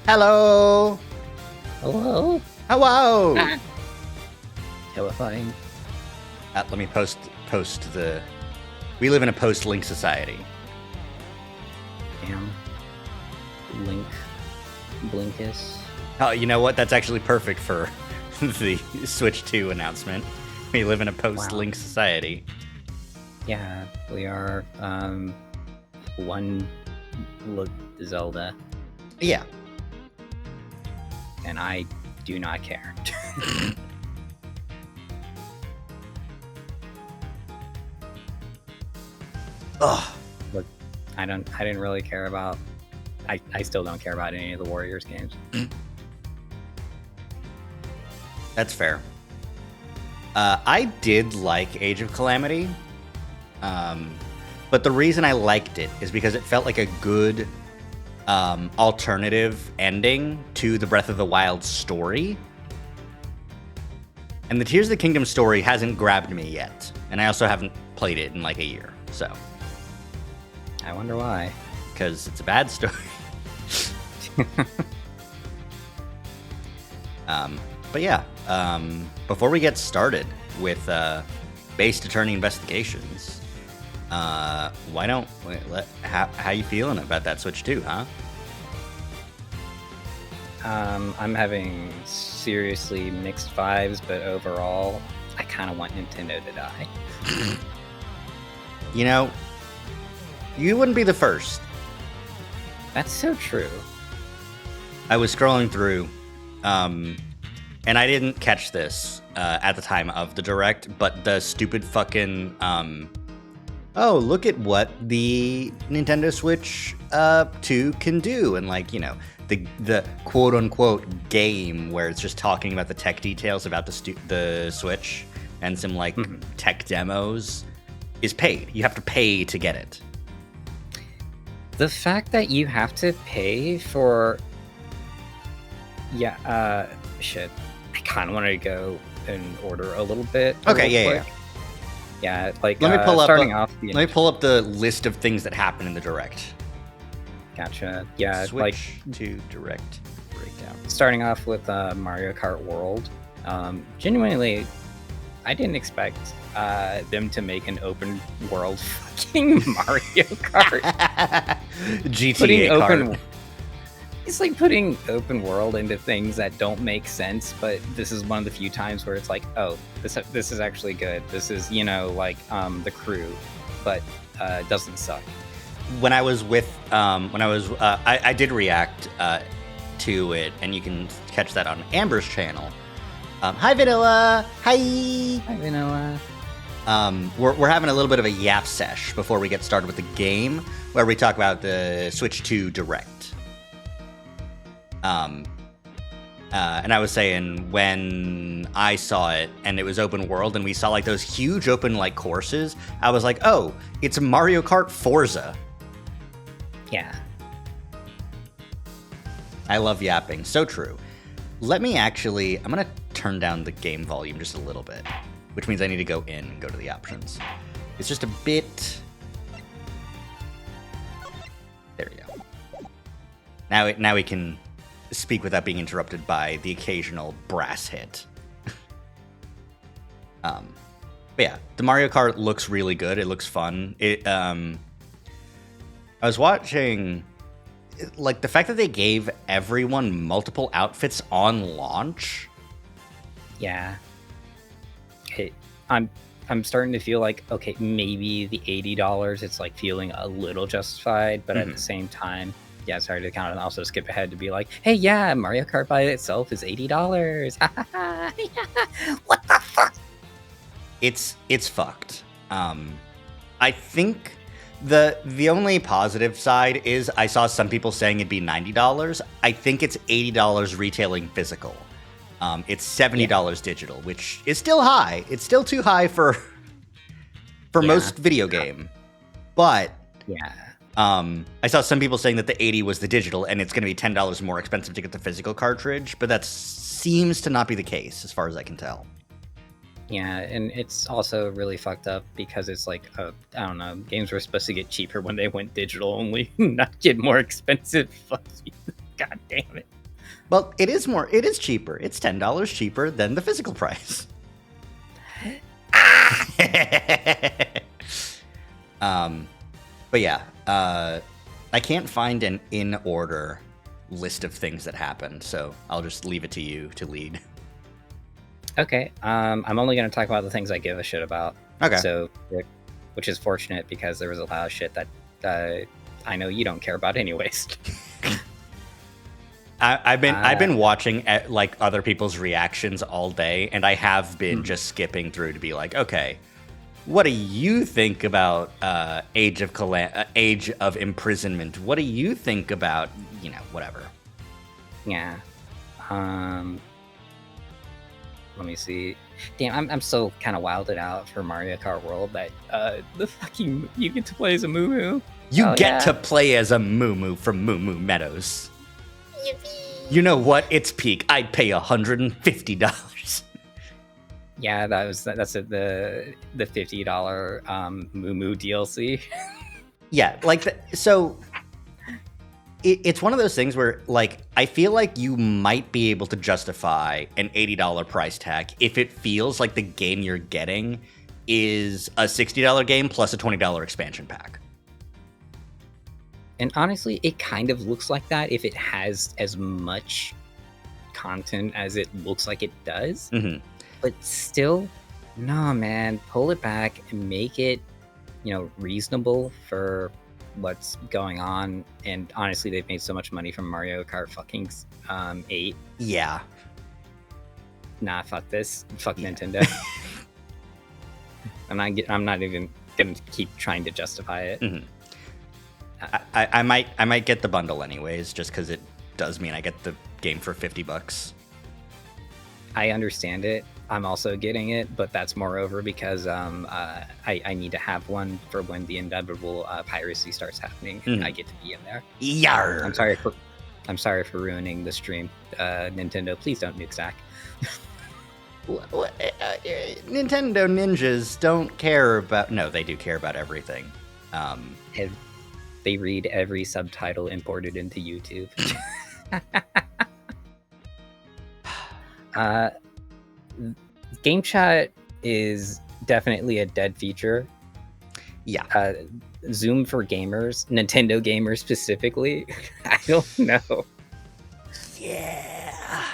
Hello. Hello? Hello. Terrifying. Let me post the. We live in a post-link society. Damn. Blinkus. Oh, you know what? That's actually perfect for the Switch 2 announcement. We live in a post-link society. Yeah, we are one look Zelda, Yeah. and I do not care. Ugh. Look, I didn't really care about. I still don't care about any of the Warriors games. That's fair. I did like Age of Calamity, but the reason I liked it is because it felt like a good alternative ending to the Breath of the Wild story. And the Tears of the Kingdom story hasn't grabbed me yet, and I also haven't played it in like a year, so. I wonder why. Because it's a bad story. But yeah, before we get started with Based Attorney Investigations, why don't how you feeling about that Switch 2, huh? I'm having seriously mixed vibes, but overall, I kind of want Nintendo to die. You know, you wouldn't be the first. That's so true. I was scrolling through, and I didn't catch this at the time of the Direct, but the stupid fucking, oh, look at what the Nintendo Switch 2 can do, and like, you know, the quote-unquote game where it's just talking about the tech details about the Switch and some, like, tech demos is paid. You have to pay to get it. The fact that you have to pay for... Yeah, shit. I kind of wanted to go and order a little bit. Okay, yeah. Yeah, like, let me pull up let me pull up the list of things that happen in the Direct. Gotcha. Yeah, Switch to Direct breakdown. Starting off with Mario Kart World. Genuinely, I didn't expect them to make an open world fucking Mario Kart. GTA Kart. It's like putting open world into things that don't make sense, but this is one of the few times where it's like, oh, this is actually good. This is, you know, like The Crew, but doesn't suck. When I was with, I did react to it, and you can catch that on Amber's channel. Hi, Vanilla. Hi, Vanilla. We're having a little bit of a yap sesh before we get started with the game, where we talk about the Switch 2 Direct. And I was saying, when I saw it and it was open world and we saw like those huge open like courses, I was like, oh, it's Mario Kart Forza. Yeah. I love yapping. So true. I'm going to turn down the game volume just a little bit, which means I need to go in and go to the options. It's just a bit... There we go. Now we can speak without being interrupted by the occasional brass hit. But yeah, the Mario Kart looks really good. It looks fun. I was watching, like, the fact that they gave everyone multiple outfits on launch. Yeah. I'm starting to feel like, okay, maybe the $80, it's like feeling a little justified, but at the same time, yeah, sorry to kind of also skip ahead to be like, hey, yeah, Mario Kart by itself is $80. What the fuck? It's fucked. I think the only positive side is I saw some people saying it'd be $90. I think it's $80 retailing physical. It's $70 digital, which is still high. It's still too high for most video game. But yeah. I saw some people saying that the 80 was the digital, and it's going to be $10 more expensive to get the physical cartridge, but that seems to not be the case, as far as I can tell. Yeah, and it's also really fucked up because it's like, I don't know, games were supposed to get cheaper when they went digital only, not get more expensive. Fuck you. God damn it. Well, it is cheaper. It's $10 cheaper than the physical price. But yeah, I can't find an in order list of things that happened, so I'll just leave it to you to lead. Okay, I'm only going to talk about the things I give a shit about. Okay. So, which is fortunate because there was a lot of shit that I know you don't care about anyways. I've been watching like other people's reactions all day, and I have been just skipping through to be like, okay, what do you think about Age of Imprisonment? What do you think about, whatever? Yeah. Let me see. Damn, I'm still kind of wilded out for Mario Kart World that you get to play as a Moo Moo. You get to play as a Moo Moo from Moo Moo Meadows. Yippee. You know what? It's peak. I'd pay $150. Yeah, that's the $50 Moo Moo DLC. Yeah, so it's one of those things where, like, I feel like you might be able to justify an $80 price tag if it feels like the game you're getting is a $60 game plus a $20 expansion pack. And honestly, it kind of looks like that if it has as much content as it looks like it does. Mm-hmm. But still, no, man, pull it back and make it, reasonable for what's going on. And honestly, they've made so much money from Mario Kart fucking 8. Yeah. Nah, fuck this. Fuck yeah. Nintendo. I'm not even gonna keep trying to justify it. Mm-hmm. I might get the bundle anyways, just because it does mean I get the game for $50. I understand it. I'm also getting it, but that's moreover because I need to have one for when the inevitable piracy starts happening, and I get to be in there. Yarr! I'm sorry for ruining the stream. Nintendo, please don't nuke Zach. Nintendo ninjas don't care about... No, they do care about everything. They read every subtitle imported into YouTube. Game chat is definitely a dead feature. Yeah. Zoom for gamers, Nintendo gamers specifically. I don't know. Yeah.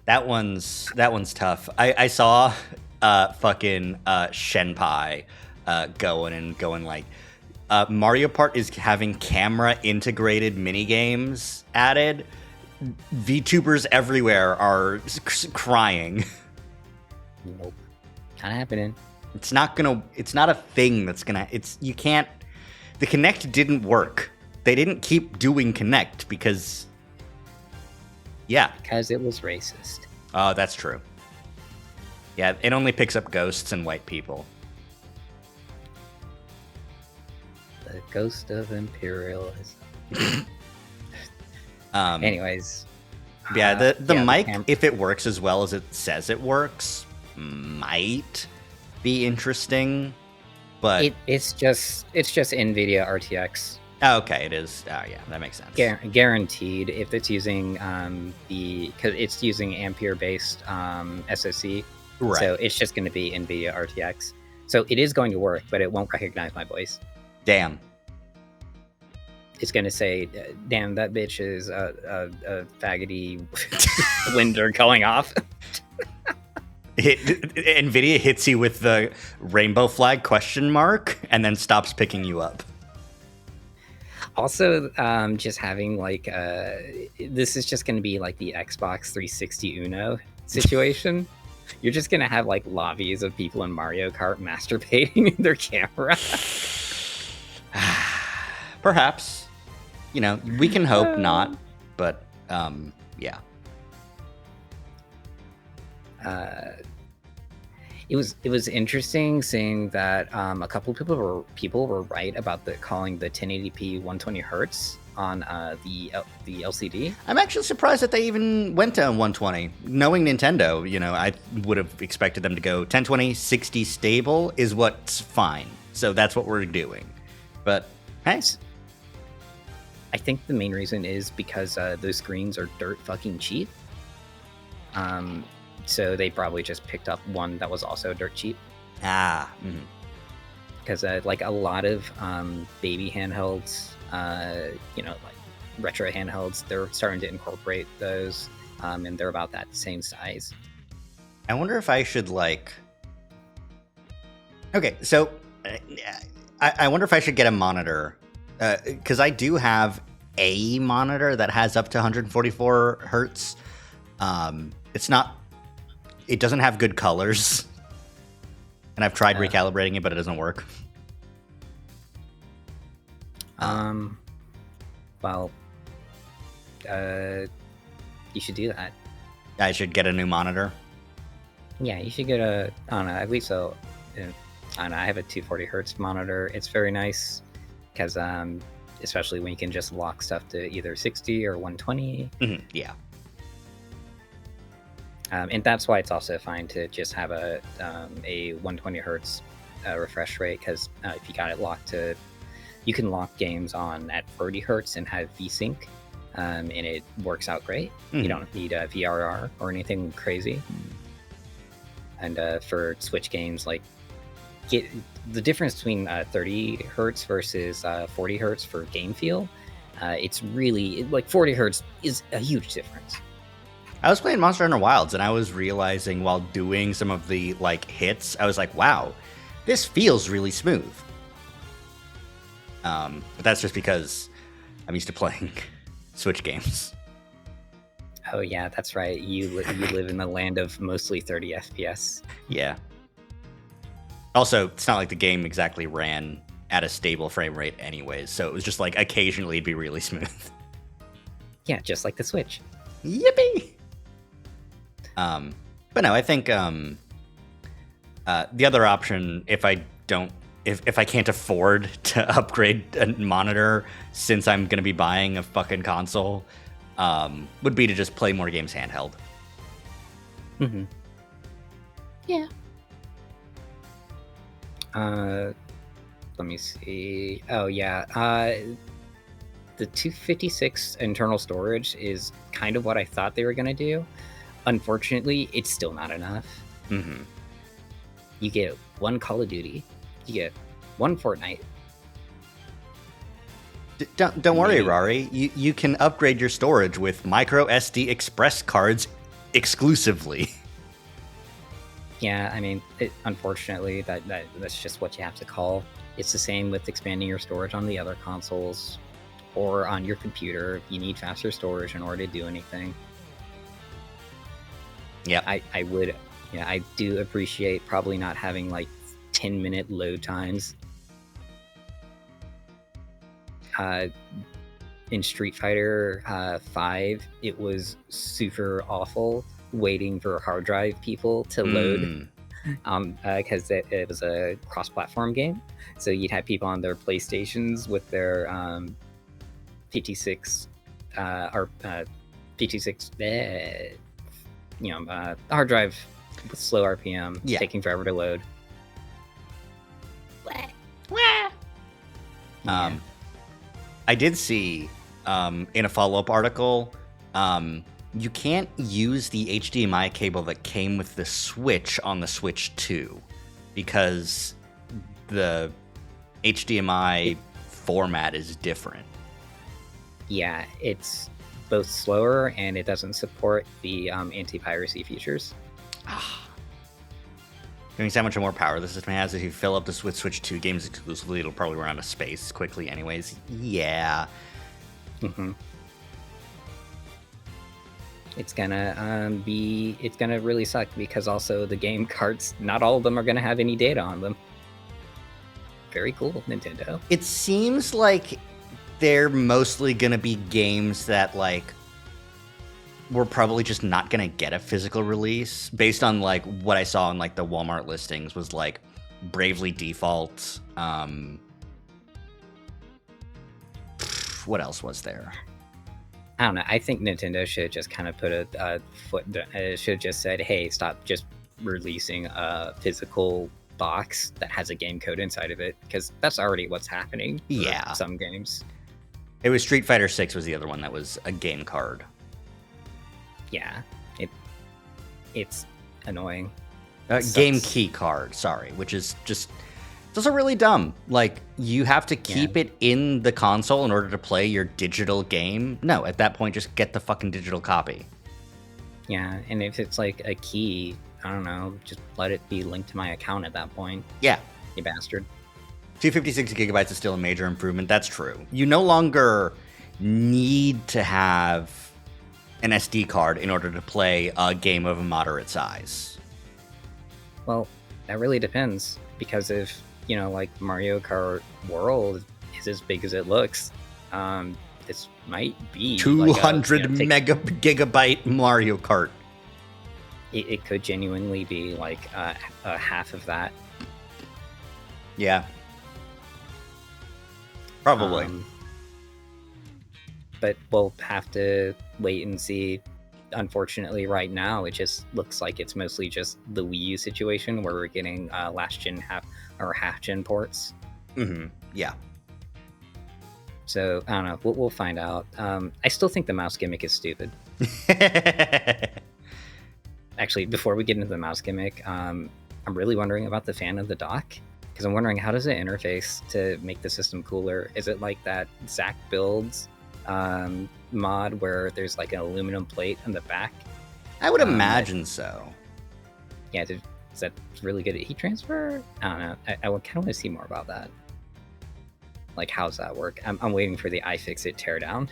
That one's tough. I saw fucking Shenpai going like, Mario Kart is having camera integrated mini games added. VTubers everywhere are crying. Nope. Not happening. It's not a thing that's gonna, you can't, the Kinect didn't work. They didn't keep doing Kinect because, yeah. Because it was racist. Oh, that's true. Yeah, it only picks up ghosts and white people. The ghost of imperialism. Anyways. Yeah, the mic, if it works as well as it says it works, might be interesting, but it's just NVIDIA RTX. Oh, okay, it is. Oh, yeah, that makes sense. Guaranteed, if it's using because it's using Ampere-based SoC, right? So it's just going to be NVIDIA RTX. So it is going to work, but it won't recognize my voice. Damn. It's going to say, "Damn, that bitch is a faggoty blender going off." NVIDIA hits you with the rainbow flag ? And then stops picking you up. Also, just having like this is just going to be like the Xbox 360 Uno situation. You're just going to have like lobbies of people in Mario Kart masturbating in their camera. Perhaps. We can hope not, but yeah. It was interesting seeing that a couple of people were right about calling the 1080p 120 hertz on the LCD. I'm actually surprised that they even went to 120. Knowing Nintendo, I would have expected them to go 1020 60 stable is what's fine. So that's what we're doing. But hey, I think the main reason is because those screens are dirt fucking cheap. So they probably just picked up one that was also dirt cheap. Because like a lot of baby handhelds, like retro handhelds, they're starting to incorporate those, and they're about that same size. I wonder if I should Okay, so I wonder if I should get a monitor, because I do have a monitor that has up to 144 hertz. It doesn't have good colors, and I've tried recalibrating it, but it doesn't work. Well, you should do that. I should get a new monitor. Yeah, you should get I don't know, at least I don't know, I have a 240 hertz monitor. It's very nice because, especially when you can just lock stuff to either 60 or 120. Mm-hmm, yeah. And that's why it's also fine to just have a 120 hertz refresh rate, because if you got it locked to, you can lock games on at 40 hertz and have VSync, and it works out great. You don't need a VRR or anything crazy. And for Switch games, like, the difference between 30 hertz versus 40 hertz for game feel, it's really, like, 40 hertz is a huge difference. I was playing Monster Hunter Wilds, and I was realizing while doing some of the hits, I was like, wow, this feels really smooth. But that's just because I'm used to playing Switch games. Oh yeah, that's right. You live in the land of mostly 30 FPS. Yeah. Also, it's not like the game exactly ran at a stable frame rate anyways, so it was just occasionally it'd be really smooth. Yeah, just like the Switch. Yippee! But no, I think the other option, if I can't afford to upgrade a monitor since I'm going to be buying a fucking console, would be to just play more games handheld. Mm-hmm. Yeah. Let me see. Oh, yeah. The 256 internal storage is kind of what I thought they were going to do. Unfortunately, it's still not enough. Mm-hmm. You get one Call of Duty. You get one Fortnite. Don't worry, Rari. You can upgrade your storage with micro SD express cards exclusively. Yeah, I mean, unfortunately, that's just what you have to call. It's the same with expanding your storage on the other consoles or on your computer. You need faster storage in order to do anything. Yeah, I do appreciate probably not having 10-minute load times. In Street Fighter 5, it was super awful waiting for hard drive people to load, because it was a cross-platform game. So you'd have people on their PlayStations with their 56 hard drive with slow RPM, taking forever to load. I did see in a follow-up article, you can't use the HDMI cable that came with the Switch on the Switch 2 because the HDMI format is different. Yeah, it's both slower and it doesn't support the anti-piracy features. Knowing how much more power the system has, if you fill up this with Switch 2 games exclusively, it'll probably run out of space quickly anyways. Yeah. Mm-hmm. It's gonna it's gonna really suck because also the game carts, not all of them are gonna have any data on them. Very cool, Nintendo. It seems like they're mostly gonna be games that we're probably just not gonna get a physical release based on what I saw on the Walmart listings was Bravely Default. What else was there? I don't know. I think Nintendo should just kind of put a foot. Should have just said, "Hey, stop just releasing a physical box that has a game code inside of it," because that's already what's happening. Yeah, some games. It was Street Fighter 6 was the other one that was a game card. Yeah, it's annoying. Game key card, sorry, which is just it's also really dumb. Like, you have to keep it in the console in order to play your digital game. No, at that point, just get the fucking digital copy. Yeah, and if it's like a key, I don't know, just let it be linked to my account at that point. Yeah. You bastard. 256 gigabytes is still a major improvement. That's true. You no longer need to have an SD card in order to play a game of a moderate size. Well, that really depends, because if, like Mario Kart World is as big as it looks, this might be 200 gigabyte Mario Kart. It could genuinely be like a half of that. Yeah. Probably. But we'll have to wait and see. Unfortunately, right now, it just looks like it's mostly just the Wii U situation where we're getting last gen half gen ports. Mm-hmm. Yeah. So I don't know. We'll find out. I still think the mouse gimmick is stupid. Actually, before we get into the mouse gimmick, I'm really wondering about the fan of the dock, because I'm wondering, how does it interface to make the system cooler? Is it like that Zach Builds mod where there's like an aluminum plate on the back? I would imagine so. Yeah, is that really good at heat transfer? I don't know. I kind of want to see more about that. Like, how's that work? I'm waiting for the iFixit teardown.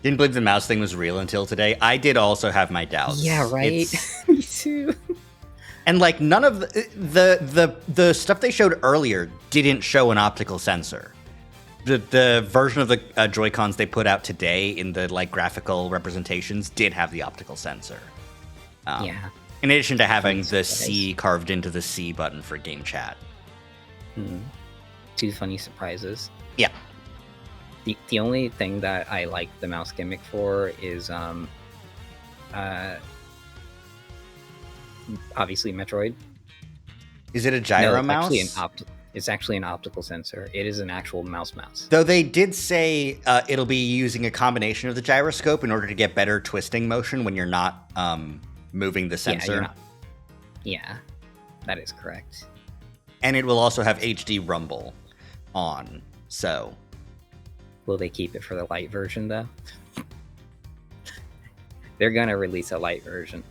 Didn't believe the mouse thing was real until today. I did also have my doubts. Yeah, right. Me too. And like, none of the stuff they showed earlier didn't show an optical sensor. The version of the Joy-Cons they put out today in the like graphical representations did have the optical sensor. Yeah. In addition to having the C carved into the C button for game chat. Two funny surprises. Yeah. The only thing that I like the mouse gimmick for is obviously Metroid. Is it a gyro mouse? It's actually an optical sensor. It is an actual mouse. Though they did say it'll be using a combination of the gyroscope in order to get better twisting motion when you're not moving the sensor. Yeah, that is correct. And it will also have HD rumble on, so... Will they keep it for the light version, though? They're gonna release a light version.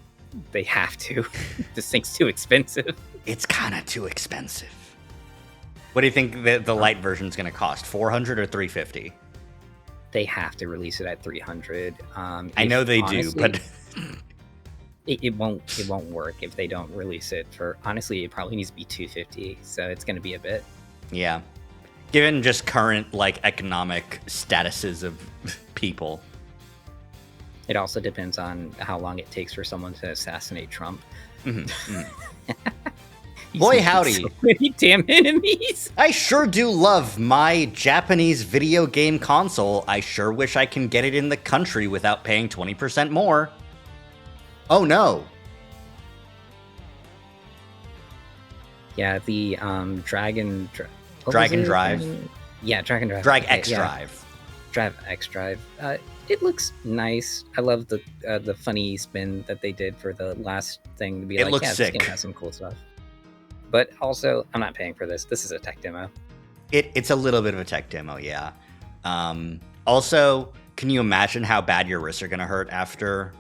They have to. This thing's too expensive. It's kind of too expensive. What do you think the light version's gonna cost? $400 or $350? They have to release it at $300. I know they do, but it won't work if they don't release it for. Honestly, it probably needs to be $250. So it's gonna be a bit. Yeah. Given just current like economic statuses of people. It also depends on how long it takes for someone to assassinate Trump. Boy, howdy. So many damn enemies. I sure do love my Japanese video game console. I sure wish I can get it in the country without paying 20% more. Oh no. Yeah, the Dragon Drive. Yeah, Dragon Drive. Drag X Drive. Drive X Drive. It looks nice. I love the funny spin that they did for the last thing to be like, yeah, sick. This game has some cool stuff. But also, I'm not paying for this. This is a tech demo. It's a little bit of a tech demo, yeah. Also, can you imagine how bad your wrists are gonna hurt after?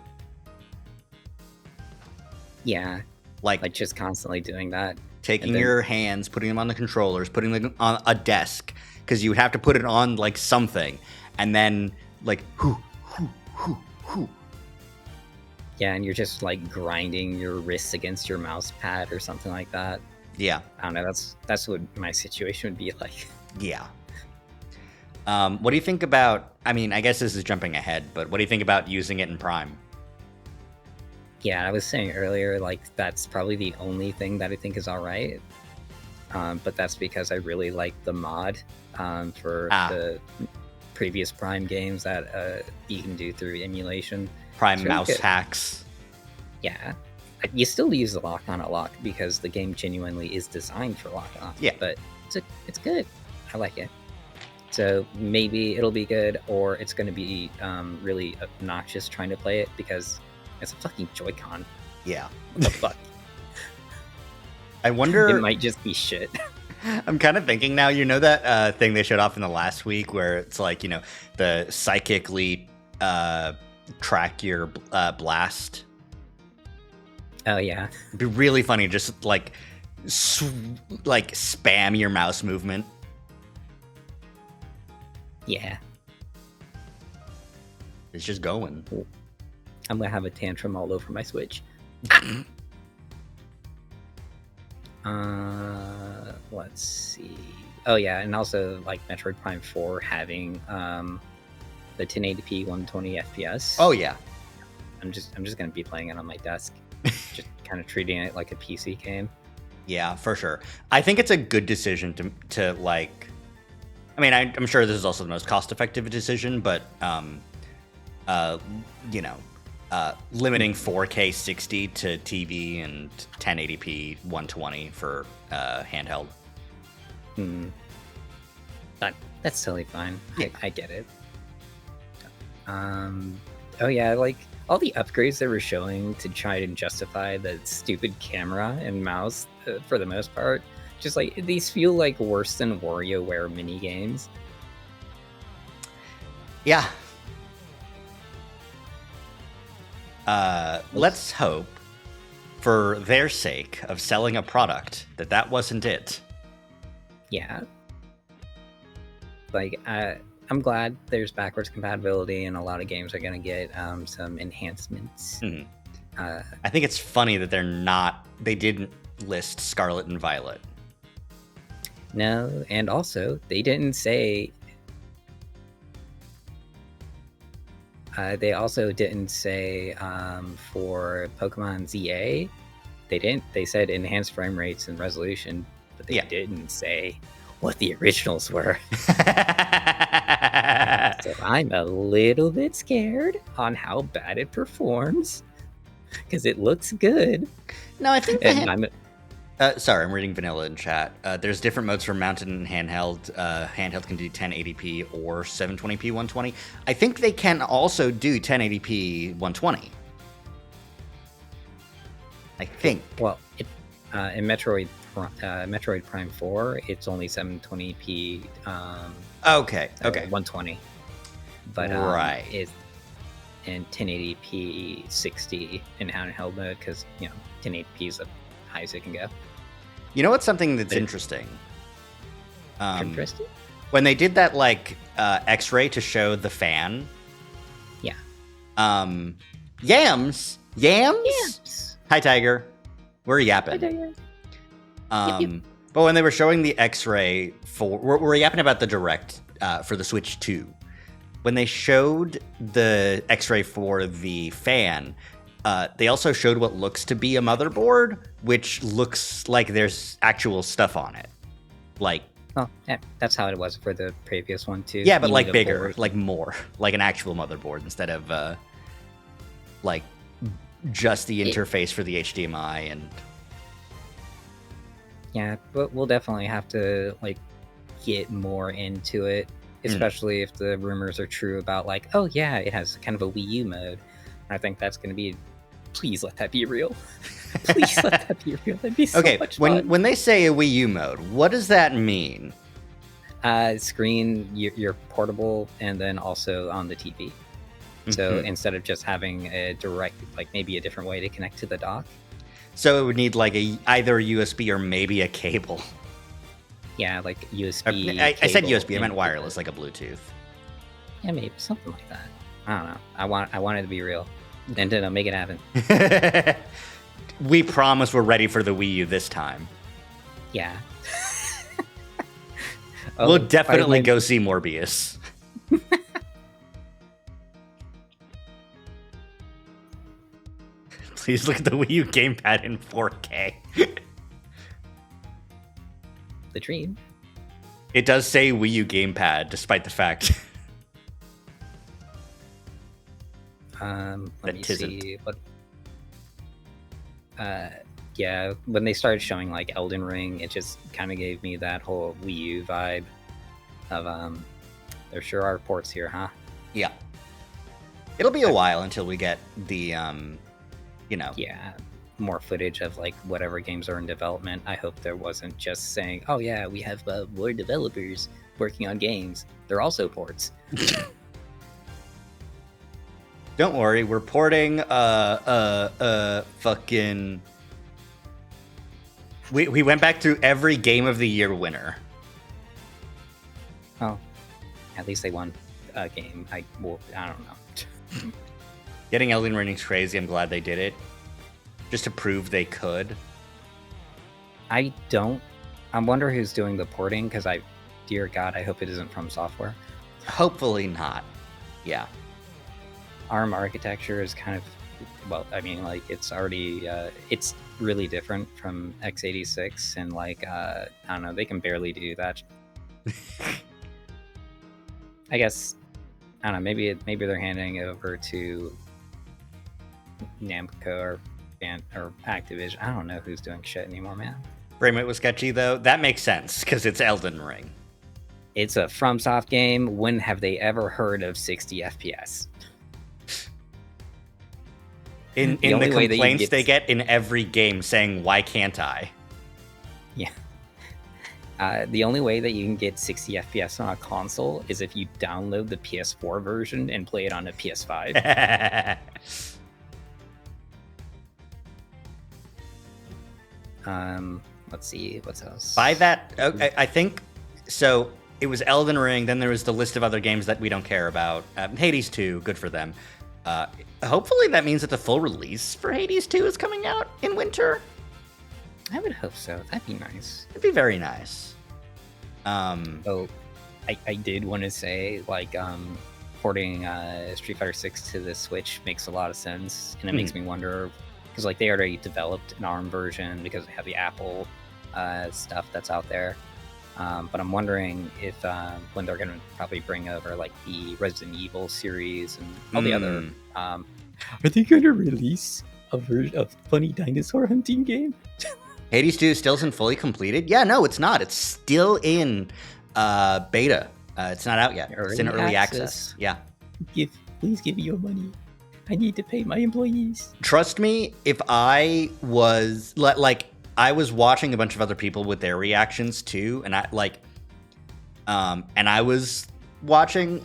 Yeah, like just constantly doing that. Taking your hands, putting them on the controllers, putting them on a desk, because you would have to put it on like something, and then like whoo. Yeah, and you're just like grinding your wrists against your mouse pad or something like that. Yeah, I don't know. That's what my situation would be like. Yeah. What do you think about? I mean, I guess this is jumping ahead, but what do you think about using it in Prime? Yeah, I was saying earlier, like, that's probably the only thing that I think is all right. But that's because I really like the mod for the previous Prime games that you can do through emulation. Prime mouse hacks. Yeah. You still use the lock-on a lot because the game genuinely is designed for lock-on. Yeah. But it's good. I like it. So maybe it'll be good, or it's going to be really obnoxious trying to play it because it's a fucking Joy-Con. Yeah. What the fuck? I wonder. It might just be shit. I'm kind of thinking now, that thing they showed off in the last week where it's like, the psychically track your blast. Oh, yeah. It'd be really funny, just like spam your mouse movement. Yeah. It's just going. I'm going to have a tantrum all over my Switch. Let's see. Oh yeah, and also like Metroid Prime 4 having the 1080p 120 FPS. Oh yeah. I'm just gonna be playing it on my desk, just kind of treating it like a PC game. Yeah, for sure. I think it's a good decision to like. I mean, I'm sure this is also the most cost-effective decision, but limiting 4K 60 to TV and 1080p 120 for handheld. That's totally fine. Yeah. I get it. Oh yeah, like all the upgrades they were showing to try to justify the stupid camera and mouse for the most part, just like these feel like worse than WarioWare mini games. Yeah. Let's hope, for their sake of selling a product, that wasn't it. Yeah. Like, I'm glad there's backwards compatibility, and a lot of games are going to get some enhancements. Mm-hmm. I think it's funny that they didn't list Scarlet and Violet. No, and also, they didn't say... they also didn't say for Pokemon ZA, they said enhanced frame rates and resolution, but they didn't say what the originals were. So I'm a little bit scared on how bad it performs, because it looks good. No, I think sorry, I'm reading vanilla in chat. There's different modes for mounted and handheld. Handheld can do 1080p or 720p 120. I think they can also do 1080p 120. I think. Well, in Metroid Prime 4, it's only 720p. Okay. 120. But right. It's in 1080p 60 in handheld mode, because 1080p is the highest it can go. You know what's something that's interesting? Interesting? When they did that X-ray to show the fan. Yeah. Yams. Hi, Tiger. We're yapping. Hi, Tiger. Yep. But when they were showing the X-ray we're yapping about the Direct for the Switch 2. When they showed the X-ray for the fan, they also showed what looks to be a motherboard, which looks like there's actual stuff on it. Oh, yeah, that's how it was for the previous one too. Yeah, but bigger, more, like an actual motherboard instead of just the interface for the HDMI and. Yeah, but we'll definitely have to get more into it, especially if the rumors are true about oh yeah, it has kind of a Wii U mode. I think that's going to be. Please let that be real. Please let that be real. That'd be so much fun. When they say a Wii U mode, what does that mean? Screen, you're portable, and then also on the TV. So instead of just having a direct, maybe a different way to connect to the dock. So it would need either a USB or maybe a cable. Yeah, USB. I said USB. I meant wireless, like a Bluetooth. Yeah, maybe something like that. I don't know. I want it to be real. Nintendo, make it happen. We promise we're ready for the Wii U this time. Yeah. We'll definitely go see Morbius. Please look at the Wii U gamepad in 4K. The dream. It does say Wii U gamepad, despite the fact. Let me see what. Yeah, when they started showing Elden Ring, it just kind of gave me that whole Wii U vibe of there sure are ports here, huh? Yeah. It'll be a while until we get the, Yeah, more footage of like whatever games are in development. I hope there wasn't just saying, "Oh yeah, we have more developers working on games. They're also ports." Don't worry, we're porting fucking. We went back through every Game of the Year winner. Oh, at least they won a game. I don't know. Getting Elden Ring is crazy. I'm glad they did it, just to prove they could. I wonder who's doing the porting, because dear God, I hope it isn't From Software. Hopefully not. Yeah. ARM architecture is kind of, well, I mean, like, it's already, it's really different from x86, and like, I don't know, they can barely do that. I guess, I don't know, maybe they're handing it over to Namco or Activision. I don't know who's doing shit anymore, man. Frame rate was sketchy though. That makes sense because it's Elden Ring. It's a FromSoft game. When have they ever heard of 60 FPS? In the complaints they get in every game saying, "Why can't I?" Yeah. The only way that you can get 60 FPS on a console is if you download the PS4 version and play it on a PS5. Let's see, what's else? By that, I think so. It was Elden Ring. Then there was the list of other games that we don't care about. Hades 2, good for them. Hopefully that means that the full release for Hades 2 is coming out in winter. I would hope so. That'd be nice. It'd be very nice. Oh, I did want to say, like, porting Street Fighter 6 to the Switch makes a lot of sense, and it makes me wonder, because like they already developed an ARM version because they have the Apple stuff that's out there. But I'm wondering if when they're going to probably bring over like the Resident Evil series and all the other. Are they going to release a version of Funny Dinosaur Hunting game? Hades 2 still isn't fully completed? Yeah, no, it's not. It's still in beta. It's not out yet. It's in early access. Yeah. Please give me your money. I need to pay my employees. Trust me, if I was I was watching a bunch of other people with their reactions too, and I was watching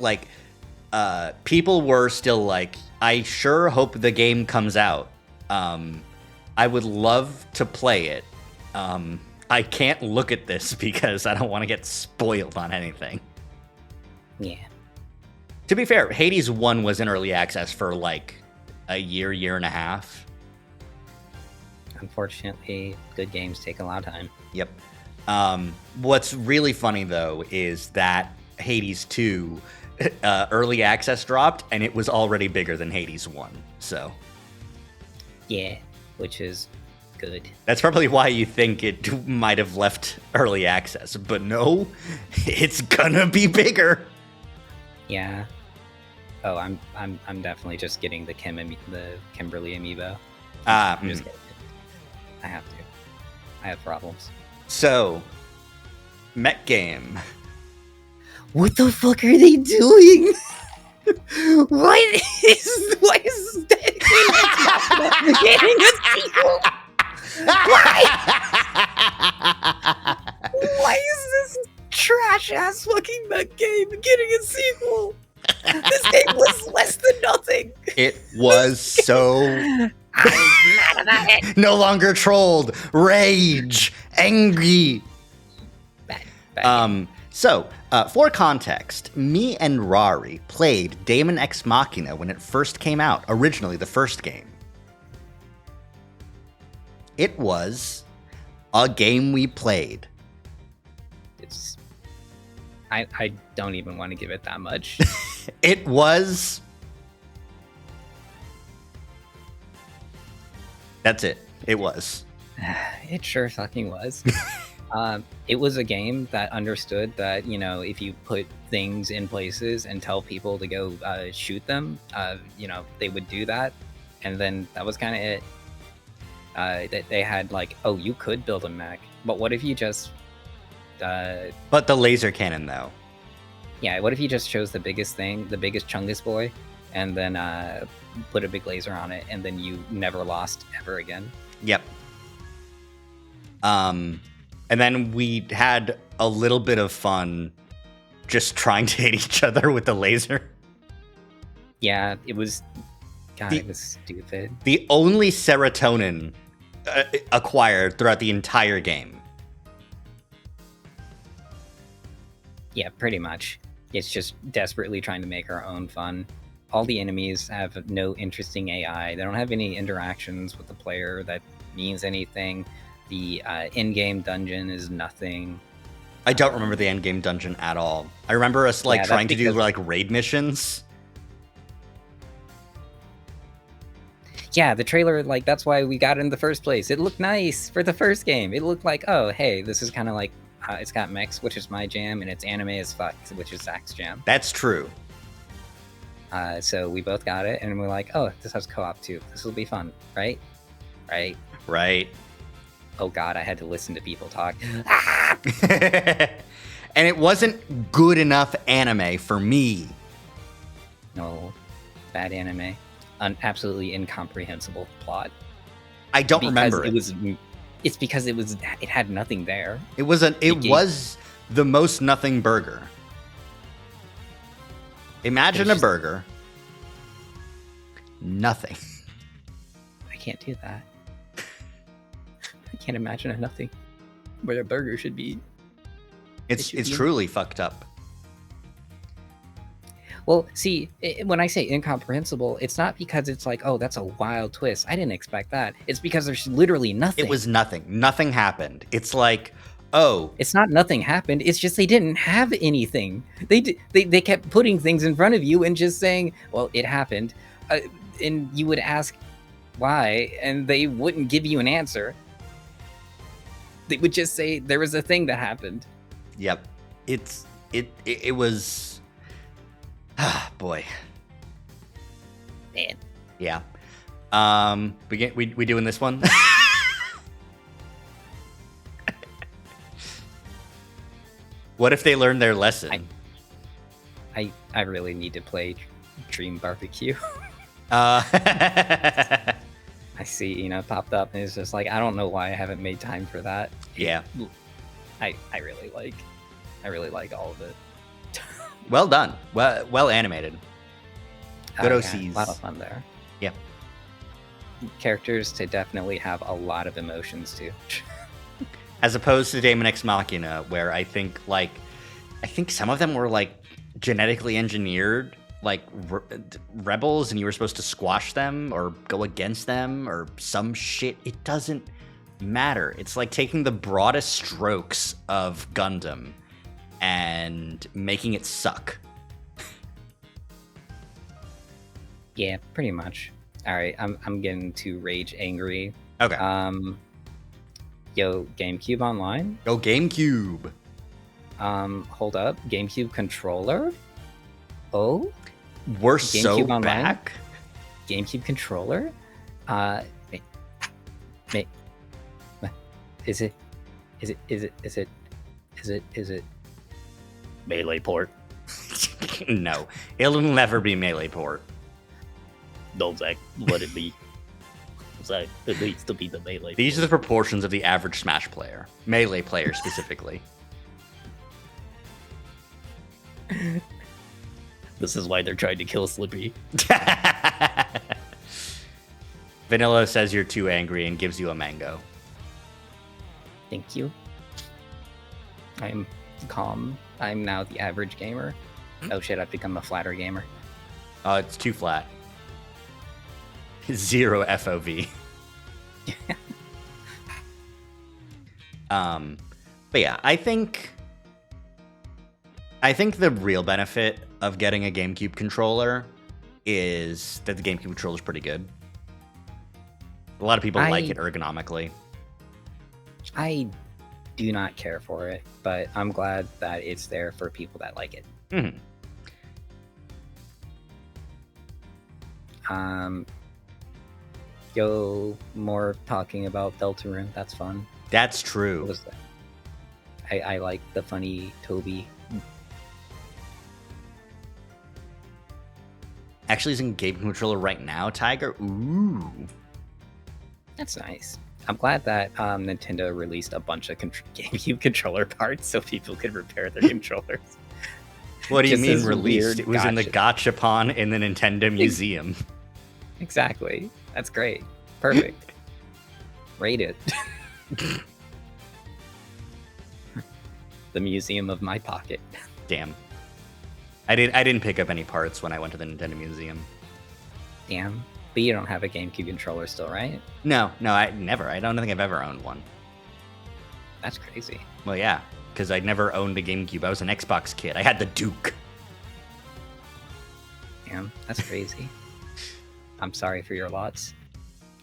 people were still like, I sure hope the game comes out. I would love to play it. I can't look at this because I don't want to get spoiled on anything. Yeah. To be fair, Hades 1 was in early access for like a year and a half. Unfortunately, good games take a lot of time. Yep. What's really funny, though, is that Hades 2 early access dropped, and it was already bigger than Hades 1. So. Yeah, which is good. That's probably why you think it might have left early access, but no, it's gonna be bigger. Yeah. Oh, I'm definitely just getting the Kimberly amiibo. I'm just getting it. I have to. I have problems. So, Mech Game. What the fuck are they doing? Why is getting a sequel? Why is this trash ass fucking Mech Game getting a sequel? This game was less than nothing. It was so. I'm mad about it. No longer trolled. Rage. Angry. Bad. So, for context, me and Rari played Daemon X Machina when it first came out, originally the first game. It was a game we played. I don't even want to give it that much. It was... That's it. It was. It sure fucking was. It was a game that understood that, you know, if you put things in places and tell people to go shoot them, you know, they would do that. And then that was kind of it. That they had like, oh, you could build a mech, but what if you just... But the laser cannon, though. Yeah, what if you just chose the biggest thing, the biggest Chungus boy, and then put a big laser on it, and then you never lost ever again? Yep. And then we had a little bit of fun just trying to hit each other with the laser. Yeah, it was. God, it was stupid. The only serotonin acquired throughout the entire game. Yeah, pretty much. It's just desperately trying to make our own fun. All the enemies have no interesting AI. They don't have any interactions with the player that means anything. The in-game dungeon is nothing. I don't remember the end game dungeon at all. I remember us trying to do like raid missions. Yeah, the trailer, like, that's why we got it in the first place. It looked nice for the first game. It looked like, oh, hey, this is kind of like, it's got mechs, which is my jam, and it's anime as fuck, which is Zach's jam. That's true. So we both got it, and we're like, oh, this has co-op too. This will be fun, right? Right. Oh god, I had to listen to people talk. And it wasn't good enough anime for me. No, bad anime. An absolutely incomprehensible plot. I don't remember it. It's because it had nothing there. It was the most nothing burger. Imagine a burger. Nothing. I can't do that. I can't imagine a nothing where a burger should be. It's truly fucked up. Well, see, when I say incomprehensible, it's not because it's like, oh, that's a wild twist. I didn't expect that. It's because there's literally nothing. It was nothing. Nothing happened. It's like, oh. It's not nothing happened. It's just they didn't have anything. They kept putting things in front of you and just saying, well, it happened. And you would ask why, and they wouldn't give you an answer. They would just say there was a thing that happened. Yep. It was... boy. Man. Yeah. We doing this one? What if they learned their lesson? I really need to play Dream Barbecue. I see, popped up, and it's just like, I don't know why I haven't made time for that. Yeah. I really like all of it. Well done. Well animated. Good OCs. Yeah, a lot of fun there. Yeah. Characters to definitely have a lot of emotions too. As opposed to Daemon X Machina, where I think some of them were like genetically engineered, like rebels, and you were supposed to squash them or go against them or some shit. It doesn't matter. It's like taking the broadest strokes of Gundam and making it suck. Yeah, pretty much. All right, I'm getting to rage angry. Okay. Yo, GameCube Online. Go GameCube. Hold up, GameCube controller. Oh, we're GameCube so Online? back. GameCube controller. Is it Melee port? No, it'll never be Melee port. No, Zach, let it be. Zach, it needs to be the Melee. These are the proportions of the average Smash player, Melee player specifically. This is why they're trying to kill Slippy. Vanilla says you're too angry and gives you a mango. Thank you. I'm calm. I'm now the average gamer. Oh shit, I've become a flatter gamer. Oh, it's too flat. 0 FOV. But yeah, I think the real benefit of getting a GameCube controller is that the GameCube controller is pretty good. A lot of people like it ergonomically. I do not care for it, but I'm glad that it's there for people that like it. Mm-hmm. Go more talking about Deltarune. That's fun. That's true. What was that? I like the funny Toby. actually using Game Controller right now, Tiger. Ooh. That's nice. I'm glad that Nintendo released a bunch of GameCube controller parts so people could repair their controllers. What do you mean released? It was in the Gachapon in the Nintendo Museum. Exactly. That's great. Perfect. Rate it. The museum of my pocket. Damn. I didn't pick up any parts when I went to the Nintendo Museum. Damn. But you don't have a GameCube controller still, right? No, I never. I don't think I've ever owned one. That's crazy. Well, yeah, because I never owned a GameCube. I was an Xbox kid. I had the Duke. Damn, that's crazy. I'm sorry for your lots.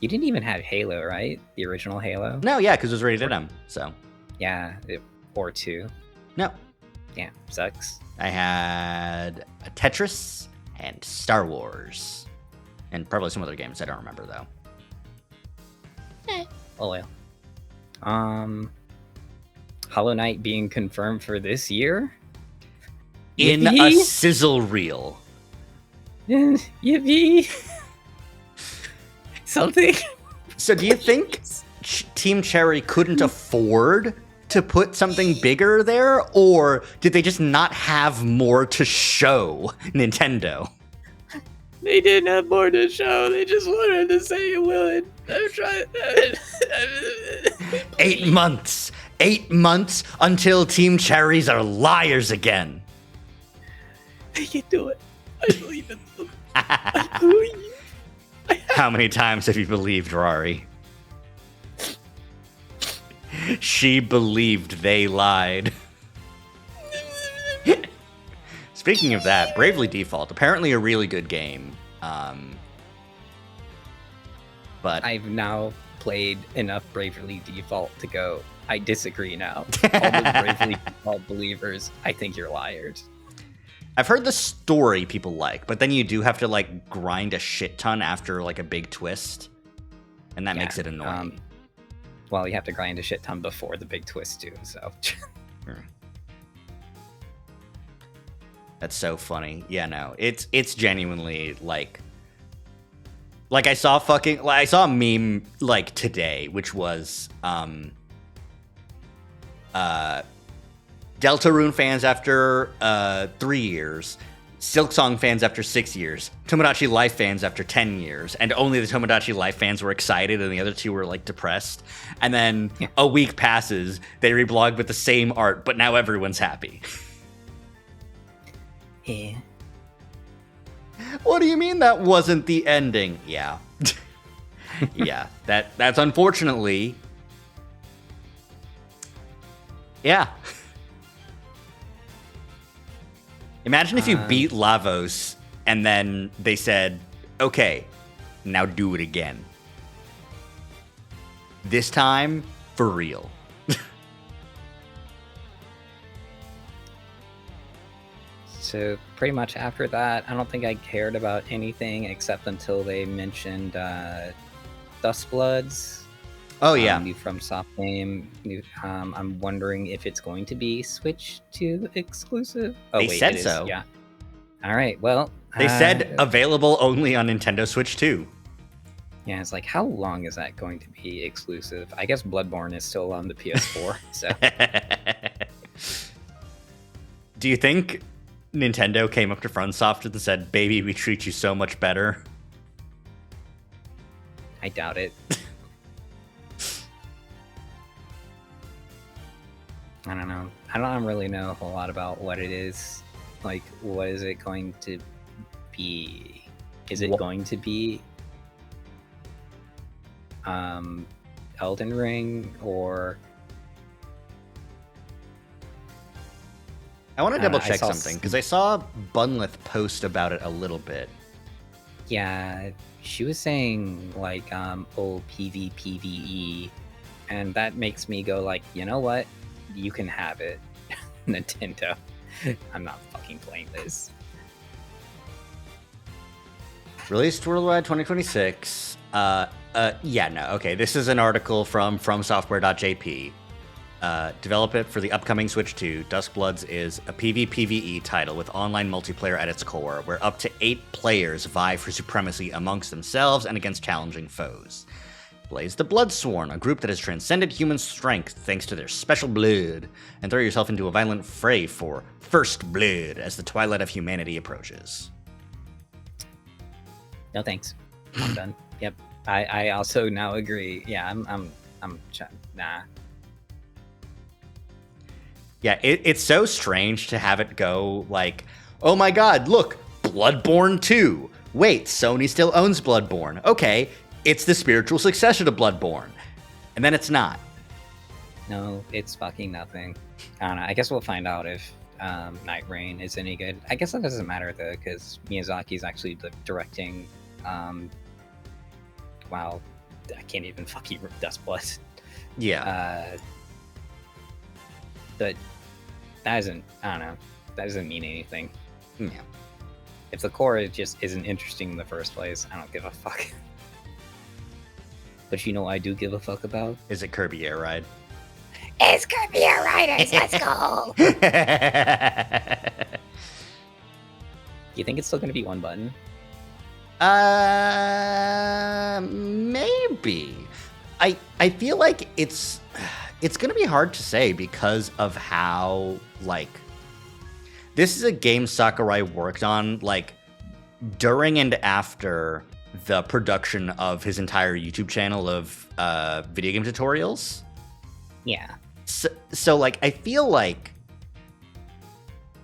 You didn't even have Halo, right? The original Halo? No, yeah, because it was rated M, so. Yeah, or 2. No. Damn, sucks. I had a Tetris and Star Wars. And probably some other games I don't remember, though. Oh, well. Hollow Knight being confirmed for this year? In a sizzle reel. Yippee! Something. So do you think Team Cherry couldn't afford to put something bigger there? Or did they just not have more to show Nintendo? They didn't have more to show. They just wanted to say it would. I'm trying. 8 months. 8 months until Team Cherries are liars again. They can do it. I believe in them. I believe. How many times have you believed, Rari? She believed they lied. Speaking of that, Bravely Default, apparently a really good game. But I've now played enough Bravely Default to go, I disagree now. All the Bravely Default believers, I think you're liars. I've heard the story people like, but then you do have to like grind a shit ton after like a big twist. And that makes it annoying. Well, you have to grind a shit ton before the big twist too, so. That's so funny. Yeah, no, it's genuinely like I saw a meme like today, which was Deltarune fans after 3 years, Silksong fans after 6 years, Tomodachi Life fans after 10 years, and only the Tomodachi Life fans were excited and the other two were like depressed. And then a week passes, they reblog with the same art, but now everyone's happy. Yeah. What do you mean that wasn't the ending? Yeah. Yeah, that's unfortunately. Yeah. Imagine if you beat Lavos and then they said, okay, now do it again. This time, for real. So pretty much after that, I don't think I cared about anything except until they mentioned Dustbloods. Oh yeah, new FromSoft game. I'm wondering if it's going to be Switch 2 exclusive. Oh, they said it so. Is. Yeah. All right. Well, they said available only on Nintendo Switch 2. Yeah, it's like, how long is that going to be exclusive? I guess Bloodborne is still on the PS4. So. Do you think Nintendo came up to FromSoft and said, "Baby, we treat you so much better"? I doubt it. I don't know. I don't really know a whole lot about what it is. Like, what is it going to be? Is it going to be Elden Ring or... I want to double check something because I saw Bunlith post about it a little bit. Yeah, she was saying like PvPvE, and that makes me go like, you know what? You can have it, Nintendo. I'm not fucking playing this. Released worldwide 2026. Yeah, no, okay. This is an article from FromSoftware.jp. Develop it for the upcoming Switch 2. Duskbloods is a PvPvE title with online multiplayer at its core, where up to 8 players vie for supremacy amongst themselves and against challenging foes. Play as the Bloodsworn, a group that has transcended human strength thanks to their special blood, and throw yourself into a violent fray for First Blood as the twilight of humanity approaches. No thanks. I'm done. Yep. I also now agree. Yeah, I'm nah. Yeah, it's so strange to have it go like, oh my god, look, Bloodborne 2. Wait, Sony still owns Bloodborne. Okay, it's the spiritual successor to Bloodborne. And then it's not. No, it's fucking nothing. I don't know. I guess we'll find out if Night Rain is any good. I guess that doesn't matter though, because Miyazaki's actually directing. Wow, I can't even fucking Dustblood. Yeah. But that isn't. I don't know. That doesn't mean anything. Yeah. If the core just isn't interesting in the first place, I don't give a fuck. But you know what I do give a fuck about? Is it Kirby Air Ride? It's Kirby Air Riders, let's go! You think it's still going to be one button? Maybe. I feel like it's going to be hard to say because of how, like, this is a game Sakurai worked on, like, during and after the production of his entire YouTube channel of video game tutorials. Yeah. So like, I feel like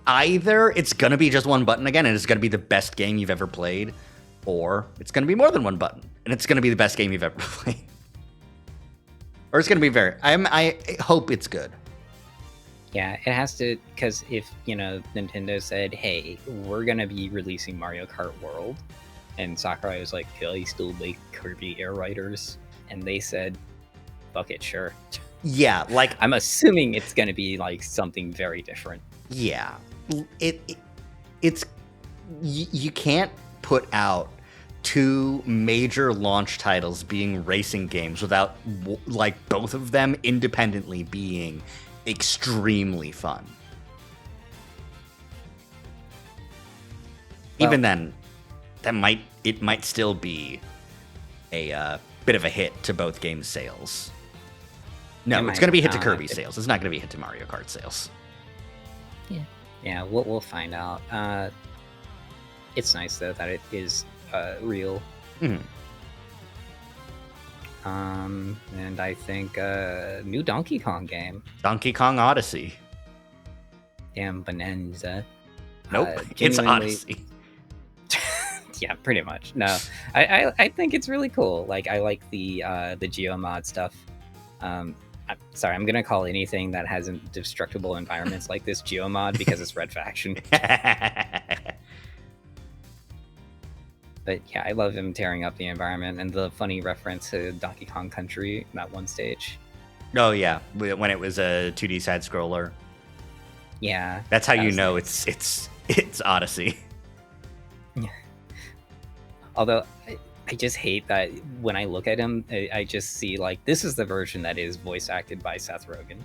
either it's going to be just one button again and it's going to be the best game you've ever played, or it's going to be more than one button and it's going to be the best game you've ever played. Or it's going to be I hope it's good. Yeah, it has to, because if, Nintendo said, hey, we're going to be releasing Mario Kart World, and Sakurai was like, can I still make Kirby Air Riders? And they said, fuck it, sure. Yeah, like, I'm assuming it's going to be like something very different. Yeah. It's you can't put out 2 major launch titles being racing games without like both of them independently being extremely fun. Well, even then, it might still be a bit of a hit to both games' sales. No, it's going to be a hit to Kirby sales. It's not going to be a hit to Mario Kart sales. Yeah, we'll find out. It's nice though that it is real. Mm-hmm. And I think new Donkey Kong game. Donkey Kong Odyssey. Damn Bonanza. Nope, it's Odyssey. Yeah, pretty much. No, I think it's really cool. Like, I like the Geomod stuff. Sorry, I'm gonna call anything that has indestructible environments like this Geomod because it's Red Faction. But yeah, I love him tearing up the environment and the funny reference to Donkey Kong Country, that one stage. Oh yeah, when it was a 2D side scroller. Yeah, that's how you know nice. It's Odyssey. Yeah. Although I just hate that when I look at him, I just see like this is the version that is voice acted by Seth Rogen.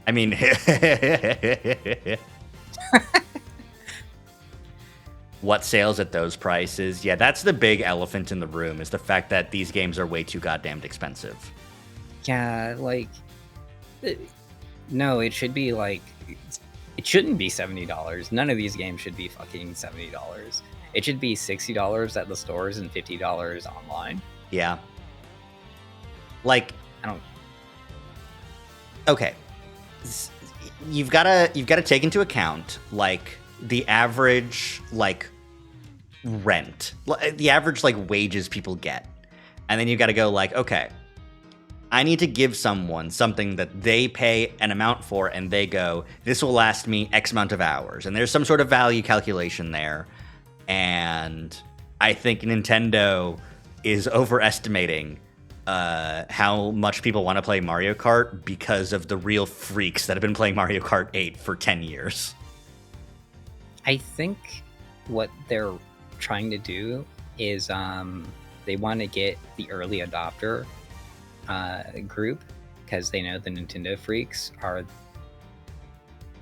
I mean, what sales at those prices? Yeah, that's the big elephant in the room, is the fact that these games are way too goddamn expensive. Yeah, like, no, it should be like, it shouldn't be $70. None of these games should be fucking $70. It should be $60 at the stores and $50 online. Yeah. Like, I don't. Okay. You've gotta take into account, like, the average, like, rent, the average, like, wages people get. And then you gotta go, like, okay, I need to give someone something that they pay an amount for, and they go, this will last me X amount of hours. And there's some sort of value calculation there. And I think Nintendo is overestimating how much people want to play Mario Kart because of the real freaks that have been playing Mario Kart 8 for 10 years. I think what they're trying to do is they want to get the early adopter group because they know the Nintendo freaks are.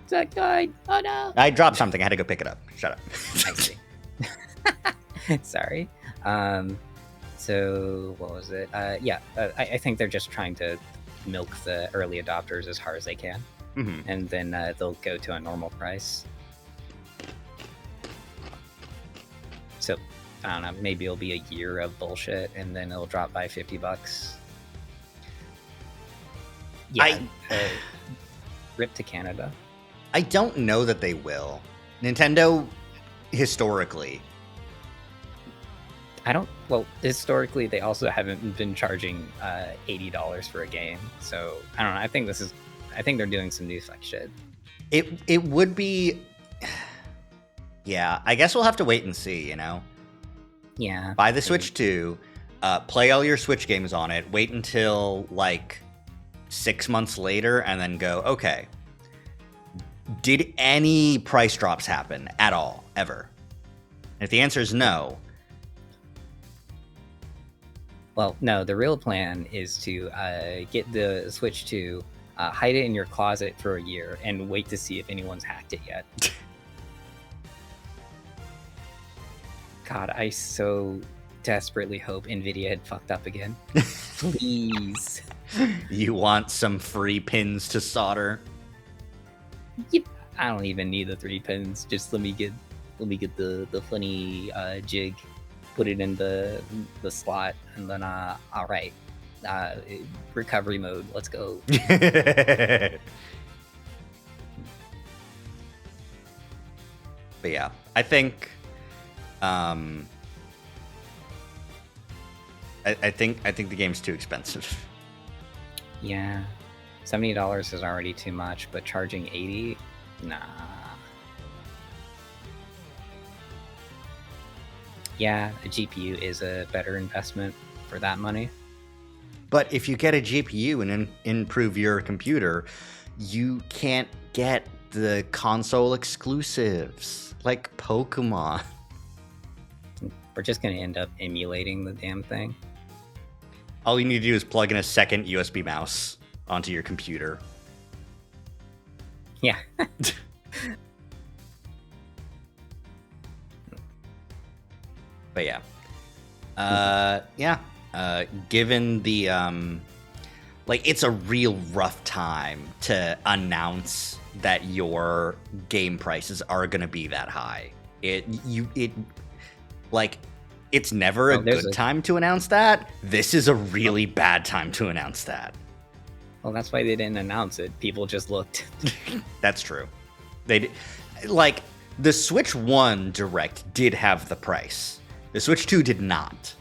That guy. Oh no! I dropped something. I had to go pick it up. Shut up. I see. Sorry. So what was it? I think they're just trying to milk the early adopters as hard as they can, and then they'll go to a normal price. So I don't know. Maybe it'll be a year of bullshit, and then it'll drop by $50. Yeah. Rip to Canada. I don't know that they will. Nintendo, historically. Well, historically, they also haven't been charging $80 for a game. So, I don't know. I think they're doing some new fuck shit. It would be... Yeah, I guess we'll have to wait and see, you know? Yeah. Buy the Switch 2, play all your Switch games on it, wait until, 6 months later, and then go, okay, did any price drops happen at all, ever? And if the answer is no... Well, no, the real plan is to get the Switch 2, hide it in your closet for a year, and wait to see if anyone's hacked it yet. God, I so desperately hope NVIDIA had fucked up again. Please. You want some free pins to solder? Yep. I don't even need the 3 pins. Just let me get the funny jig, put it in the slot, and then all right, recovery mode. Let's go. But yeah, I think I think the game's too expensive. Yeah, $70 is already too much, but charging $80, nah. Yeah, a GPU is a better investment for that money. But if you get a GPU and improve your computer, you can't get the console exclusives like Pokemon. We're just going to end up emulating the damn thing. All you need to do is plug in a second USB mouse onto your computer. Yeah. But yeah. Given the it's a real rough time to announce that your game prices are going to be that high. It's never a good time to announce that. This is a really bad time to announce that. Well, that's why they didn't announce it. People just looked. That's true. The Switch 1 Direct did have the price. The Switch 2 did not.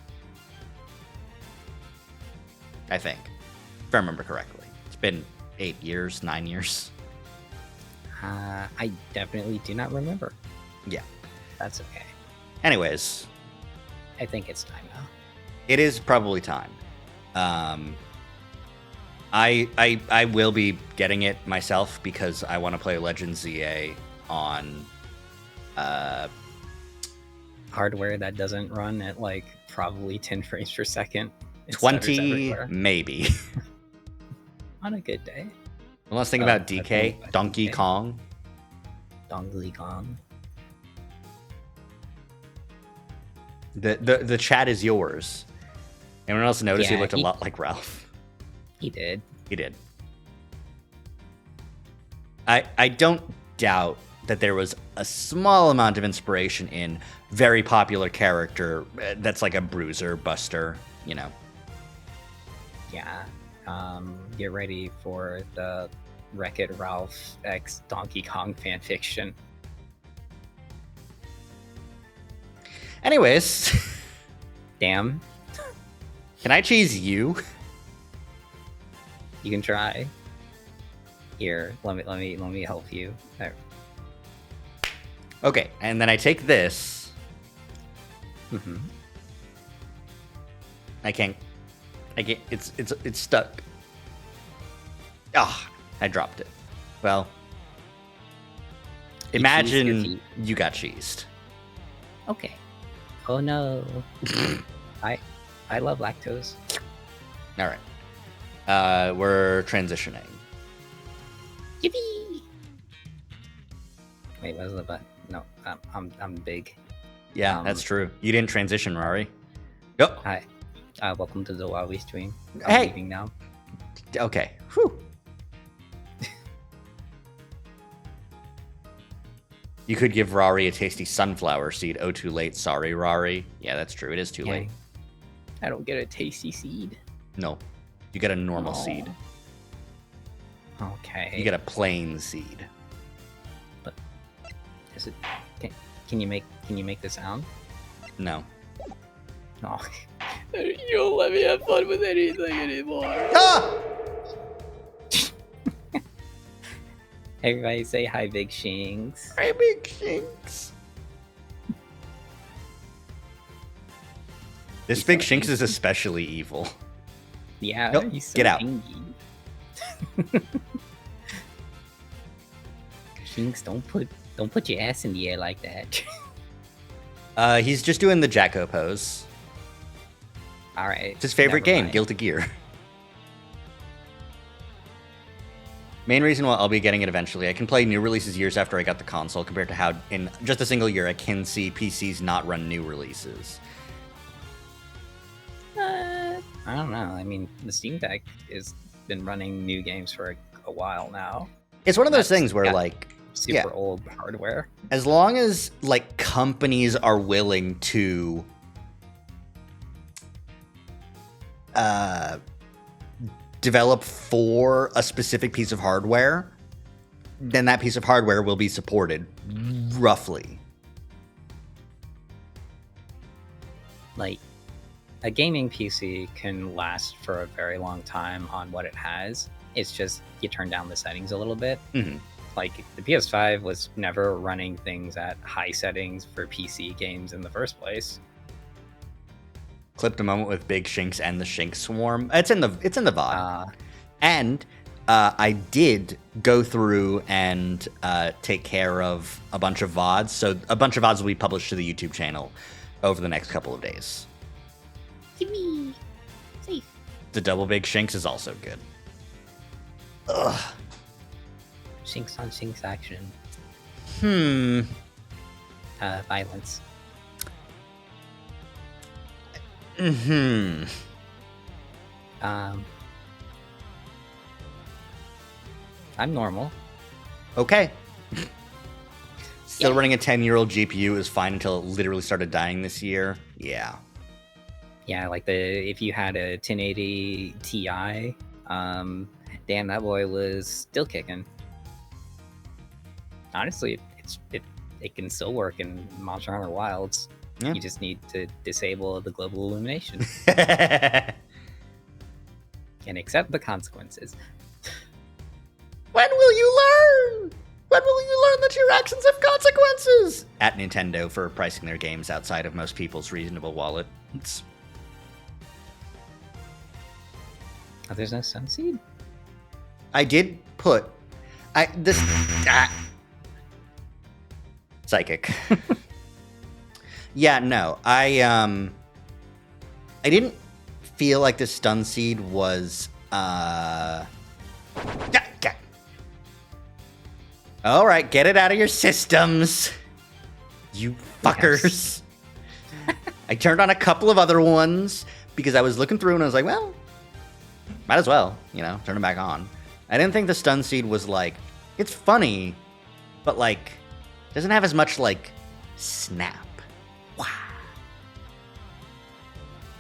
I think. If I remember correctly. It's been 8 years, 9 years. I definitely do not remember. Yeah. That's okay. Anyways. I think it's time now. It is probably time. I will be getting it myself because I want to play Legend ZA on hardware that doesn't run at probably 10 frames per second. 20 maybe. On a good day. Well, let's think about DK, Donkey Kong. Donkey Kong. The chat is yours. Anyone else notice he looked a lot like Ralph? He did. He did. I don't doubt that there was a small amount of inspiration in very popular character that's like a bruiser buster, you know. Yeah. Get ready for the Wreck-It Ralph x Donkey Kong fanfiction. Anyways. Damn. Can I cheese you? You can try. Here, let me help you. There. Okay, and then I take this. Mm-hmm. I can't. It's stuck. Ah, I dropped it. Well, imagine you got cheesed. Okay. Oh no. I love lactose. All right. We're transitioning. Yippee! Wait, what was the button? No, I'm big. Yeah, that's true. You didn't transition, Rari. Go. Hi. Welcome to the Huawei stream. I'm Hey. leaving now. Okay. Whew. You could give Rari a tasty sunflower seed. Oh, too late. Sorry, Rari. Yeah, that's true. It is too late. I don't get a tasty seed. No. You get a normal seed. Okay. You get a plain seed. Is it? Can you make the sound? No. No. You don't let me have fun with anything anymore. Ah! Everybody say hi, Big Shinx. Hi, Big Shinx. This Big Shinx is especially evil. Yeah, Nope, he's so get out. dingy. Shinx, don't put your ass in the air like that. He's just doing the Jacko pose. All right. It's his favorite never game, mind. Guilty Gear. Main reason why I'll be getting it eventually, I can play new releases years after I got the console, compared to how in just a single year I can see PCs not run new releases. I don't know. I mean, the Steam Deck has been running new games for a while now. It's one of those That's- things where, yeah. like, Super old hardware. as long as, like, companies are willing to develop for a specific piece of hardware, then that piece of hardware will be supported, roughly. Like, a gaming PC can last for a very long time on what it has. It's just you turn down the settings a little bit. Mhm. Like, the PS5 was never running things at high settings for PC games in the first place. Clipped a moment with Big Shinx and the Shinx Swarm. It's in the VOD. And I did go through and take care of a bunch of VODs. So a bunch of VODs will be published to the YouTube channel over the next couple of days. Gimme! Safe. The Double Big Shinx is also good. Ugh. Shinx on Shinx action. Violence. Mm-hmm. I'm normal. Okay. Still Yeah. running a 10-year-old GPU is fine until it literally started dying this year. Yeah. Yeah, like if you had a 1080 Ti, damn, that boy was still kicking. Honestly, it can still work in Monster Hunter Wilds. Yeah. You just need to disable the global illumination and accept the consequences. When will you learn? When will you learn that your actions have consequences? At Nintendo for pricing their games outside of most people's reasonable wallets. Oh, there's no Sunseed? I did put psychic. Yeah, no. I didn't feel like the stun seed was all right, get it out of your systems, you fuckers. I turned on a couple of other ones because I was looking through and I was like, well, might as well, turn them back on. I didn't think the stun seed was like, it's funny, but like, doesn't have as much like snap. Wow.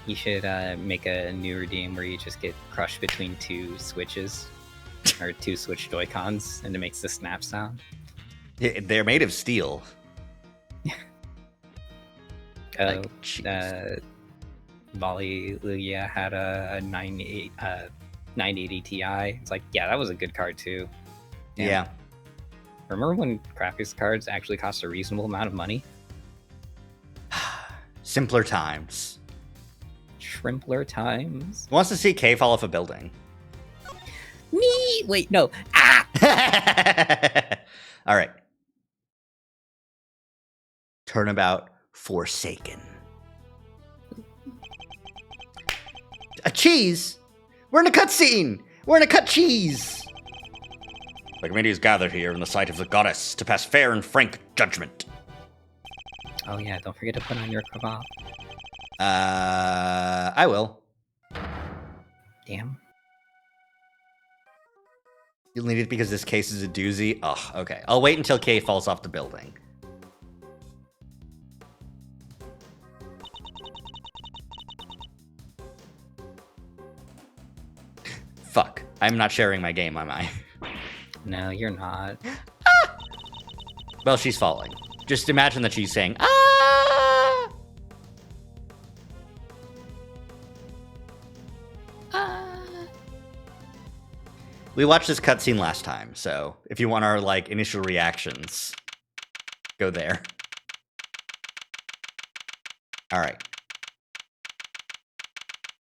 You should make a new redeem where you just get crushed between two switches. Or two Switch Joy-Cons, and it makes the snap sound. They're made of steel. Volley Lugia had a 980 Ti. It's like, yeah, that was a good card too. Yeah. Remember when graphics cards actually cost a reasonable amount of money? Simpler times. Shrimpler times. Who wants to see K fall off a building? Me! Wait, no. Ah! All right. Turnabout Forsaken. A cheese? We're in a cutscene! We're in a cut cheese! The committee is gathered here in the sight of the goddess to pass fair and frank judgment. Oh yeah, don't forget to put on your cravat. I will. Damn. You'll need it because this case is a doozy? Ugh, okay. I'll wait until Kay falls off the building. Fuck. I'm not sharing my game, am I? No, you're not. Well, she's falling. Just imagine that she's saying, ah! We watched this cutscene last time, so if you want our, like, initial reactions, go there. Alright.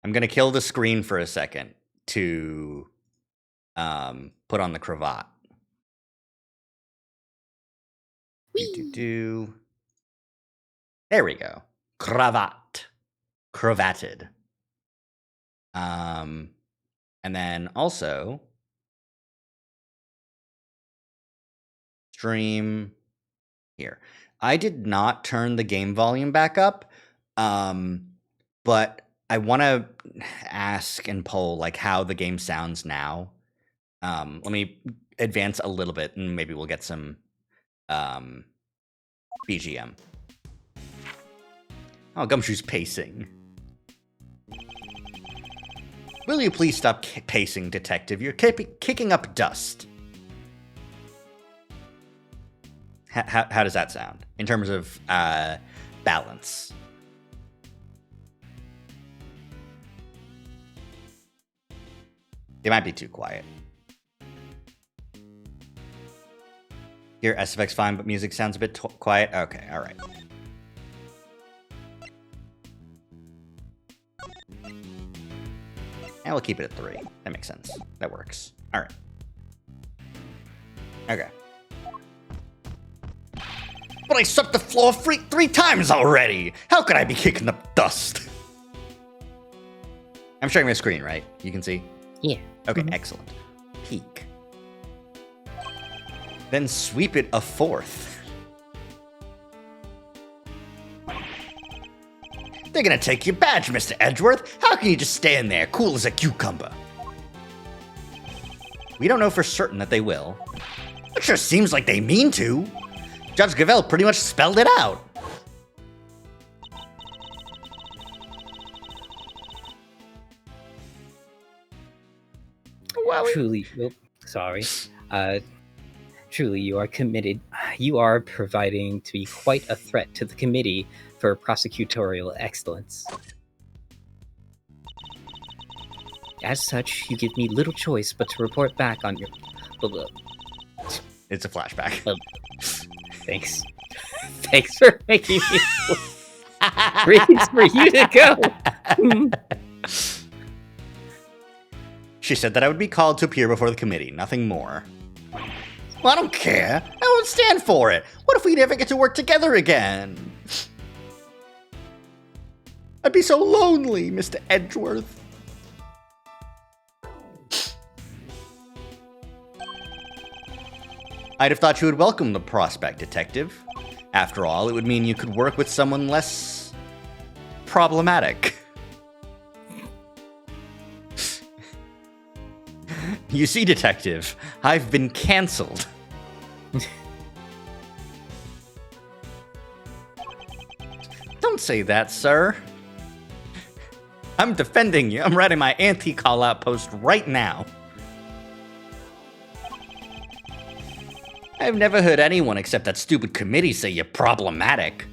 I'm gonna kill the screen for a second to put on the cravat. There we go. Cravat. Cravatted. And then also stream here. I did not turn the game volume back up, but I want to ask and poll like how the game sounds now. Let me advance a little bit, and maybe we'll get some BGM. Oh, Gumshoe's pacing. Will you please stop pacing, detective? You're kicking up dust. How does that sound in terms of balance? They might be too quiet. Your SFX fine, but music sounds a bit quiet. Okay, all right. And we'll keep it at 3. That makes sense. That works. All right. Okay. But I swept the floor 3 times already! How could I be kicking up dust? I'm sharing my screen, right? You can see? Yeah. Okay, excellent. Peek. Then sweep it a 4th. They're gonna take your badge, Mr. Edgeworth. How can you just stand there, cool as a cucumber? We don't know for certain that they will. It sure seems like they mean to. Judge Gravel pretty much spelled it out. Well, Truly, sorry. Truly, you are committed. You are proving to be quite a threat to the committee for prosecutorial excellence. As such, you give me little choice but to report back on your... It's a flashback. Thanks. Thanks for making me reasons for you to go. She said that I would be called to appear before the committee, nothing more. Well, I don't care. I won't stand for it. What if we never get to work together again? I'd be so lonely, Mr. Edgeworth. I'd have thought you would welcome the prospect, detective. After all, it would mean you could work with someone less problematic. You see, detective, I've been cancelled. Don't say that, sir. I'm defending you. I'm writing my anti-call-out post right now. I've never heard anyone except that stupid committee say you're problematic.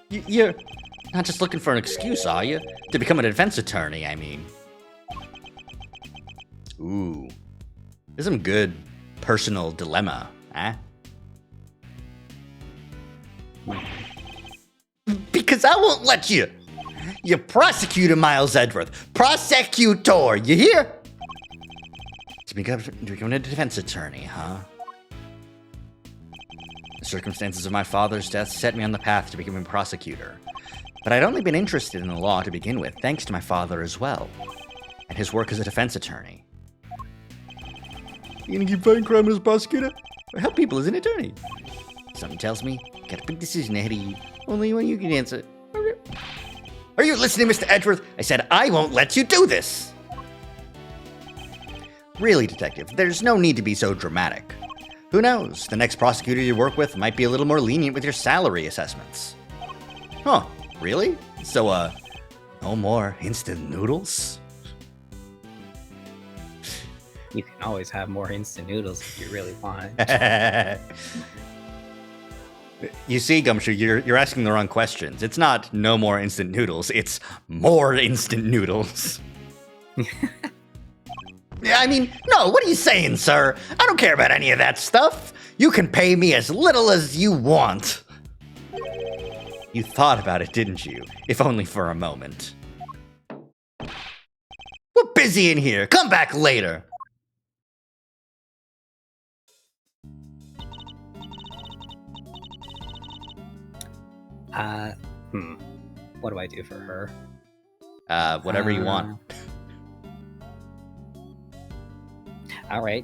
You're not just looking for an excuse, are you? To become a defense attorney, I mean. Ooh. There's some good personal dilemma, huh? Because I won't let you. You're prosecutor, Miles Edgeworth. Prosecutor, you hear? To become a defense attorney, huh? The circumstances of my father's death set me on the path to becoming a prosecutor. But I'd only been interested in the law to begin with, thanks to my father as well. and his work as a defense attorney. You gonna keep fighting crime as a prosecutor? Or help people as an attorney? Something tells me, got a big decision ahead of you. Only one you can answer. Okay. Are you listening, Mr. Edgeworth? I said I won't let you do this! Really, Detective, there's no need to be so dramatic. Who knows? The next prosecutor you work with might be a little more lenient with your salary assessments. Huh, really? So, no more instant noodles? You can always have more instant noodles if you really want. You see, Gumshoe, you're asking the wrong questions. It's not no more instant noodles, it's more instant noodles. Yeah, I mean, no, what are you saying, sir? I don't care about any of that stuff. You can pay me as little as you want. You thought about it, didn't you? If only for a moment. We're busy in here. Come back later. What do I do for her? Whatever you want. All right.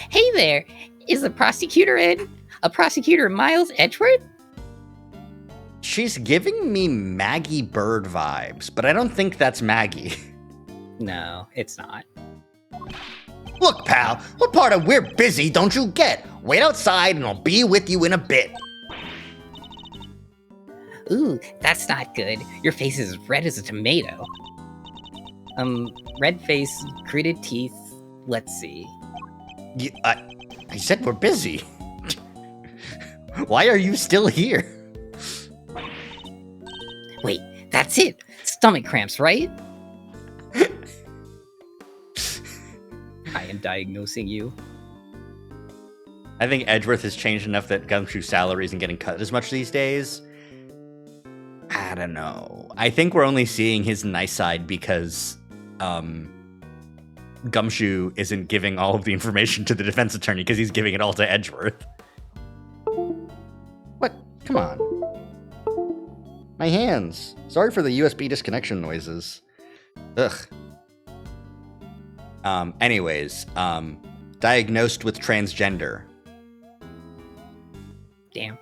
Hey there! Is the prosecutor in? A prosecutor Miles Edgeworth? She's giving me Maggie Bird vibes, but I don't think that's Maggie. No, it's not. Look, pal, what part of we're busy don't you get? Wait outside and I'll be with you in a bit. Ooh, that's not good. Your face is red as a tomato. Red face, gritted teeth. Let's see. I said we're busy. Why are you still here? Wait, that's it. Stomach cramps, right? I am diagnosing you. I think Edgeworth has changed enough that Gumshoe's salary isn't getting cut as much these days. I don't know. I think we're only seeing his nice side because Gumshoe isn't giving all of the information to the defense attorney because he's giving it all to Edgeworth. What? Come on. My hands. Sorry for the USB disconnection noises. Ugh. Anyways, diagnosed with transgender. Damn.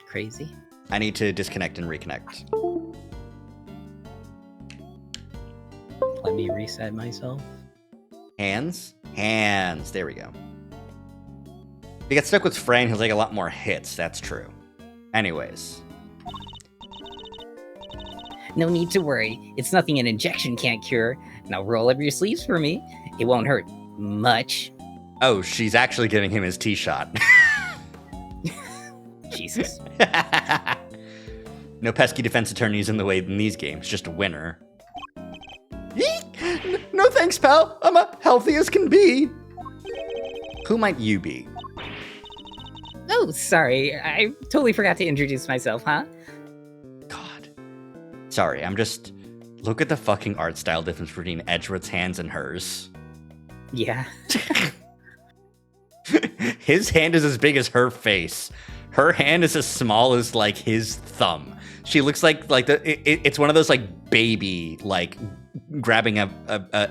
Crazy. I need to disconnect and reconnect. Let me reset myself. Hands? Hands. There we go. If he gets stuck with Frayne, he'll take a lot more hits. That's true. Anyways. No need to worry. It's nothing an injection can't cure. Now roll up your sleeves for me. It won't hurt much. Oh, she's actually giving him his T-shot. Jesus. No pesky defense attorneys in the way in these games. Just a winner. No thanks, pal. I'm healthy as can be. Who might you be? Oh, sorry. I totally forgot to introduce myself, huh? God. Sorry, I'm just... Look at the fucking art style difference between Edgeworth's hands and hers. Yeah. His hand is as big as her face. Her hand is as small as, like, his thumb. She looks like it's one of those, like, baby, like, grabbing an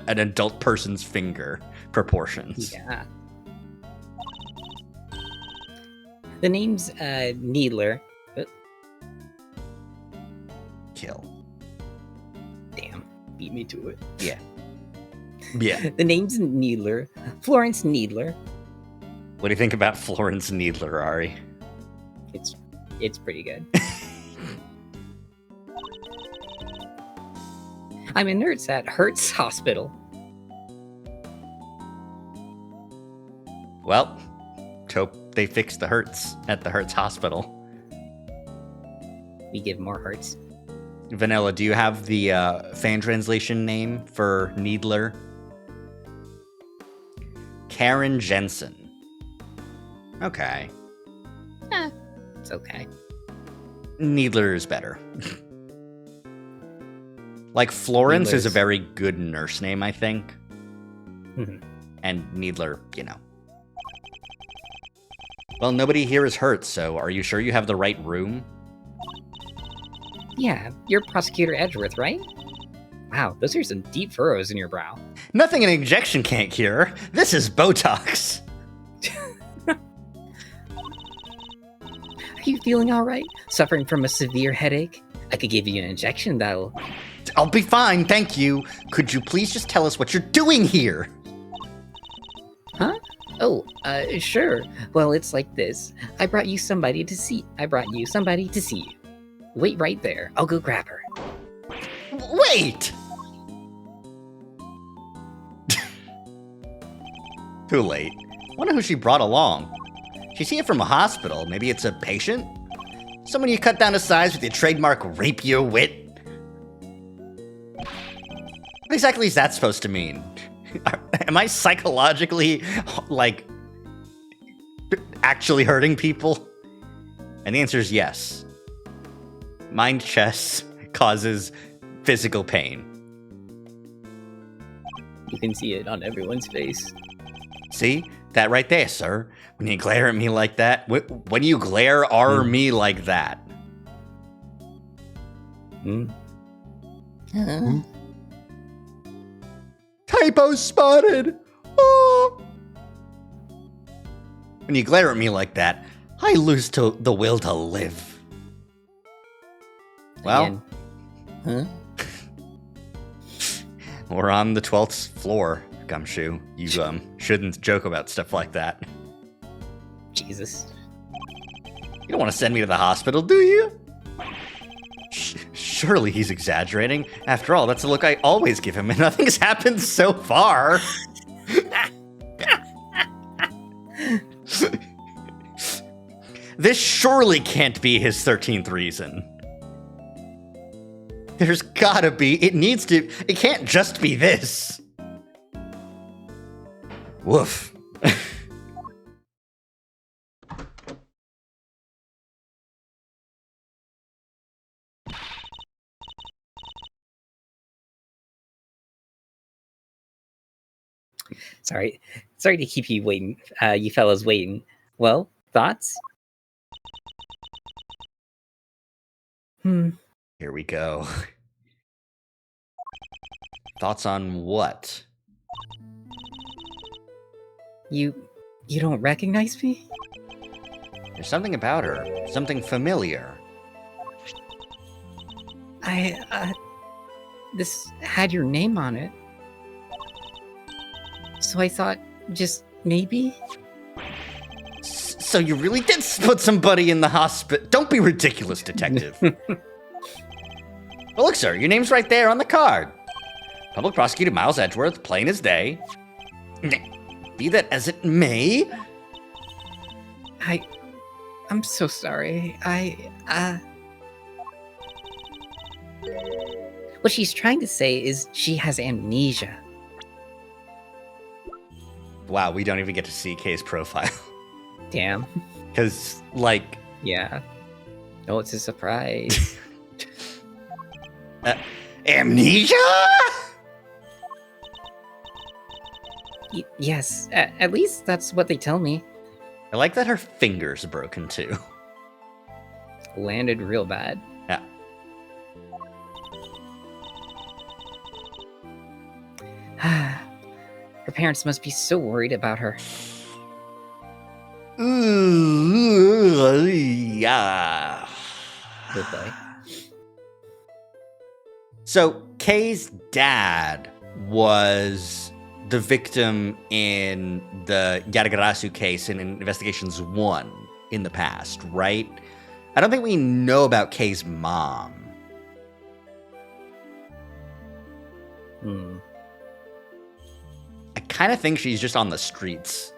adult person's finger proportions. Yeah. The name's, Needler. Kill. Damn. Beat me to it. Yeah. Yeah. The name's Needler. Florence Needler. What do you think about Florence Needler, Ari? It's pretty good. I'm a nurse at Hertz Hospital. Well, hope they fix the hurts at the Hertz Hospital. We give more hearts. Vanilla, do you have the fan translation name for Needler? Karen Jensen. Okay. It's okay. Needler is better. Like, Florence is a Needler's- very good nurse name, I think. Mhm. And Needler, you know. Well, nobody here is hurt, so are you sure you have the right room? Yeah, you're Prosecutor Edgeworth, right? Wow, those are some deep furrows in your brow. Nothing an injection can't cure. This is Botox. Are you feeling all right? Suffering from a severe headache? I could give you an injection that'll... I'll be fine, thank you. Could you please just tell us what you're doing here? Huh? Oh, sure. Well, it's like this. I brought you somebody to see you. Wait right there. I'll go grab her. Wait! Too late. Wonder who she brought along. She's here from a hospital. Maybe it's a patient? Someone you cut down to size with your trademark rapier wit? What exactly is that supposed to mean? Am I psychologically, like, actually hurting people? And the answer is yes. Mind chess causes physical pain. You can see it on everyone's face. See? That right there, sir. When you glare at me like that, when you glare at me like that. Typo spotted! Oh. When you glare at me like that, I lose the will to live. Well, we're on the 12th floor, Gumshoe. You shouldn't joke about stuff like that. Jesus. You don't want to send me to the hospital, do you? Surely he's exaggerating. After all, that's the look I always give him, and nothing's happened so far. This surely can't be his 13th reason. There's gotta be. It can't just be this. Woof. Sorry to keep you waiting, you fellas waiting. Well, thoughts? Here we go. Thoughts on what? You don't recognize me? There's something about her. Something familiar. This had your name on it. So I thought, just maybe? So you really did put somebody in the hospital? Don't be ridiculous, detective. Well, look, sir, your name's right there on the card. Public Prosecutor Miles Edgeworth, plain as day. Be that as it may. I'm so sorry. What she's trying to say is she has amnesia. Wow, we don't even get to see Kay's profile. Damn. Because, like... Yeah. Oh, it's a surprise. Amnesia? Yes, at least that's what they tell me. I like that her finger's broken, too. Landed real bad. Yeah. Her parents must be so worried about her. Yeah. Good boy. So, Kay's dad was the victim in the Yatagarasu case in Investigations 1 in the past, right? I don't think we know about Kay's mom. I kind of think she's just on the streets.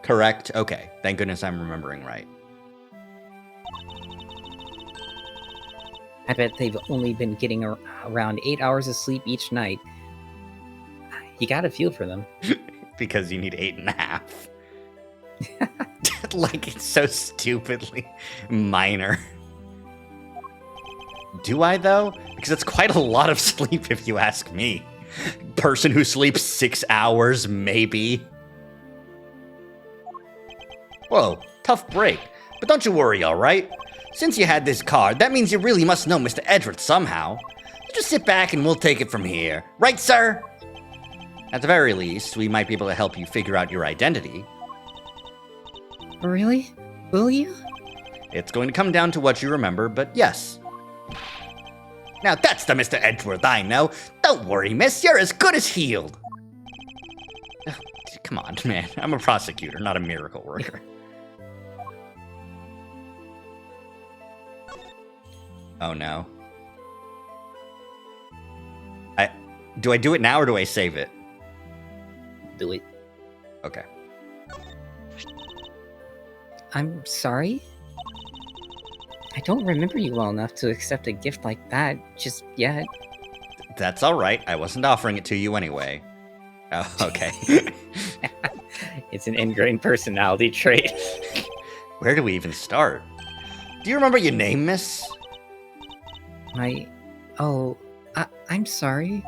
Correct? Okay. Thank goodness I'm remembering right. I bet they've only been getting around 8 hours of sleep each night. You gotta feel for them. Because you need 8.5. Like, it's so stupidly minor. Do I, though? Because it's quite a lot of sleep, if you ask me. Person who sleeps 6 hours, maybe. Whoa, tough break. But don't you worry, all right? Since you had this card, that means you really must know Mr. Edgeworth somehow. So just sit back and we'll take it from here. Right, sir? At the very least, we might be able to help you figure out your identity. Really? Will you? It's going to come down to what you remember, but yes. Now that's the Mr. Edgeworth I know. Don't worry, miss, you're as good as healed. Ugh, come on, man. I'm a prosecutor, not a miracle worker. Oh no. Do I do it now or do I save it? Do it. Okay. I'm sorry? I don't remember you well enough to accept a gift like that just yet. That's all right. I wasn't offering it to you anyway. Oh, okay. It's an ingrained personality trait. Where do we even start? Do you remember your name, miss? I'm sorry.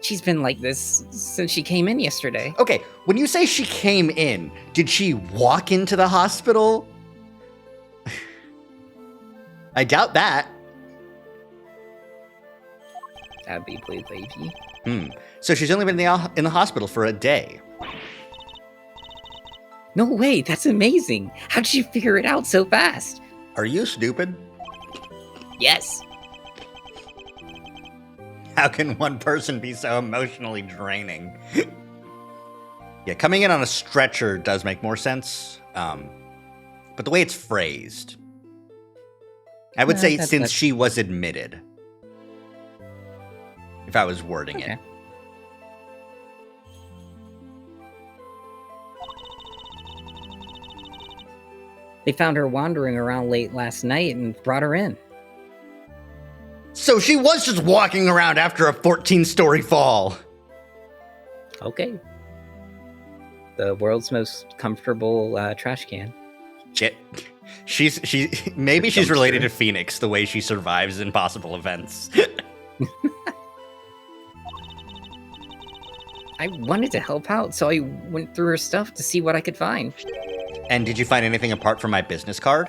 She's been like this since she came in yesterday. Okay, when you say she came in, did she walk into the hospital? I doubt that. That'd be Blue Lady. So she's only been in the hospital for a day. No way, that's amazing. How'd you figure it out so fast? Are you stupid? Yes. How can one person be so emotionally draining? Yeah, coming in on a stretcher does make more sense. But the way it's phrased, I would say since she was admitted. If I was wording it. They found her wandering around late last night and brought her in. So she was just walking around after a 14-story fall. Okay. The world's most comfortable trash can. Shit. She's related to Phoenix, the way she survives impossible events. I wanted to help out, so I went through her stuff to see what I could find. And did you find anything apart from my business card?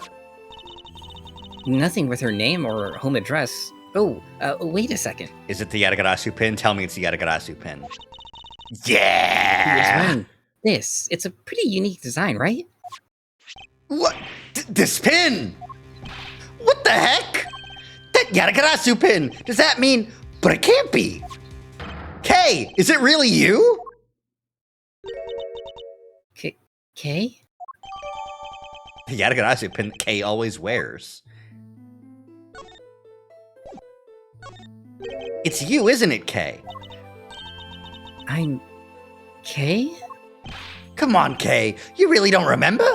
Nothing with her name or home address. Oh, wait a second. Is it the Yatagarasu pin? Tell me it's the Yatagarasu pin. He was wearing this. It's a pretty unique design, right? What? This pin? What the heck? That Yatagarasu pin! Does that mean... But it can't be! Kay, is it really you? Kay? The Yatagarasu pin that Kay always wears. It's you, isn't it, Kay? I'm... Kay? Come on, Kay. You really don't remember?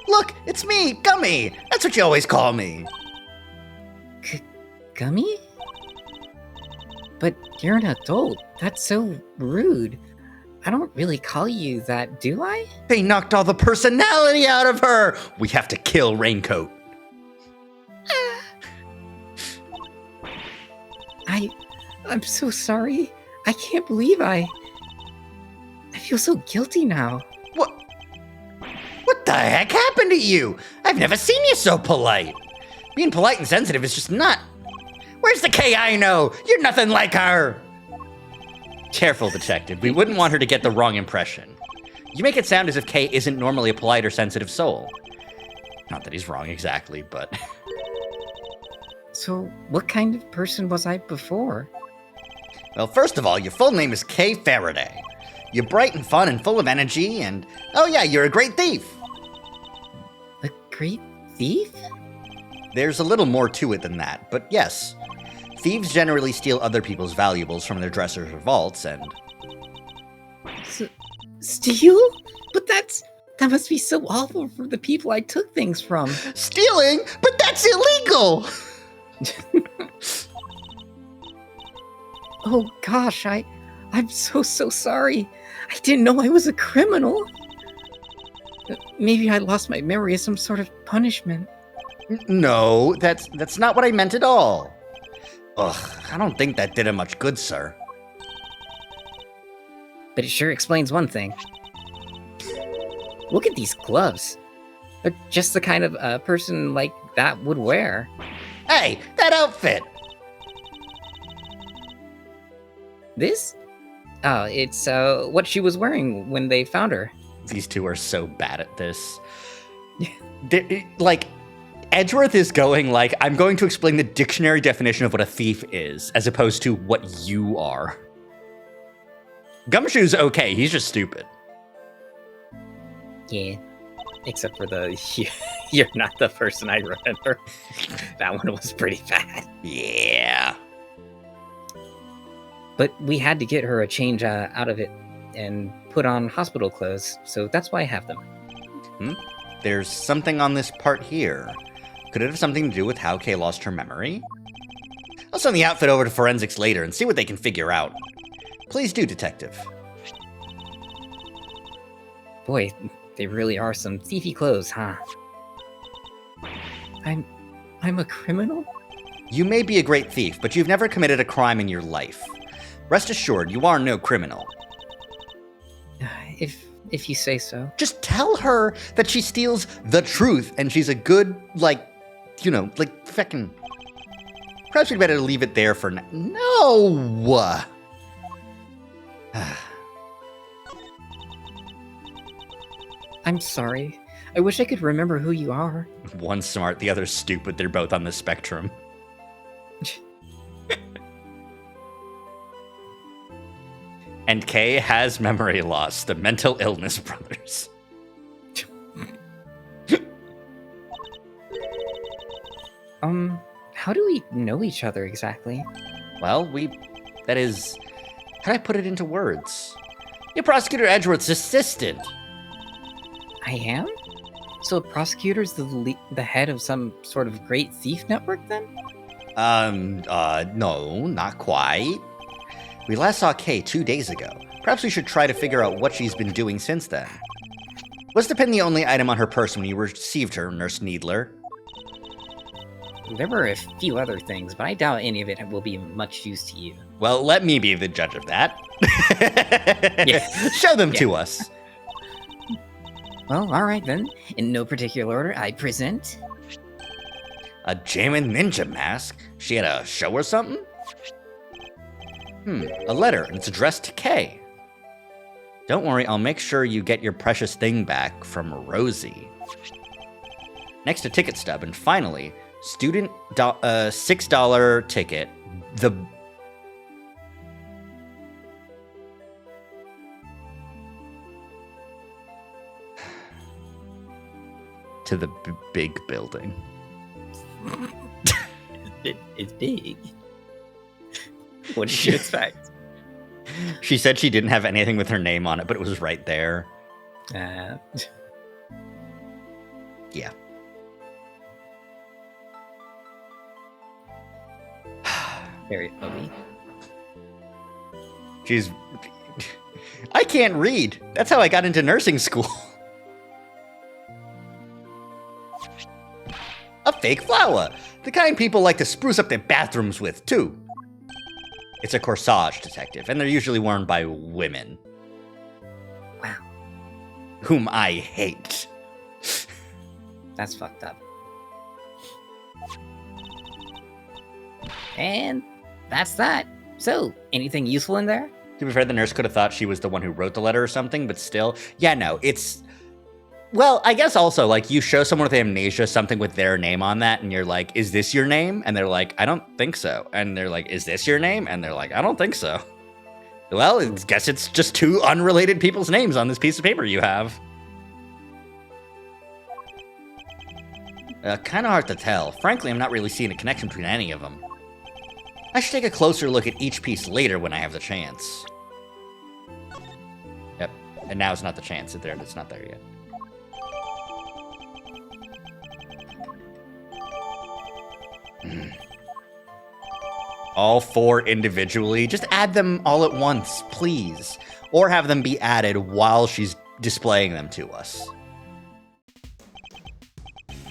Look, it's me, Gummy. That's what you always call me. Gummy? But you're an adult. That's so rude. I don't really call you that, do I? They knocked all the personality out of her. We have to kill Raincoat. I'm so sorry. I can't believe I feel so guilty now. What the heck happened to you? I've never seen you so polite. Being polite and sensitive is just not... Where's the Kay I know? You're nothing like her. Careful, detective. We wouldn't want her to get the wrong impression. You make it sound as if Kay isn't normally a polite or sensitive soul. Not that he's wrong exactly, but... So, what kind of person was I before? Well, first of all, your full name is Kay Faraday. You're bright and fun and full of energy, and... Oh yeah, you're a great thief. A great thief? There's a little more to it than that, but yes. Thieves generally steal other people's valuables from their dressers or vaults, and... Steal? But that must be so awful for the people I took things from. Stealing? But that's illegal! Oh gosh, I'm so sorry. I didn't know I was a criminal. Maybe I lost my memory as some sort of punishment. No, that's not what I meant at all. Ugh, I don't think that did him much good, sir. But it sure explains one thing. Look at these gloves. They're just the kind of person like that would wear. Hey, that outfit! This? Oh, it's what she was wearing when they found her. These two are so bad at this. Like, Edgeworth is going like, I'm going to explain the dictionary definition of what a thief is, as opposed to what you are. Gumshoe's okay, he's just stupid. Yeah. Except for the, you're not the person I remember. That one was pretty bad. Yeah. But we had to get her a change out of it and put on hospital clothes, so that's why I have them. There's something on this part here. Could it have something to do with how Kay lost her memory? I'll send the outfit over to forensics later and see what they can figure out. Please do, Detective. Boy, they really are some thiefy clothes, huh? I'm a criminal? You may be a great thief, but you've never committed a crime in your life. Rest assured, you are no criminal. If you say so. Just tell her that she steals the truth and she's a good, like, you know, like, feckin'. Perhaps we'd better leave it there for now. No! I'm sorry. I wish I could remember who you are. One's smart, the other's stupid. They're both on the spectrum. And Kay has memory loss, the mental illness brothers. How do we know each other exactly? Well, that is, how do I put it into words? You're Prosecutor Edgeworth's assistant. I am? So a prosecutor's the head of some sort of great thief network then? No, not quite. We last saw Kay 2 days ago. Perhaps we should try to figure out what she's been doing since then. Was the pin the only item on her person when you received her, Nurse Needler? There were a few other things, but I doubt any of it will be much use to you. Well, let me be the judge of that. Yeah. Show them to us. Well, alright then. In no particular order, I present... A Jammin' Ninja mask? She had a show or something? A letter, and it's addressed to Kay. Don't worry, I'll make sure you get your precious thing back from Rosie. Next, a ticket stub, and finally, student $6 ticket. To the big building. It's big. What did you expect? She said she didn't have anything with her name on it, but it was right there. Yeah. Very ugly. I can't read. That's how I got into nursing school. A fake flower. The kind people like to spruce up their bathrooms with, too. It's a corsage, Detective, and they're usually worn by women. Wow. Whom I hate. That's fucked up. And that's that. So, anything useful in there? To be fair, the nurse could have thought she was the one who wrote the letter or something, but still. Yeah, no, it's... Well, I guess also, like, you show someone with amnesia something with their name on that, and you're like, is this your name? And they're like, I don't think so. And they're like, is this your name? And they're like, I don't think so. Well, I guess it's just two unrelated people's names on this piece of paper you have. Kind of hard to tell. Frankly, I'm not really seeing a connection between any of them. I should take a closer look at each piece later when I have the chance. Yep, and now's not the chance. It's not there yet. All four individually. Just add them all at once, please. Or have them be added while she's displaying them to us.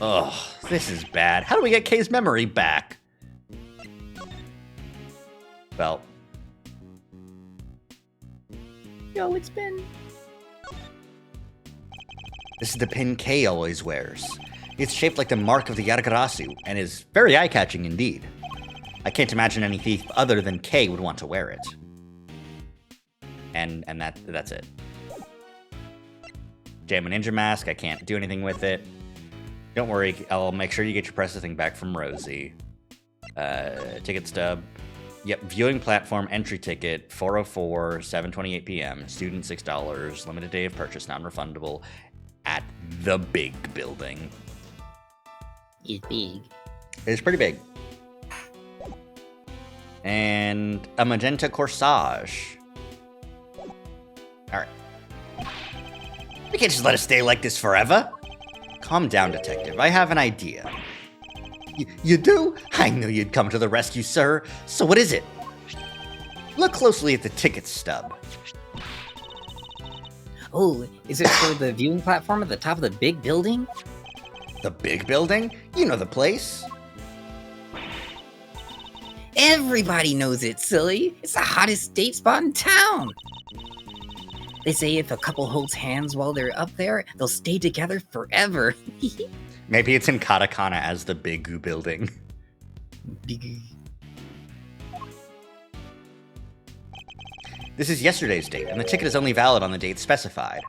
Ugh, this is bad. How do we get Kay's memory back? Well. Yo, it's been... This is the pin Kay always wears. It's shaped like the mark of the Yargarasu, and is very eye-catching indeed. I can't imagine any thief other than Kay would want to wear it. And that's it. Jam a ninja mask, I can't do anything with it. Don't worry, I'll make sure you get your processing back from Rosie. Ticket stub. Yep, viewing platform, entry ticket, 404, 7:28 p.m. Student $6, limited day of purchase, non-refundable, at the big building. It's big. It's pretty big. And a magenta corsage. Alright. You can't just let us stay like this forever. Calm down, detective. I have an idea. You do? I knew you'd come to the rescue, sir. So what is it? Look closely at the ticket stub. Oh, is it for the viewing platform at the top of the big building? The big building? You know the place. Everybody knows it, silly. It's the hottest date spot in town. They say if a couple holds hands while they're up there, they'll stay together forever. Maybe it's in katakana as the big building. Big. This is yesterday's date, and the ticket is only valid on the date specified.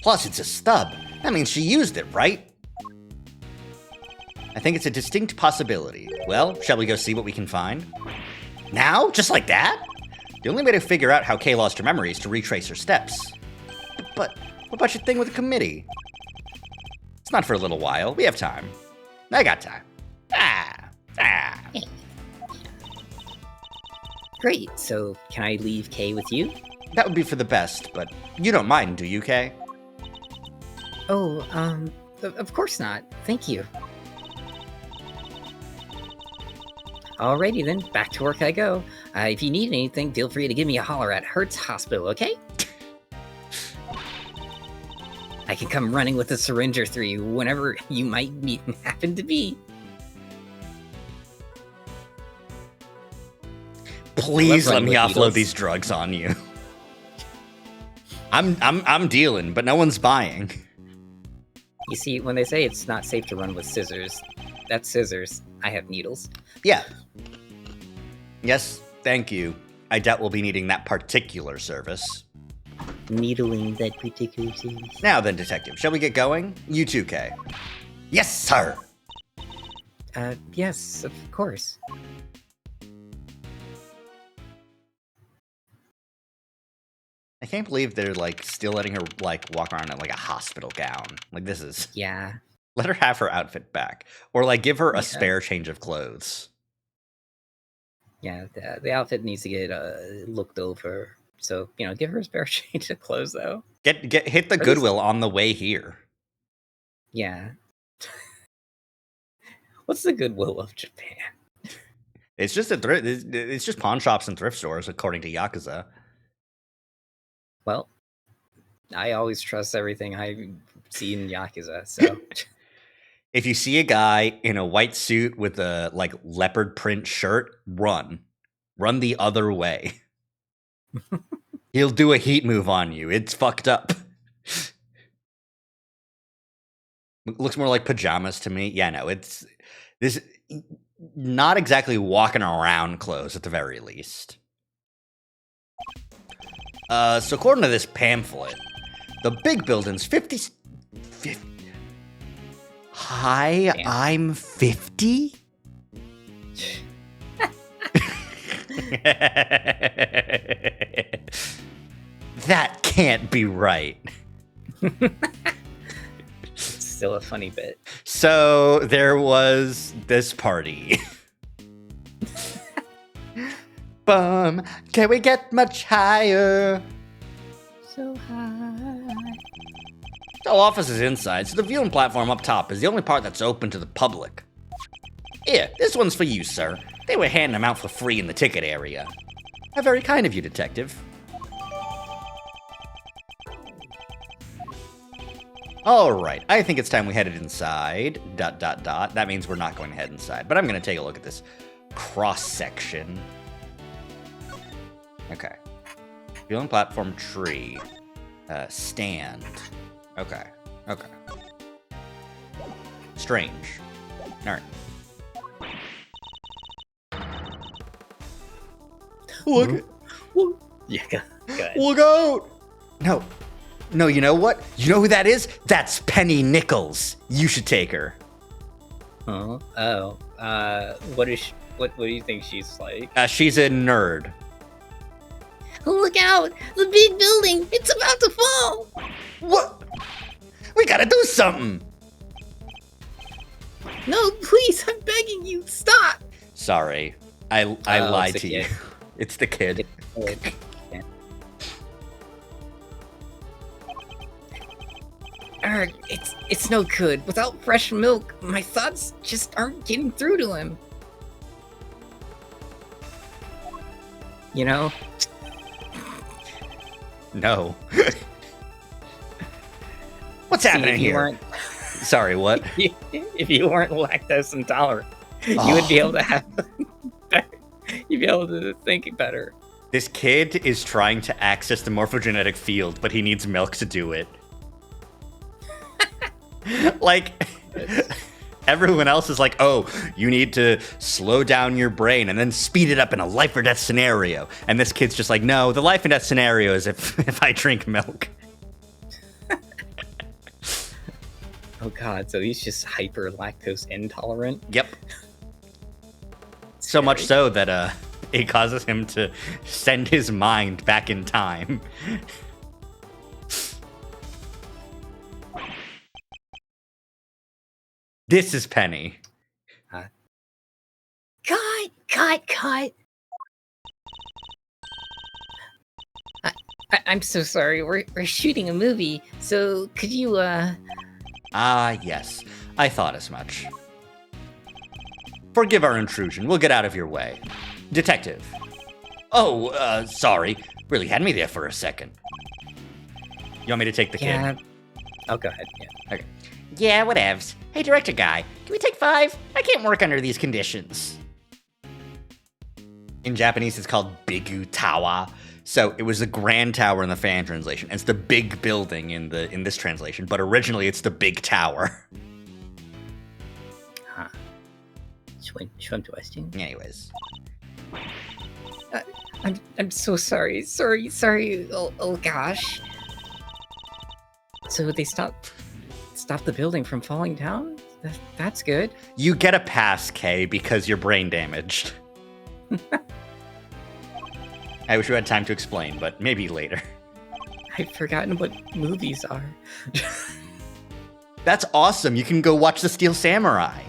Plus, it's a stub. That means she used it, right? I think it's a distinct possibility. Well, shall we go see what we can find? Now? Just like that? The only way to figure out how Kay lost her memory is to retrace her steps. But what about your thing with the committee? It's not for a little while. We have time. I got time. Great, so can I leave Kay with you? That would be for the best, but you don't mind, do you, Kay? Oh, of course not. Thank you. Alrighty then, back to work I go. If you need anything, feel free to give me a holler at Hertz Hospital, okay? I can come running with a syringe or three whenever you might happen to be. Please let me offload these drugs on you. I'm dealing, but no one's buying. You see, when they say it's not safe to run with scissors, that's scissors. I have needles. Yeah. Yes, thank you. I doubt we'll be needing that particular service. Needling that particular service. Now then, detective, shall we get going? You too, Kay. Yes, sir! Yes, of course. I can't believe they're, like, still letting her, like, walk around in, like, a hospital gown. Like, this is... Yeah. Let her have her outfit back. Or, like, give her a spare change of clothes. Yeah, the outfit needs to get looked over. So, give her a spare change of clothes, though. Hit the Goodwill on the way here. Yeah. What's the Goodwill of Japan? It's just it's just pawn shops and thrift stores, according to Yakuza. Well, I always trust everything I see in Yakuza, so... If you see a guy in a white suit with a, like, leopard print shirt, run. Run the other way. He'll do a heat move on you. It's fucked up. Looks more like pajamas to me. Yeah, no, it's... This... Not exactly walking around clothes, at the very least. So according to this pamphlet, the big building's 50... Hi, damn. I'm 50? That can't be right. It's still a funny bit. So there was this party. Bum, can we get much higher? So high. The office is inside, so the viewing platform up top is the only part that's open to the public. Here, this one's for you, sir. They were handing them out for free in the ticket area. How very kind of you, detective. Alright, I think it's time we headed inside. ... That means we're not going to head inside, but I'm going to take a look at this cross-section. Okay. Viewing platform tree. Stand. Okay. Okay. Strange. All right. Look. Yeah, go ahead. Look out! No, you know what? You know who that is? That's Penny Nichols. You should take her. Huh? Oh. What is what do you think she's like? She's a nerd. Look out! The big building! It's about to fall! What? We gotta do something. No, please, I'm begging you, stop! Sorry, I lied it's to the you. kid. It's the kid. Yeah. It's no good. Without fresh milk, my thoughts just aren't getting through to him. You know, No. What's see, happening if you here? weren't Sorry, what? if you weren't lactose intolerant, you would be able to have you'd be able to think better. This kid is trying to access the morphogenetic field, but he needs milk to do it. Like, everyone else is like, oh, you need to slow down your brain and then speed it up in a life or death scenario. And this kid's just like, no, the life and death scenario is if I drink milk. Oh god, so he's just hyper lactose intolerant. Yep. So much so that it causes him to send his mind back in time. This is Penny. Cut! I'm so sorry. We're shooting a movie, so could you, Ah, yes. I thought as much. Forgive our intrusion. We'll get out of your way. Detective. Oh, sorry. Really had me there for a second. You want me to take the Yeah. kid? Oh, go ahead. Yeah. Okay. Yeah, whatevs. Hey, director guy, can we take 5? I can't work under these conditions. In Japanese, it's called Bigu Tawa. So it was the Grand Tower in the fan translation. It's the big building in this translation, but originally it's the big tower. Schwimmt du weißt ihn? Anyways. I'm so sorry. Sorry. Oh gosh. So they stopped the building from falling down? That's good. You get a pass, Kay, because you're brain damaged. I wish we had time to explain, but maybe later. I've forgotten what movies are. That's awesome. You can go watch The Steel Samurai.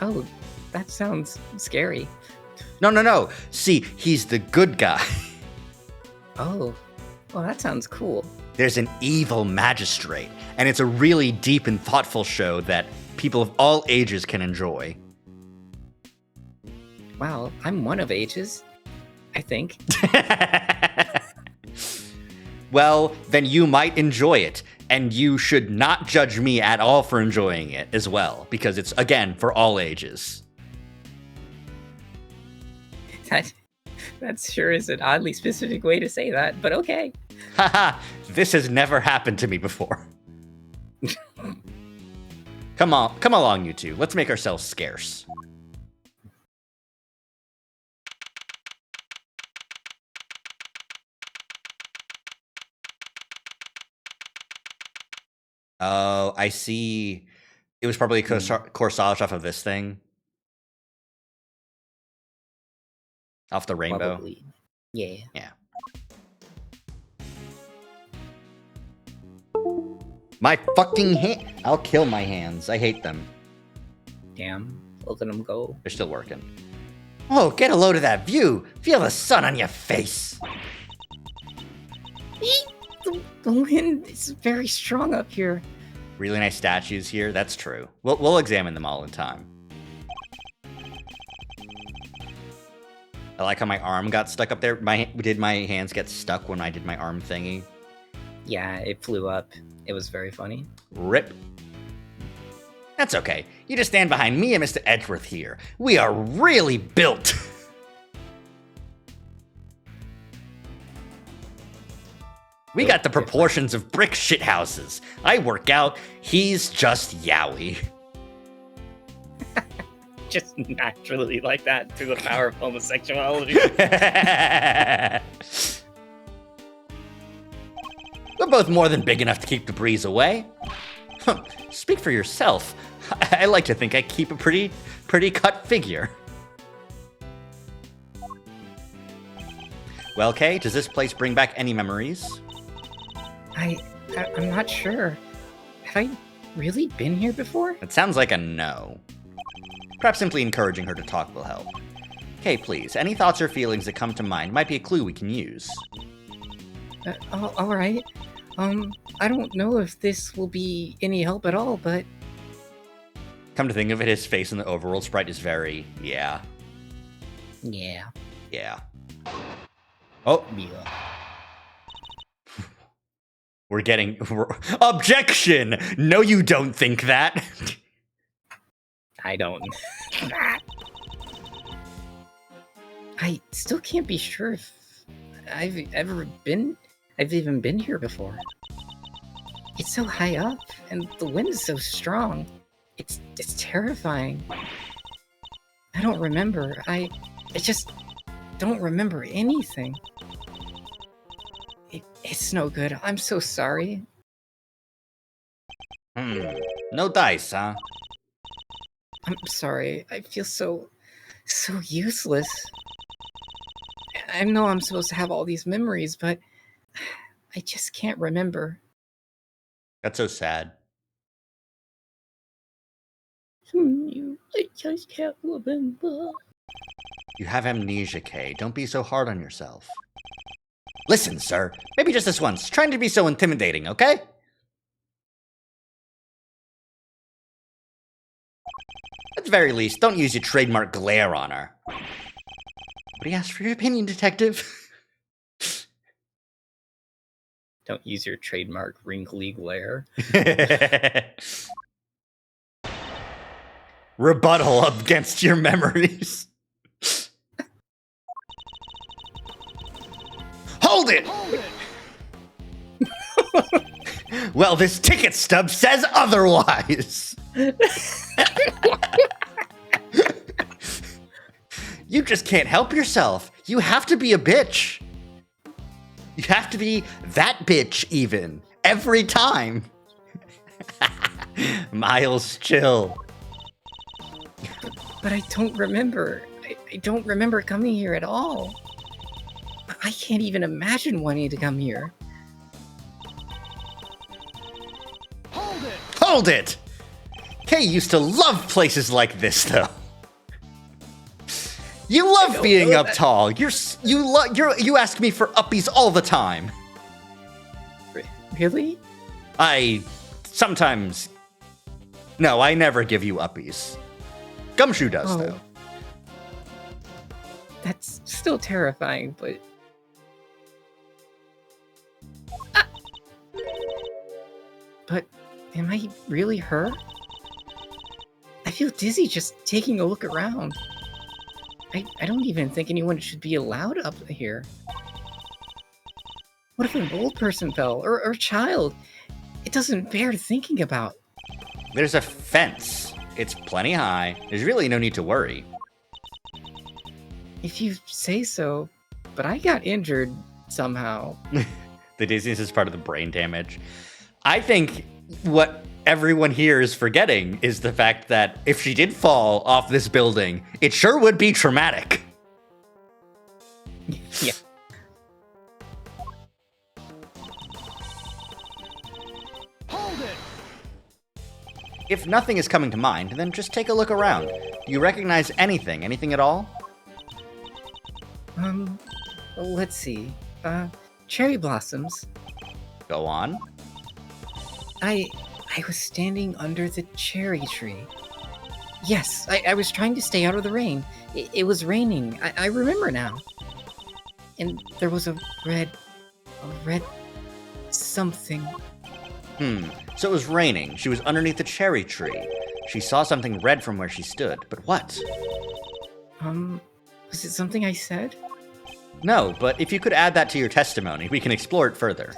Oh, that sounds scary. No. See, he's the good guy. Oh, well, that sounds cool. There's an evil magistrate, and it's a really deep and thoughtful show that people of all ages can enjoy. Wow, I'm one of ages, I think. Well, then you might enjoy it, and you should not judge me at all for enjoying it as well, because it's, again, for all ages. That sure is an oddly specific way to say that, but okay. Haha, this has never happened to me before. Come along, you two. Let's make ourselves scarce. Oh, I see. It was probably a corsage off of this thing. Off the rainbow. Probably. Yeah. Yeah. My fucking hand. I'll kill my hands. I hate them. Damn. Look at them go. They're still working. Oh, get a load of that view. Feel the sun on your face. The wind is very strong up here. Really nice statues here. That's true. We'll examine them all in time. I like how my arm got stuck up there. Did my hands get stuck when I did my arm thingy? Yeah, it flew up. It was very funny. Rip. That's okay. You just stand behind me and Mr. Edgeworth here. We are really built. We got the proportions of brick shithouses. I work out, he's just yaoi. Just naturally like that through the power of homosexuality. We're both more than big enough to keep the breeze away. Speak for yourself. I like to think I keep a pretty cut figure. Well, Kay, does this place bring back any memories? I'm not sure. Have I really been here before? It sounds like a no. Perhaps simply encouraging her to talk will help. Kay, please, any thoughts or feelings that come to mind might be a clue we can use. All right. I don't know if this will be any help at all, but Come to think of it, his face in the overworld sprite is very, yeah. yeah. Oh, Yeah. Objection! No, you don't think that. I don't. I still can't be sure if I've even been here before. It's so high up, and the wind is so strong. It's terrifying. I don't remember. I just don't remember anything. It's no good. I'm so sorry. No dice, huh? I'm sorry. I feel so useless. I know I'm supposed to have all these memories, but I just can't remember. That's so sad. I just can't remember. You have amnesia, Kay. Don't be so hard on yourself. Listen, sir. Maybe just this once. Trying to be so intimidating, okay? At the very least, don't use your trademark glare on her. But he asked for your opinion, detective. Don't use your trademark wrinkly glare. Rebuttal against your memories. Hold it! Well, this ticket stub says otherwise. You just can't help yourself. You have to be a bitch. You have to be that bitch even. Every time. Miles, chill. But I don't remember. I don't remember coming here at all. I can't even imagine wanting to come here. Hold it! Kay used to love places like this, though. You love being up tall. You ask me for uppies all the time. Really? I sometimes. No, I never give you uppies. Gumshoe does, though. That's still terrifying, but... But am I really her? I feel dizzy just taking a look around. I don't even think anyone should be allowed up here. What if an old person fell, or a child? It doesn't bear thinking about. There's a fence. It's plenty high. There's really no need to worry. If you say so, but I got injured somehow. The dizziness is part of the brain damage. I think what everyone here is forgetting is the fact that if she did fall off this building, it sure would be traumatic. Yeah. If nothing is coming to mind, then just take a look around. Do you recognize anything? Anything at all? Let's see. Cherry blossoms. Go on. I was standing under the cherry tree. Yes, I was trying to stay out of the rain. It was raining. I remember now. And there was a red something. So it was raining. She was underneath the cherry tree. She saw something red from where she stood. But what? Was it something I said? No, but if you could add that to your testimony, we can explore it further.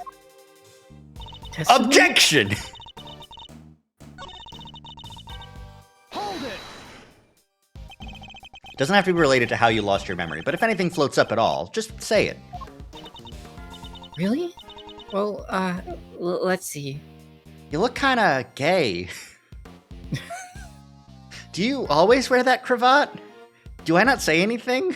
Testimony? Objection! Doesn't have to be related to how you lost your memory, but if anything floats up at all, just say it. Really? Well, let's see. You look kinda gay. Do you always wear that cravat? Do I not say anything?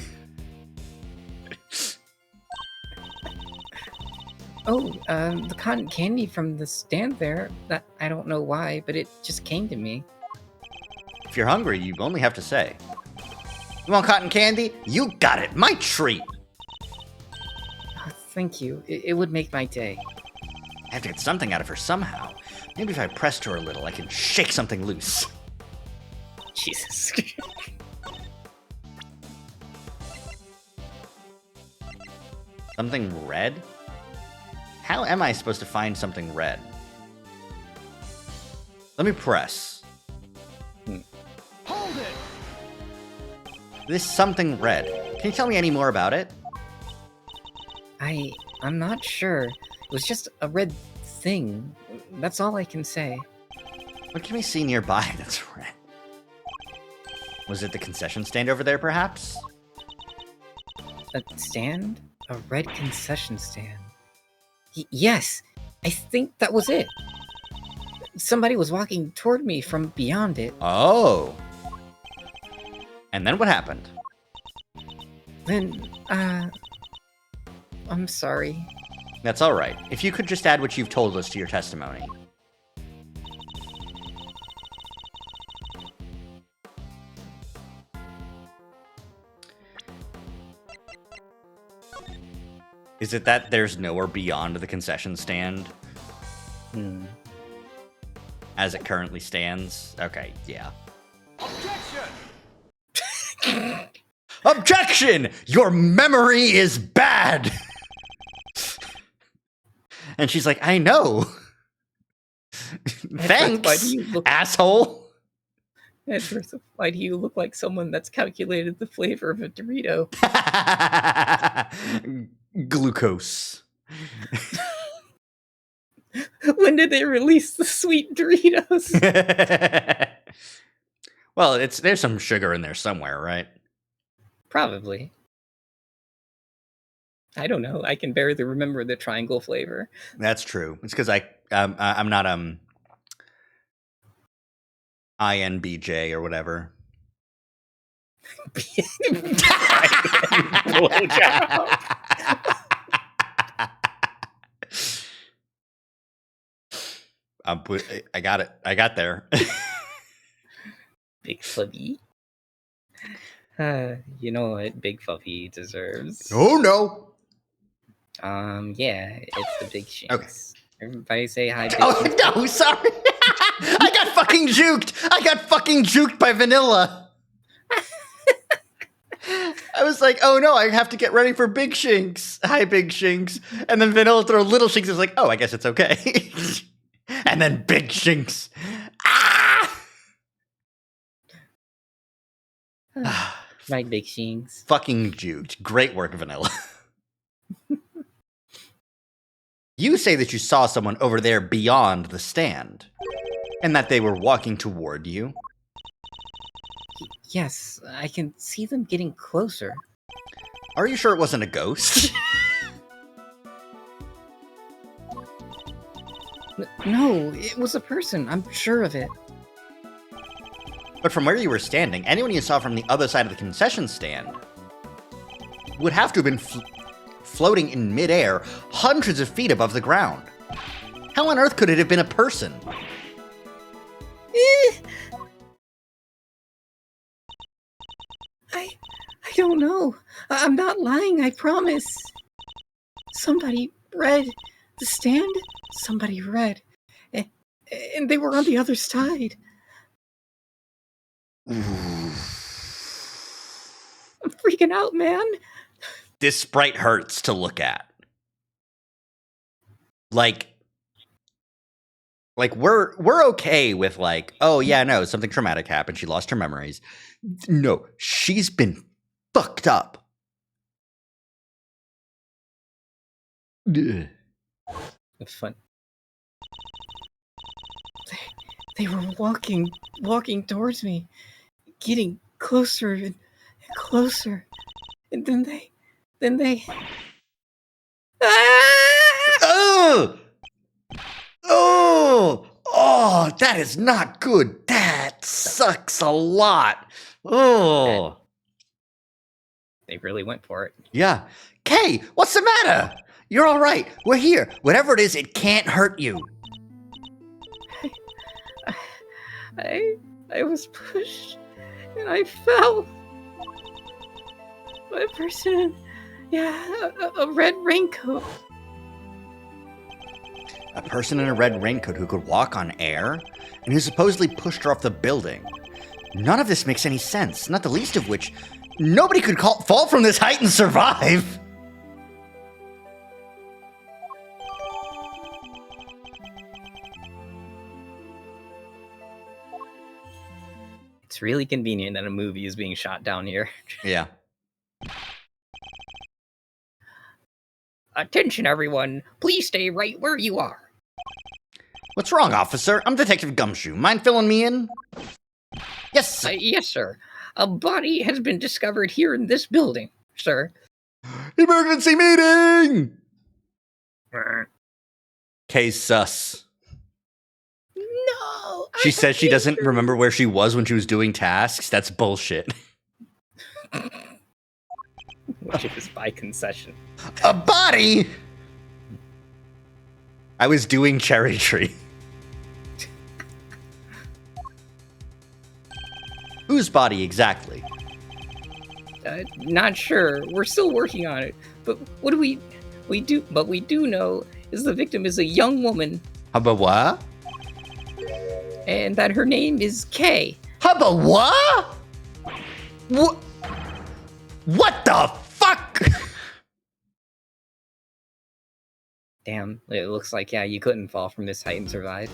Oh, the cotton candy from the stand there, that I don't know why, but it just came to me. If you're hungry, you only have to say. You want cotton candy? You got it! My treat! Oh, thank you. It would make my day. I have to get something out of her somehow. Maybe if I pressed her a little, I can shake something loose. Jesus. Something red? How am I supposed to find something red? Let me press. Hold it! This something red. Can you tell me any more about it? I'm not sure. It was just a red thing. That's all I can say. What can we see nearby that's red? Was it the concession stand over there, perhaps? A stand? A red concession stand. Yes! I think that was it. Somebody was walking toward me from beyond it. Oh. And then what happened? Then, I'm sorry. That's all right. If you could just add what you've told us to your testimony. Is it that there's nowhere beyond the concession stand as it currently stands? Okay, yeah. Objection! Objection! Your memory is bad! And she's like, I know. Thanks, Why do you look, asshole. Edward, why do you look like someone that's calculated the flavor of a Dorito? Glucose. When did they release the sweet Doritos? Well, there's some sugar in there somewhere, right? Probably. I don't know. I can barely remember the triangle flavor. That's true. It's because I'm not INBJ or whatever. I got it. I got there. Big Fluffy. You know what Big Fluffy deserves? Oh no! Yeah, it's the Big Shinks. Okay. Everybody say hi, Big Oh Shinks. no! Sorry, I got fucking juked. I got fucking juked by Vanilla. I was like, oh no, I have to get ready for Big Shinks. Hi, Big Shinks. And then Vanilla throw Little Shinks. Is like, oh, I guess it's okay. And then Big Shinks. Ah! Right, Big Shinks. Fucking juked. Great work, Vanilla. You say that you saw someone over there beyond the stand, and that they were walking toward you. Yes, I can see them getting closer. Are you sure it wasn't a ghost? No, it was a person. I'm sure of it. But from where you were standing, anyone you saw from the other side of the concession stand would have to have been floating in midair, hundreds of feet above the ground. How on earth could it have been a person? I don't know. I'm not lying, I promise. Somebody read the stand. Somebody read. And they were on the other side. I'm freaking out, man. This sprite hurts to look at. Like we're okay with like, oh yeah, no, something traumatic happened. She lost her memories. No, she's been fucked up. Ugh. Fun. They were walking towards me, getting closer and closer. And then they. Ah! Oh! Oh, that is not good. That sucks a lot. Oh. They really went for it. Yeah. Kay, what's the matter? You're all right. We're here. Whatever it is, it can't hurt you. I was pushed and I fell. A person, a red raincoat. A person in a red raincoat who could walk on air and who supposedly pushed her off the building. None of this makes any sense, not the least of which, nobody could fall from this height and survive. It's really convenient that a movie is being shot down here. Yeah. Attention, everyone. Please stay right where you are. What's wrong, officer? I'm Detective Gumshoe. Mind filling me in? Yes. Yes, sir. A body has been discovered here in this building, sir. Emergency meeting! Kay's sus. No! She says she doesn't remember where she was when she was doing tasks. That's bullshit. Which is by concession. A body? I was doing Cherry Tree. Whose body exactly? Not sure. We're still working on it. But what do we do? But we do know is the victim is a young woman, Hubba what? and that her name is Kay. Hubba what? What the fuck? Damn, it looks like, you couldn't fall from this height and survive.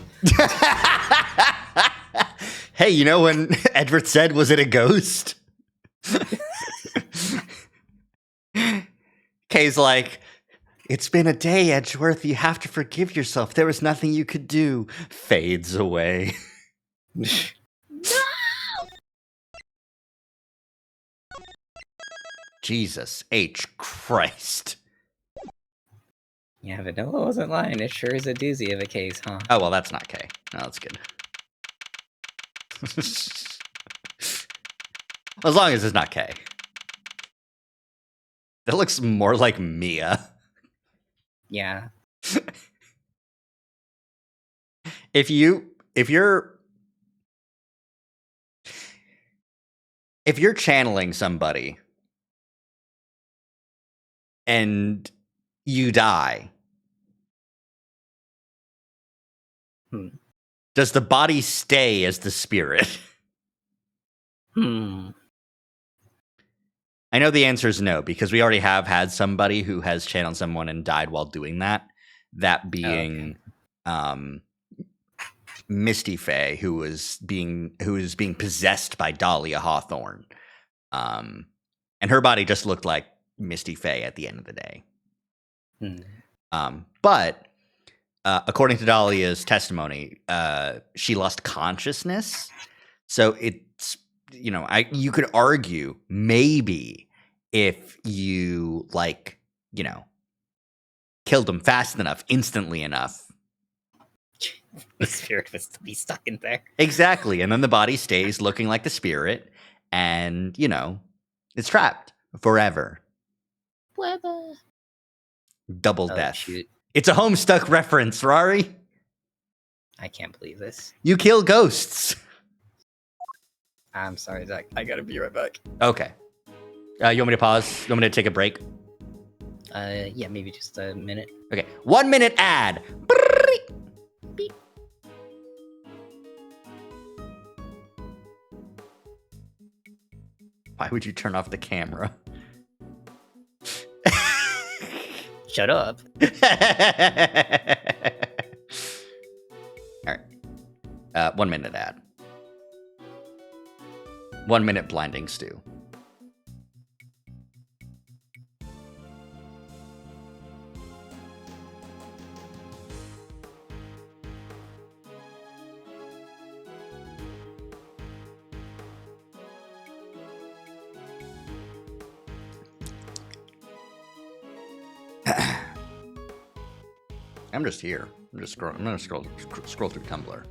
Hey, you know when Edward said, was it a ghost? Kay's like, it's been a day, Edgeworth. You have to forgive yourself. There was nothing you could do. Fades away. Jesus H. Christ. Yeah, Vanilla wasn't lying. It sure is a doozy of a case, huh? Oh, well, that's not Kay. No, that's good. As long as it's not Kay. That looks more like Mia. Yeah. If you're channeling somebody and you die, does the body stay as the spirit? I know the answer is no, because we already have had somebody who has channeled someone and died while doing that. That being Misty Faye, who was being possessed by Dahlia Hawthorne. And her body just looked like Misty Faye at the end of the day. But according to Dahlia's testimony, she lost consciousness. So it's, you could argue maybe if you killed him fast enough, instantly enough. The spirit was to be stuck in there. Exactly. And then the body stays looking like the spirit and, it's trapped forever. Double death. Shoot. It's a Homestuck reference, Rari. I can't believe this. You kill ghosts. I'm sorry, Zach. I gotta be right back. Okay. You want me to pause? You want me to take a break? Yeah, maybe just a minute. Okay. 1 minute ad. Beep. Why would you turn off the camera? Shut up. All right. 1 minute ad. 1 minute blinding stew. I'm just here. I'm just scrolling. I'm gonna scroll through Tumblr.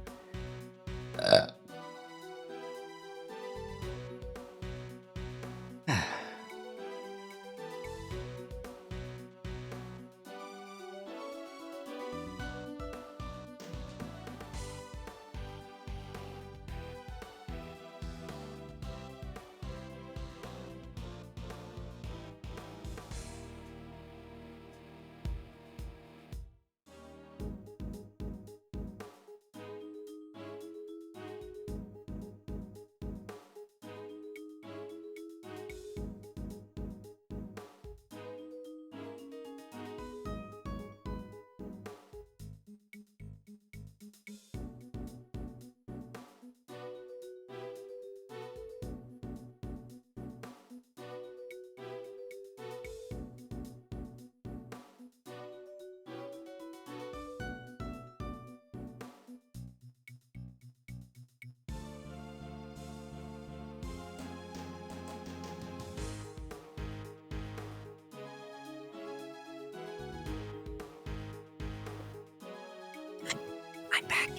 I'm back.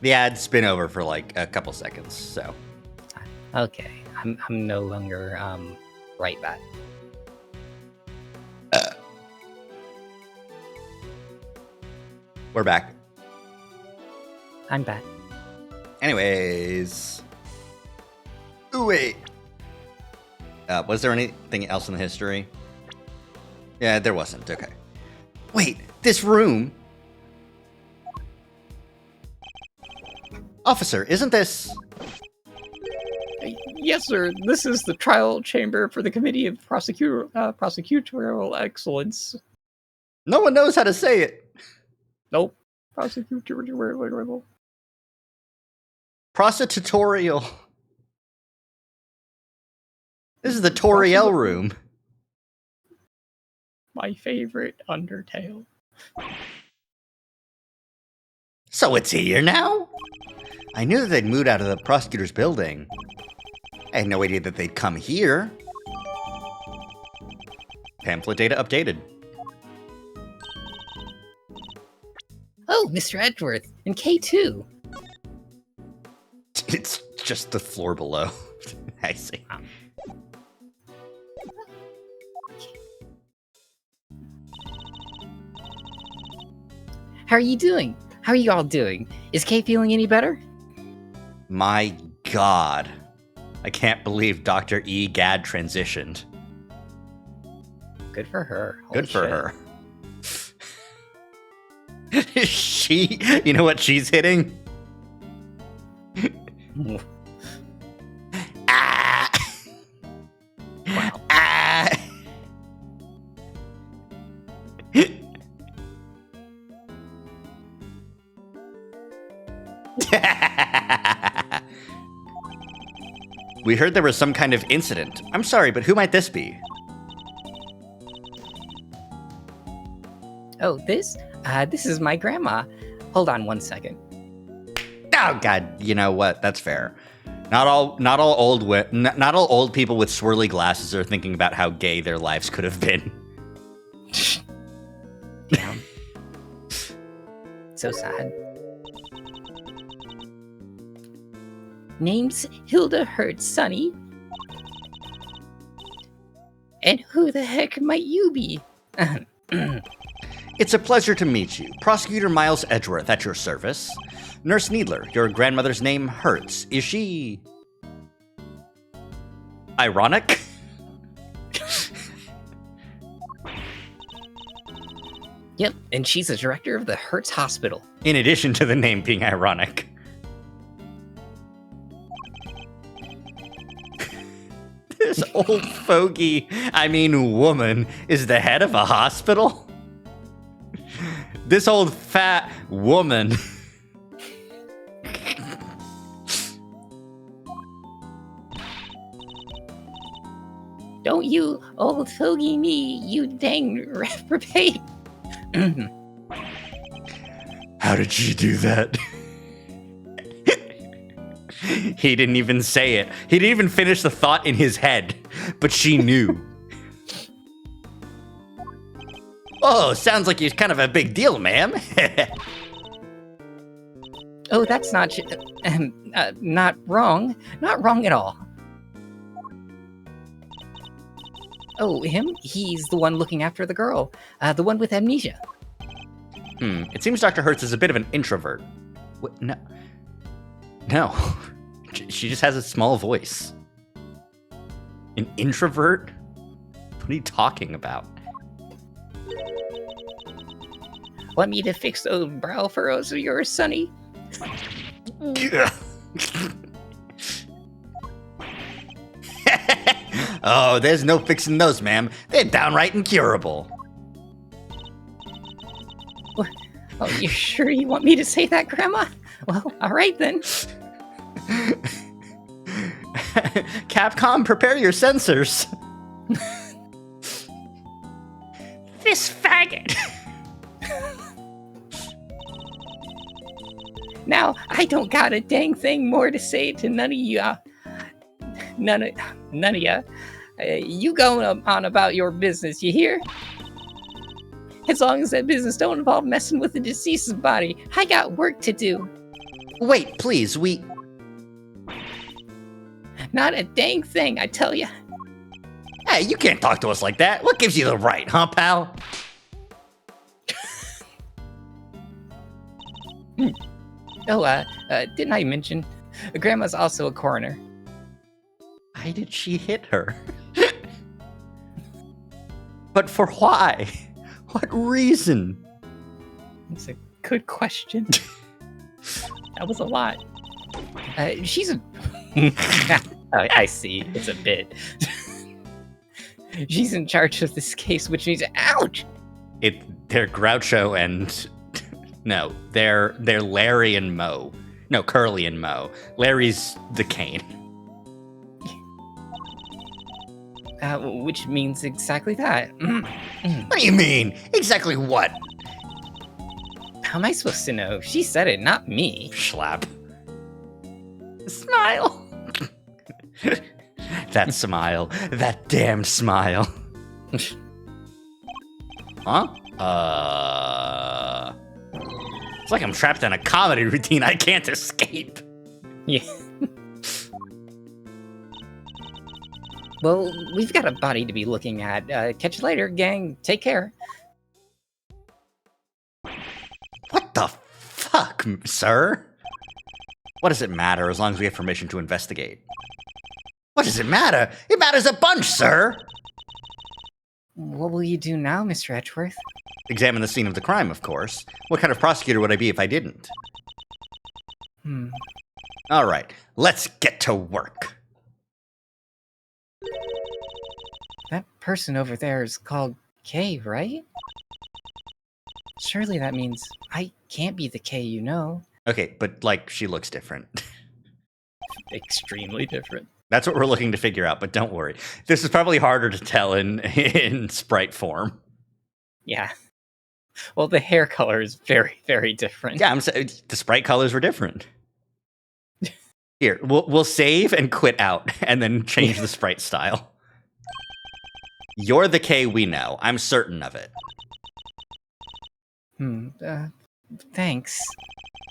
The ads spin over for like a couple seconds, so. Okay, I'm no longer right back. We're back. I'm back. Anyways. Ooh, wait. Was there anything else in the history? Yeah, there wasn't. Okay. Wait, this room. Officer, isn't this... Yes, sir. This is the trial chamber for the Committee of Prosecutorial Excellence. No one knows how to say it. Nope. Prosecutorial. Prostitutorial. This is the Toriel room. My favorite Undertale. So it's here now? I knew that they'd moved out of the prosecutor's building. I had no idea that they'd come here. Pamphlet data updated. Oh, Mr. Edgeworth, and K2. It's just the floor below. I see. How are you doing? How are you all doing? Is Kay feeling any better? My God. I can't believe Dr. E. Gad transitioned. Good for her. Good for her. She, you know what she's hitting? Ah! Wow. Ah! We heard there was some kind of incident. I'm sorry, but who might this be? Oh, this is my grandma. Hold on one second. Oh God, you know what? That's fair. Not all old people with swirly glasses are thinking about how gay their lives could have been. Damn. So sad. Name's Hilda Hertz, Sonny. And who the heck might you be? It's a pleasure to meet you. Prosecutor Miles Edgeworth at your service. Nurse Needler, your grandmother's name Hertz. Is she... ironic? Yep, and she's the director of the Hertz Hospital. In addition to the name being ironic. This old fogey, I mean woman, is the head of a hospital? This old fat woman. Don't you old fogey me, you dang reprobate. How did she do that? He didn't even say it. He didn't even finish the thought in his head. but she knew. Oh, sounds like you're kind of a big deal, ma'am. Oh, that's not wrong. Not wrong at all. Oh, him? He's the one looking after the girl. The one with amnesia. It seems Dr. Hertz is a bit of an introvert. What? No. No. She just has a small voice. An introvert? What are you talking about? Want me to fix those brow furrows of yours, Sonny? Oh, there's no fixing those, ma'am. They're downright incurable. Oh, you sure you want me to say that, Grandma? Well, all right then. Capcom, prepare your sensors. This faggot. Now, I don't got a dang thing more to say to none of ya. None of ya. You go on about your business, you hear? As long as that business don't involve messing with the deceased's body, I got work to do. Wait, please, Not a dang thing, I tell ya. Hey, you can't talk to us like that. What gives you the right, huh, pal? Oh, didn't I mention? Grandma's also a coroner. Why did she hit her? But for why? What reason? That's a good question. That was a lot. She's a... I see. It's a bit. She's in charge of this case, which means... Ouch! They're Groucho and... No, they're Larry and Moe. No, Curly and Moe. Larry's the cane. Which means exactly that. What do you mean? Exactly what? How am I supposed to know? She said it, not me. Schlap. Smile. That smile. That damned smile. Huh? It's like I'm trapped in a comedy routine I can't escape. Yeah. Well, we've got a body to be looking at. Catch you later, gang. Take care. What the fuck, sir? What does it matter as long as we have permission to investigate? What does it matter? It matters a bunch, sir! What will you do now, Mr. Edgeworth? Examine the scene of the crime, of course. What kind of prosecutor would I be if I didn't? All right, let's get to work. That person over there is called Kay, right? Surely that means I can't be the Kay you know. Okay, but, like, she looks different. Extremely different. That's what we're looking to figure out, but don't worry. This is probably harder to tell in sprite form. Yeah. Well, the hair color is very, very different. Yeah, the sprite colors were different. Here, we'll save and quit out, and then change the sprite style. You're the K we know. I'm certain of it. Thanks.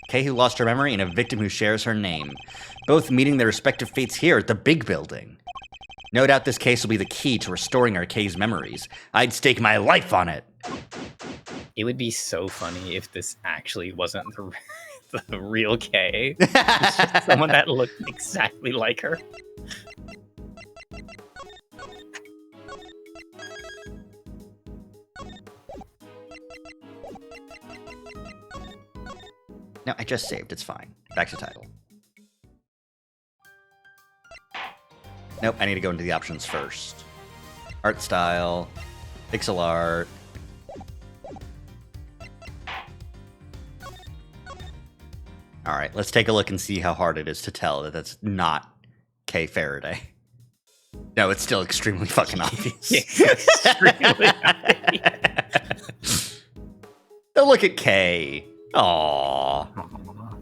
Kay who lost her memory and a victim who shares her name. Both meeting their respective fates here at the big building. No doubt this case will be the key to restoring our Kay's memories. I'd stake my life on it. It would be so funny if this actually wasn't the real Kay. Someone that looked exactly like her. No, I just saved. It's fine. Back to title. Nope, I need to go into the options first. Art style, pixel art. All right, let's take a look and see how hard it is to tell that that's not Kay Faraday. No, it's still extremely fucking obvious. Extremely Oh, look at Kay. Aww.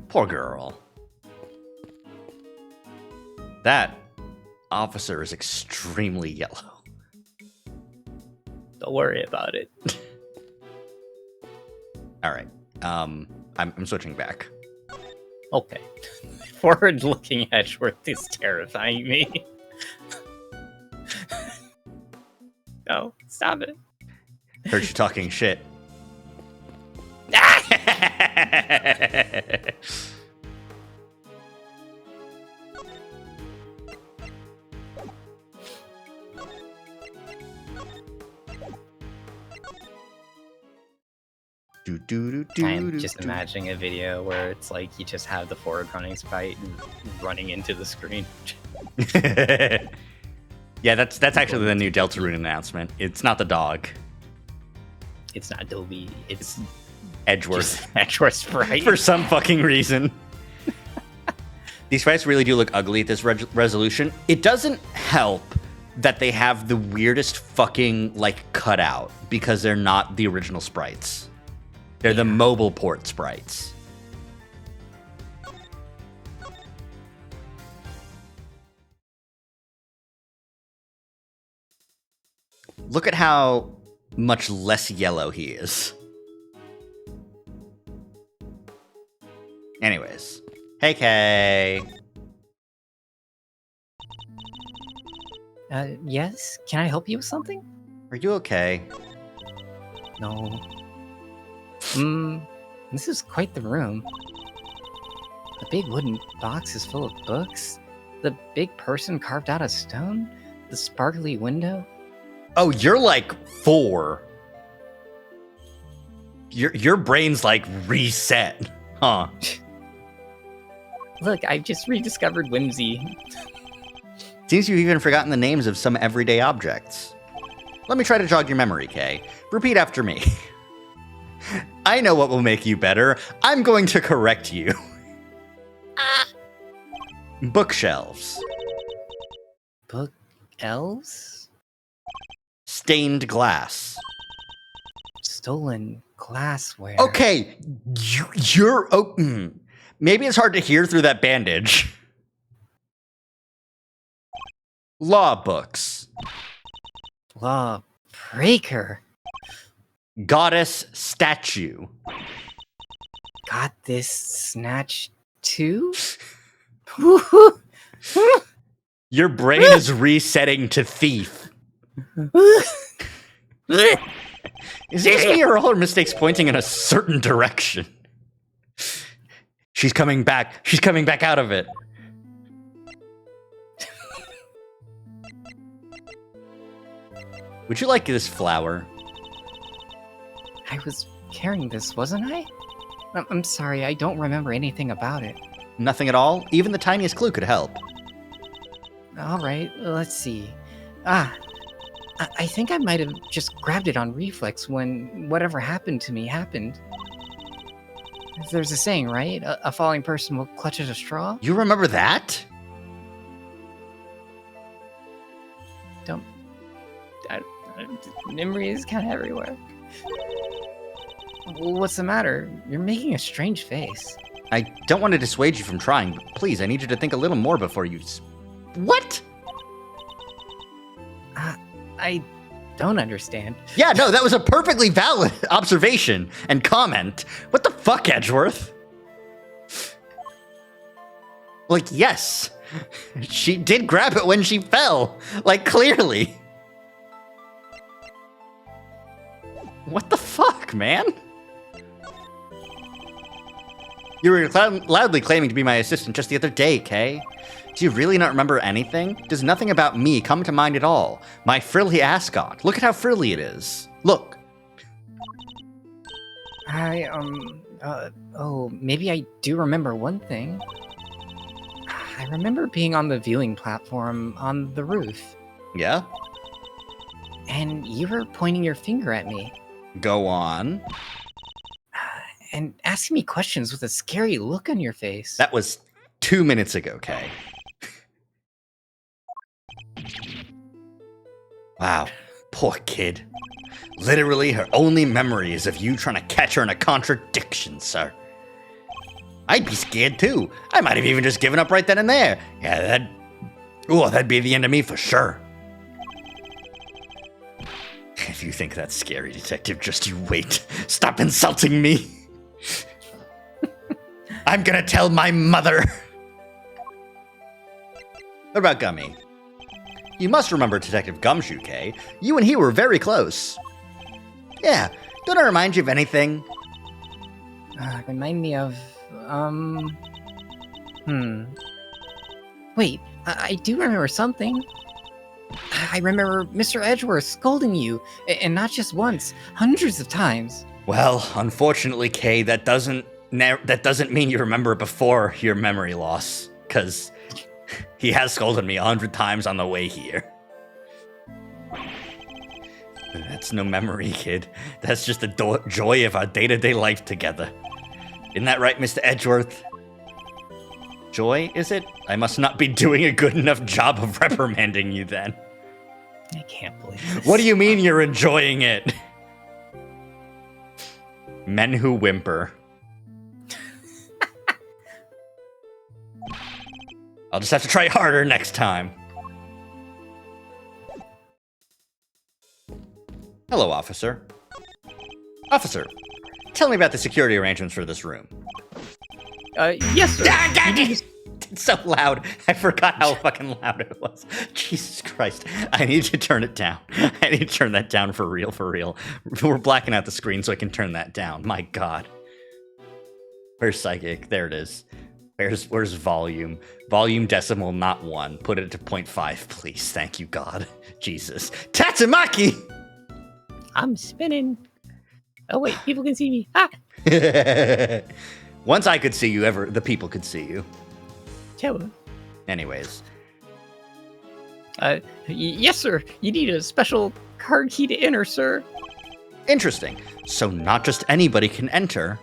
Poor girl. That officer is extremely yellow. Don't worry about it. All right. I'm switching back. Okay. Forward-looking Edgeworth is terrifying me. No, stop it. Heard you talking shit. I'm just imagining a video where it's like you just have the forward running sprite running into the screen. Yeah, that's actually the new Deltarune announcement. It's not the dog. It's not Adobe. It's Edgeworth. just Edgeworth sprite. For some fucking reason. These sprites really do look ugly at this resolution. It doesn't help that they have the weirdest fucking, like, cutout because they're not the original sprites. They're the mobile port sprites. Look at how much less yellow he is. Anyways. Hey, Kay. Yes? Can I help you with something? Are you okay? No. This is quite the room. The big wooden box is full of books. The big person carved out of stone. The sparkly window. Oh, you're like 4. Your brain's like reset, huh? Look, I've just rediscovered Whimsy. Seems you've even forgotten the names of some everyday objects. Let me try to jog your memory, Kay. Repeat after me. I know what will make you better. I'm going to correct you. Bookshelves. Book elves? Stained glass. Stolen glassware. Okay, you're... Maybe it's hard to hear through that bandage. Law books. Lawbreaker. Goddess statue. Got this snatch too? Your brain is resetting to thief. Is this me or are all her mistakes pointing in a certain direction? She's coming back. She's coming back out of it. Would you like this flower? I was carrying this, wasn't I? I'm sorry, I don't remember anything about it. Nothing at all? Even the tiniest clue could help. Alright, let's see. I think I might have just grabbed it on reflex when whatever happened to me happened. There's a saying, right? A falling person will clutch at a straw? You remember that? Memory is kind of everywhere. What's the matter? You're making a strange face. I don't want to dissuade you from trying, but please, I need you to think a little more before you... What? I don't understand. Yeah, no, that was a perfectly valid observation and comment. What the fuck, Edgeworth? Like, yes. She did grab it when she fell. Like, clearly. What the fuck, man? You were loudly claiming to be my assistant just the other day, Kay. Do you really not remember anything? Does nothing about me come to mind at all? My frilly ascot. Look at how frilly it is. Look. Maybe I do remember one thing. I remember being on the viewing platform on the roof. Yeah? And you were pointing your finger at me. Go on. And asking me questions with a scary look on your face. That was 2 minutes ago, Kay. Wow, poor kid. Literally, her only memory is of you trying to catch her in a contradiction, sir. I'd be scared too. I might have even just given up right then and there. Yeah, Oh, that'd be the end of me for sure. If you think that's scary, Detective, just you wait. Stop insulting me. I'm gonna tell my mother. What about Gummy? You must remember Detective Gumshoe, Kay. You and he were very close. Yeah, don't I remind you of anything? Remind me of, Wait, I do remember something. I remember Mr. Edgeworth scolding you, and not just once, hundreds of times. Well, unfortunately, Kay, that doesn't mean you remember it before your memory loss, because he has scolded me 100 times on the way here. That's no memory, kid. That's just the joy of our day-to-day life together. Isn't that right, Mr. Edgeworth? Joy, is it? I must not be doing a good enough job of reprimanding you then. I can't believe this. What do you mean you're enjoying it? Men who whimper. I'll just have to try harder next time. Hello, officer. Officer, tell me about the security arrangements for this room. Yes, sir. It's so loud. I forgot how fucking loud it was. Jesus Christ. I need to turn it down. I need to turn that down for real, for real. We're blacking out the screen so I can turn that down. My God. Where's Psychic? There it is. Where's volume? Volume decimal, not 1. Put it to 0.5, please. Thank you, God. Jesus. Tatsumaki! I'm spinning. Oh, wait, people can see me. Ah! Once I could see you, the people could see you. Hello. Anyways. Yes, sir. You need a special card key to enter, sir. Interesting. So not just anybody can enter.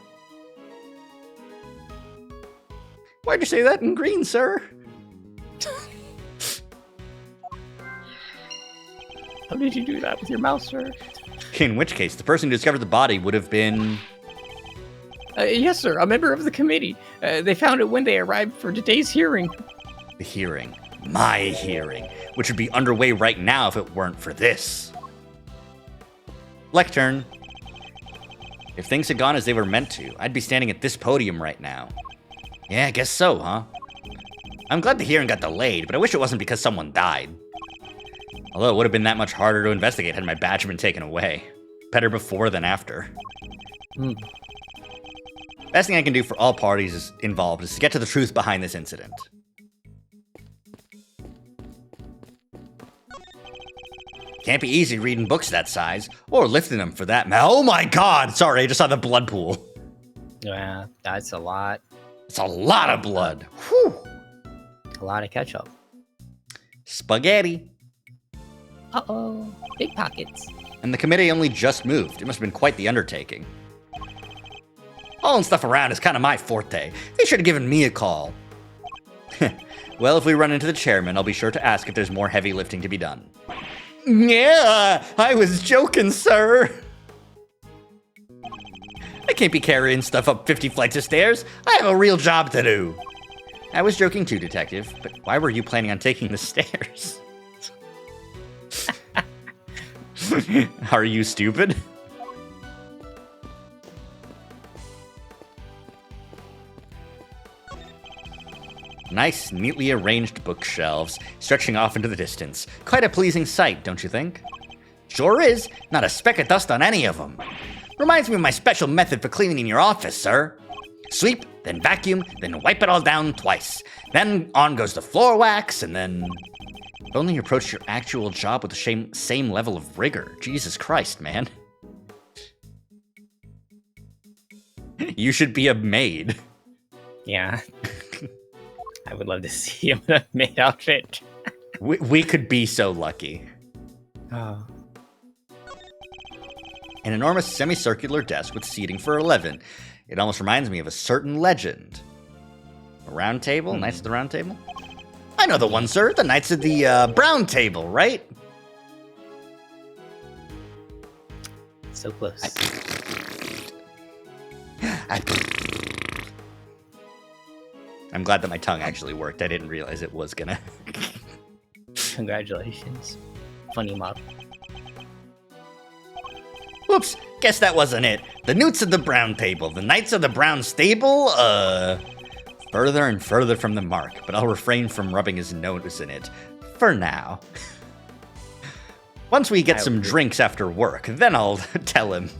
Why'd you say that in green, sir? How did you do that with your mouse, sir? In which case, the person who discovered the body would have been... Yes, sir. A member of the committee. They found it when they arrived for today's hearing. The hearing. My hearing. Which would be underway right now if it weren't for this. Lectern. If things had gone as they were meant to, I'd be standing at this podium right now. Yeah, I guess so, huh? I'm glad the hearing got delayed, but I wish it wasn't because someone died. Although it would have been that much harder to investigate had my badge been taken away. Better before than after. Best thing I can do for all parties involved is to get to the truth behind this incident. Can't be easy reading books that size, or lifting them for that matter. Oh my God! Sorry, I just saw the blood pool. Yeah, that's a lot. It's a lot of blood. Whew. A lot of ketchup. Spaghetti. Uh-oh. Big pockets. And the committee only just moved. It must have been quite the undertaking. Hauling stuff around is kind of my forte. They should have given me a call. Well, if we run into the chairman, I'll be sure to ask if there's more heavy lifting to be done. Yeah, I was joking, sir. I can't be carrying stuff up 50 flights of stairs. I have a real job to do. I was joking too, Detective, but why were you planning on taking the stairs? Are you stupid? Nice, neatly arranged bookshelves, stretching off into the distance. Quite a pleasing sight, don't you think? Sure is. Not a speck of dust on any of them. Reminds me of my special method for cleaning your office, sir. Sweep, then vacuum, then wipe it all down twice. Then on goes the floor wax, and then... If only you approached your actual job with the same level of rigor. Jesus Christ, man. You should be a maid. Yeah. I would love to see him in a maid outfit. We could be so lucky. Oh. An enormous semicircular desk with seating for 11. It almost reminds me of a certain legend. A round table? Knights of the Round Table? I know the one, sir. The Knights of the Brown Table, right? So close. I'm glad that my tongue actually worked. I didn't realize it was gonna. Congratulations. Funny model. Whoops, guess that wasn't it. The Newts of the Brown Table, the Knights of the Brown Stable, further and further from the mark, but I'll refrain from rubbing his nose in it. For now. Once we get some drinks after work, then I'll tell him.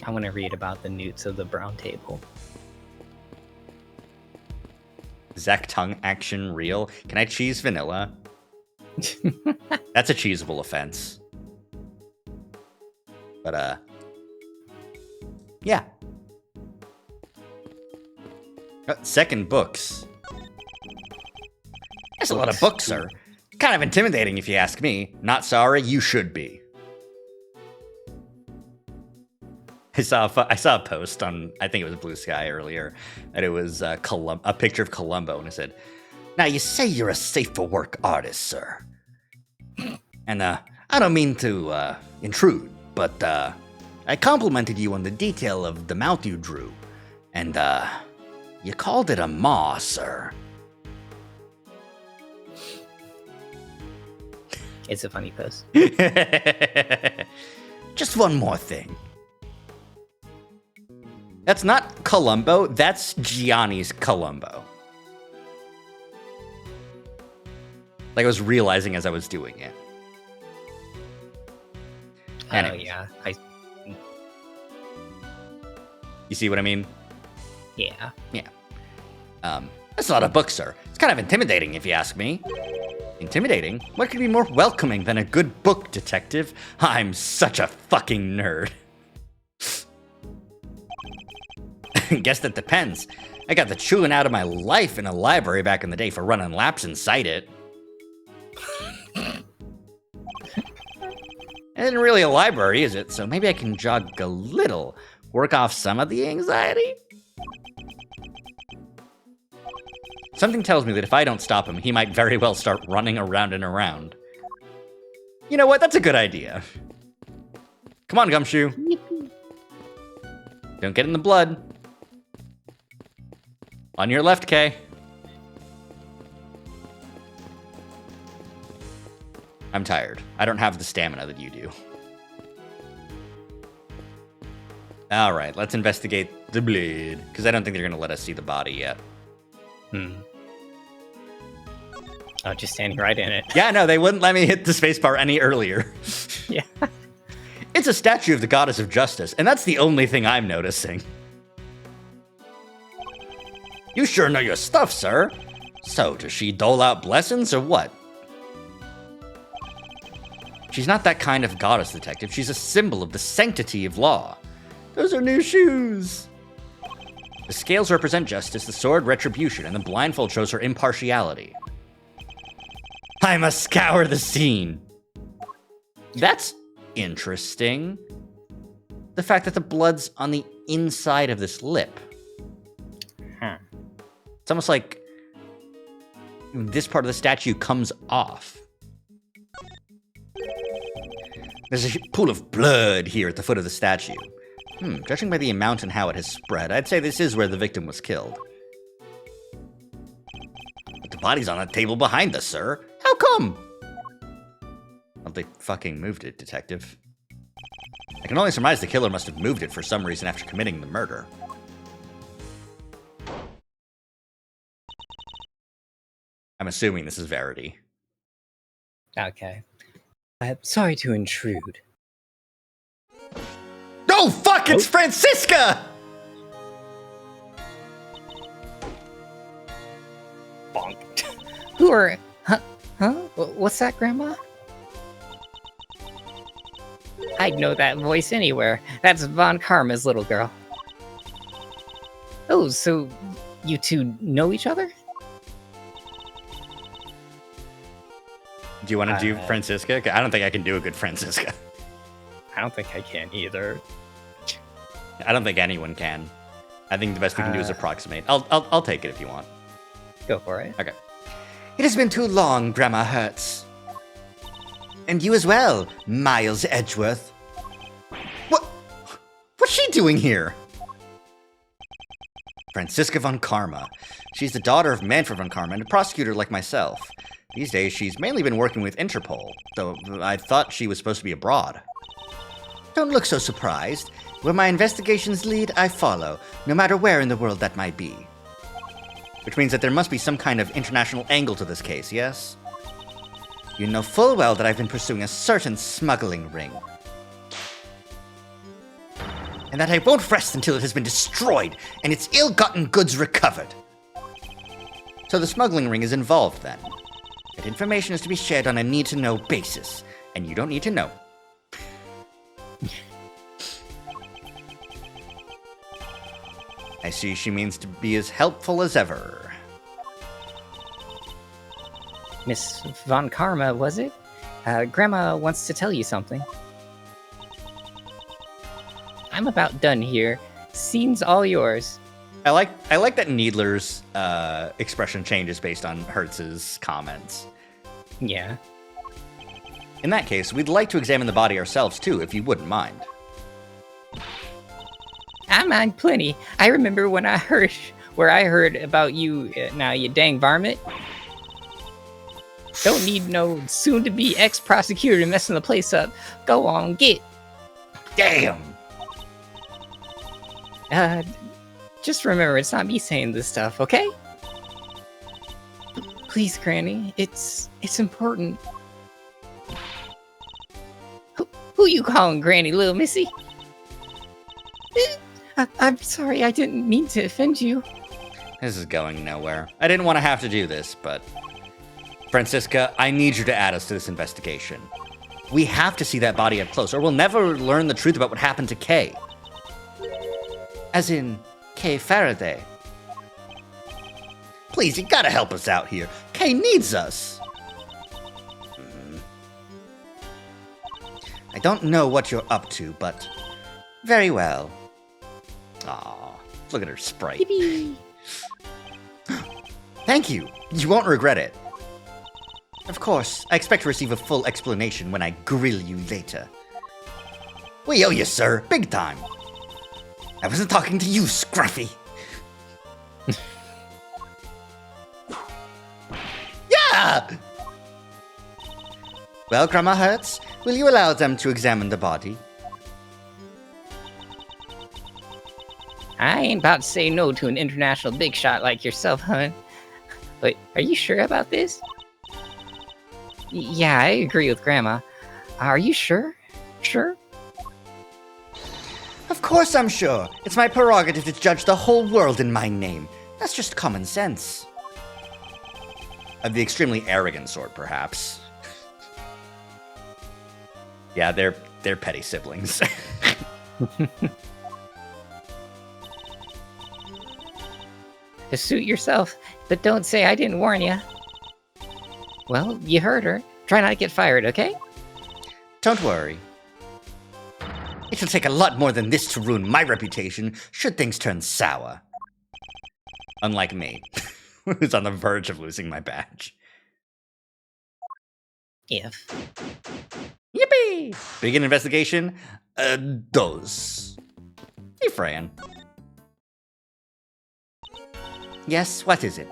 I want to read about the Newts of the Brown Table. Zack tongue action real? Can I cheese vanilla? That's a cheesable offense. But, yeah. Second books. That's a lot of books, sir. Kind of intimidating if you ask me. Not sorry, you should be. I saw a post on, I think it was Blue Sky earlier, and it was a picture of Columbo, and it said, "Now you say you're a safe for work artist, sir. And I don't mean to intrude, but I complimented you on the detail of the mouth you drew, and you called it a maw, sir." It's a funny post. Just one more thing. That's not Columbo, that's Gianni's Columbo. Like I was realizing as I was doing it. Oh, Anyways. yeah. You see what I mean? Yeah. That's a lot of books, sir. It's kind of intimidating if you ask me. Intimidating? What could be more welcoming than a good book, detective? I'm such a fucking nerd. Guess that depends. I got the chewing out of my life in a library back in the day for running laps inside it. It isn't really a library, is it? So maybe I can jog a little, work off some of the anxiety? Something tells me that if I don't stop him, he might very well start running around and around. You know what? That's a good idea. Come on, Gumshoe. Don't get in the blood. On your left, Kay. I'm tired. I don't have the stamina that you do. All right, let's investigate the blade, because I don't think they're going to let us see the body yet. Oh, just standing right in it. Yeah, no, they wouldn't let me hit the spacebar any earlier. Yeah. It's a statue of the goddess of justice, and that's the only thing I'm noticing. You sure know your stuff, sir. So, does she dole out blessings or what? She's not that kind of goddess, detective. She's a symbol of the sanctity of law. Those are new shoes. The scales represent justice, the sword retribution, and the blindfold shows her impartiality. I must scour the scene. That's interesting. The fact that the blood's on the inside of this lip. It's almost like this part of the statue comes off. There's a pool of blood here at the foot of the statue. Judging by the amount and how it has spread, I'd say this is where the victim was killed. But the body's on a table behind us, sir. How come? Well, they fucking moved it, detective. I can only surmise the killer must have moved it for some reason after committing the murder. I'm assuming this is Verity. Okay. Sorry to intrude. No, fuck, it's Francisca! Bonk. Who are... Huh? What's that, Grandma? I'd know that voice anywhere. That's Von Karma's little girl. Oh, so you two know each other? Do you want to do Francisca? I don't think I can do a good Francisca. I don't think I can either. I don't think anyone can. I think the best we can do is approximate. I'll take it if you want. Go for it. Okay. It has been too long, Grandma Hertz. And you as well, Miles Edgeworth. What's she doing here? Francisca von Karma. She's the daughter of Manfred von Karma and a prosecutor like myself. These days, she's mainly been working with Interpol, though I thought she was supposed to be abroad. Don't look so surprised. Where my investigations lead, I follow, no matter where in the world that might be. Which means that there must be some kind of international angle to this case, yes? You know full well that I've been pursuing a certain smuggling ring. And that I won't rest until it has been destroyed and its ill-gotten goods recovered. So the smuggling ring is involved, then. That information is to be shared on a need-to-know basis, and you don't need to know. I see she means to be as helpful as ever. Miss Von Karma, was it? Grandma wants to tell you something. I'm about done here. Scene's all yours. I like that Needler's expression changes based on Hertz's comments. Yeah. In that case, we'd like to examine the body ourselves too, if you wouldn't mind. I mind plenty. I remember when I heard about you, now you dang varmint. Don't need no soon-to-be ex-prosecutor messing the place up. Go on, get. Damn! Just remember, it's not me saying this stuff, okay? Please, Granny, it's important. Who you calling Granny, little missy? I'm sorry, I didn't mean to offend you. This is going nowhere. I didn't want to have to do this, but... Francisca, I need you to add us to this investigation. We have to see that body up close, or we'll never learn the truth about what happened to Kay. As in, Kay Faraday. Please, you gotta help us out here. Kay needs us. I don't know what you're up to, but... Very well. Aw, look at her sprite. Thank you. You won't regret it. Of course, I expect to receive a full explanation when I grill you later. We owe you, sir. Big time. I wasn't talking to you, Scruffy. Yeah! Well, Grandma Hertz, will you allow them to examine the body? I ain't about to say no to an international big shot like yourself, hun. But are you sure about this? Yeah, I agree with Grandma. Are you sure? Sure? Of course I'm sure. It's my prerogative to judge the whole world in my name. That's just common sense. Of the extremely arrogant sort, perhaps. Yeah, they're petty siblings. To suit yourself, but don't say I didn't warn you. Well, you heard her. Try not to get fired, okay? Don't worry. It'll take a lot more than this to ruin my reputation should things turn sour. Unlike me, who's on the verge of losing my badge. If. Yippee! Begin investigation. Those. Hey, Fran. Yes, what is it?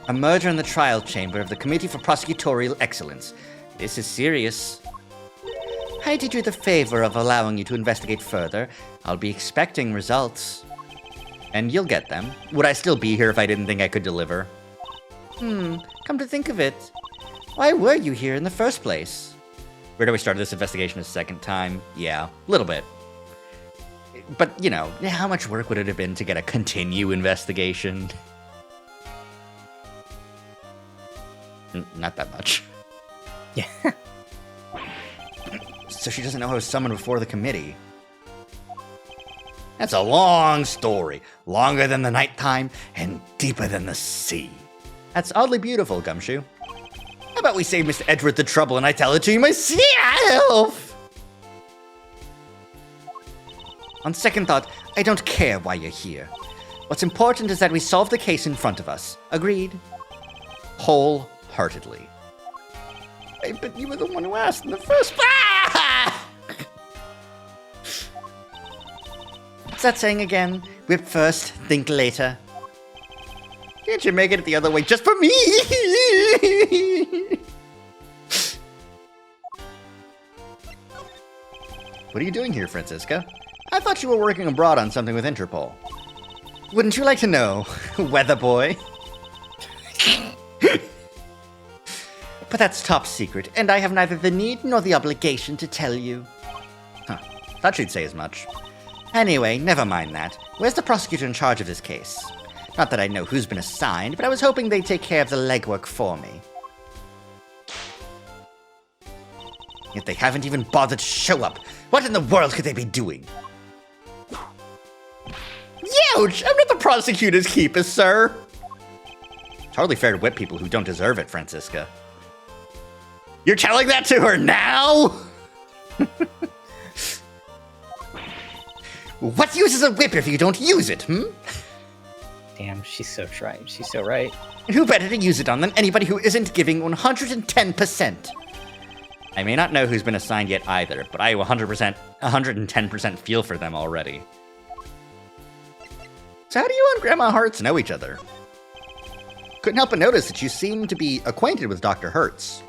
A murder in the trial chamber of the Committee for Prosecutorial Excellence. This is serious. I did you the favor of allowing you to investigate further. I'll be expecting results. And you'll get them. Would I still be here if I didn't think I could deliver? Come to think of it. Why were you here in the first place? Where do we start this investigation a second time? Yeah, a little bit. But, you know, how much work would it have been to get a continue investigation? Not that much. Yeah. So she doesn't know I was summoned before the committee. That's a long story. Longer than the nighttime and deeper than the sea. That's oddly beautiful, Gumshoe. How about we save Mr. Edward the trouble and I tell it to you myself? On second thought, I don't care why you're here. What's important is that we solve the case in front of us. Agreed? Wholeheartedly. Hey, but you were the one who asked in the first place. What's that saying again? Whip first, think later. Can't you make it the other way just for me? What are you doing here, Francisca? I thought you were working abroad on something with Interpol. Wouldn't you like to know, weather boy? But that's top secret, and I have neither the need nor the obligation to tell you. Huh. Thought she'd say as much. Anyway, never mind that. Where's the prosecutor in charge of this case? Not that I know who's been assigned, but I was hoping they'd take care of the legwork for me. Yet they haven't even bothered to show up. What in the world could they be doing? Ouch! I'm not the prosecutor's keeper, sir! It's hardly fair to whip people who don't deserve it, Francisca. You're telling that to her now? What use is a whip if you don't use it, Damn, she's so right. She's so right. And who better to use it on than anybody who isn't giving 110%? I may not know who's been assigned yet either, but I 110% feel for them already. So how do you and Grandma Hertz know each other? Couldn't help but notice that you seem to be acquainted with Dr. Hertz.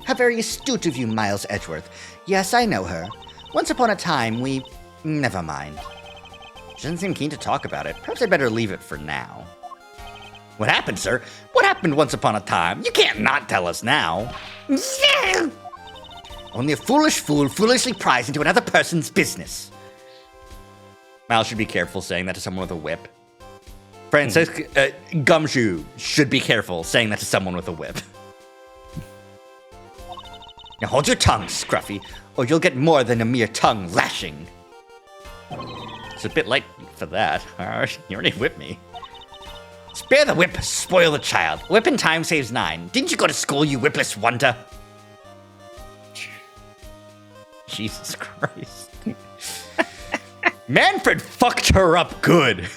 How very astute of you, Miles Edgeworth. Yes, I know her. Once upon a time, we... Never mind. She doesn't seem keen to talk about it. Perhaps I'd better leave it for now. What happened, sir? What happened once upon a time? You can't not tell us now. Only a foolish fool foolishly pries into another person's business. Miles should be careful saying that to someone with a whip. Francisca, Gumshoe should be careful saying that to someone with a whip. Now hold your tongue, Scruffy, or you'll get more than a mere tongue lashing. It's a bit late for that. You already whipped me. Spare the whip, spoil the child. Whip in time saves 9. Didn't you go to school, you whipless wonder? Jesus Christ. Manfred fucked her up good.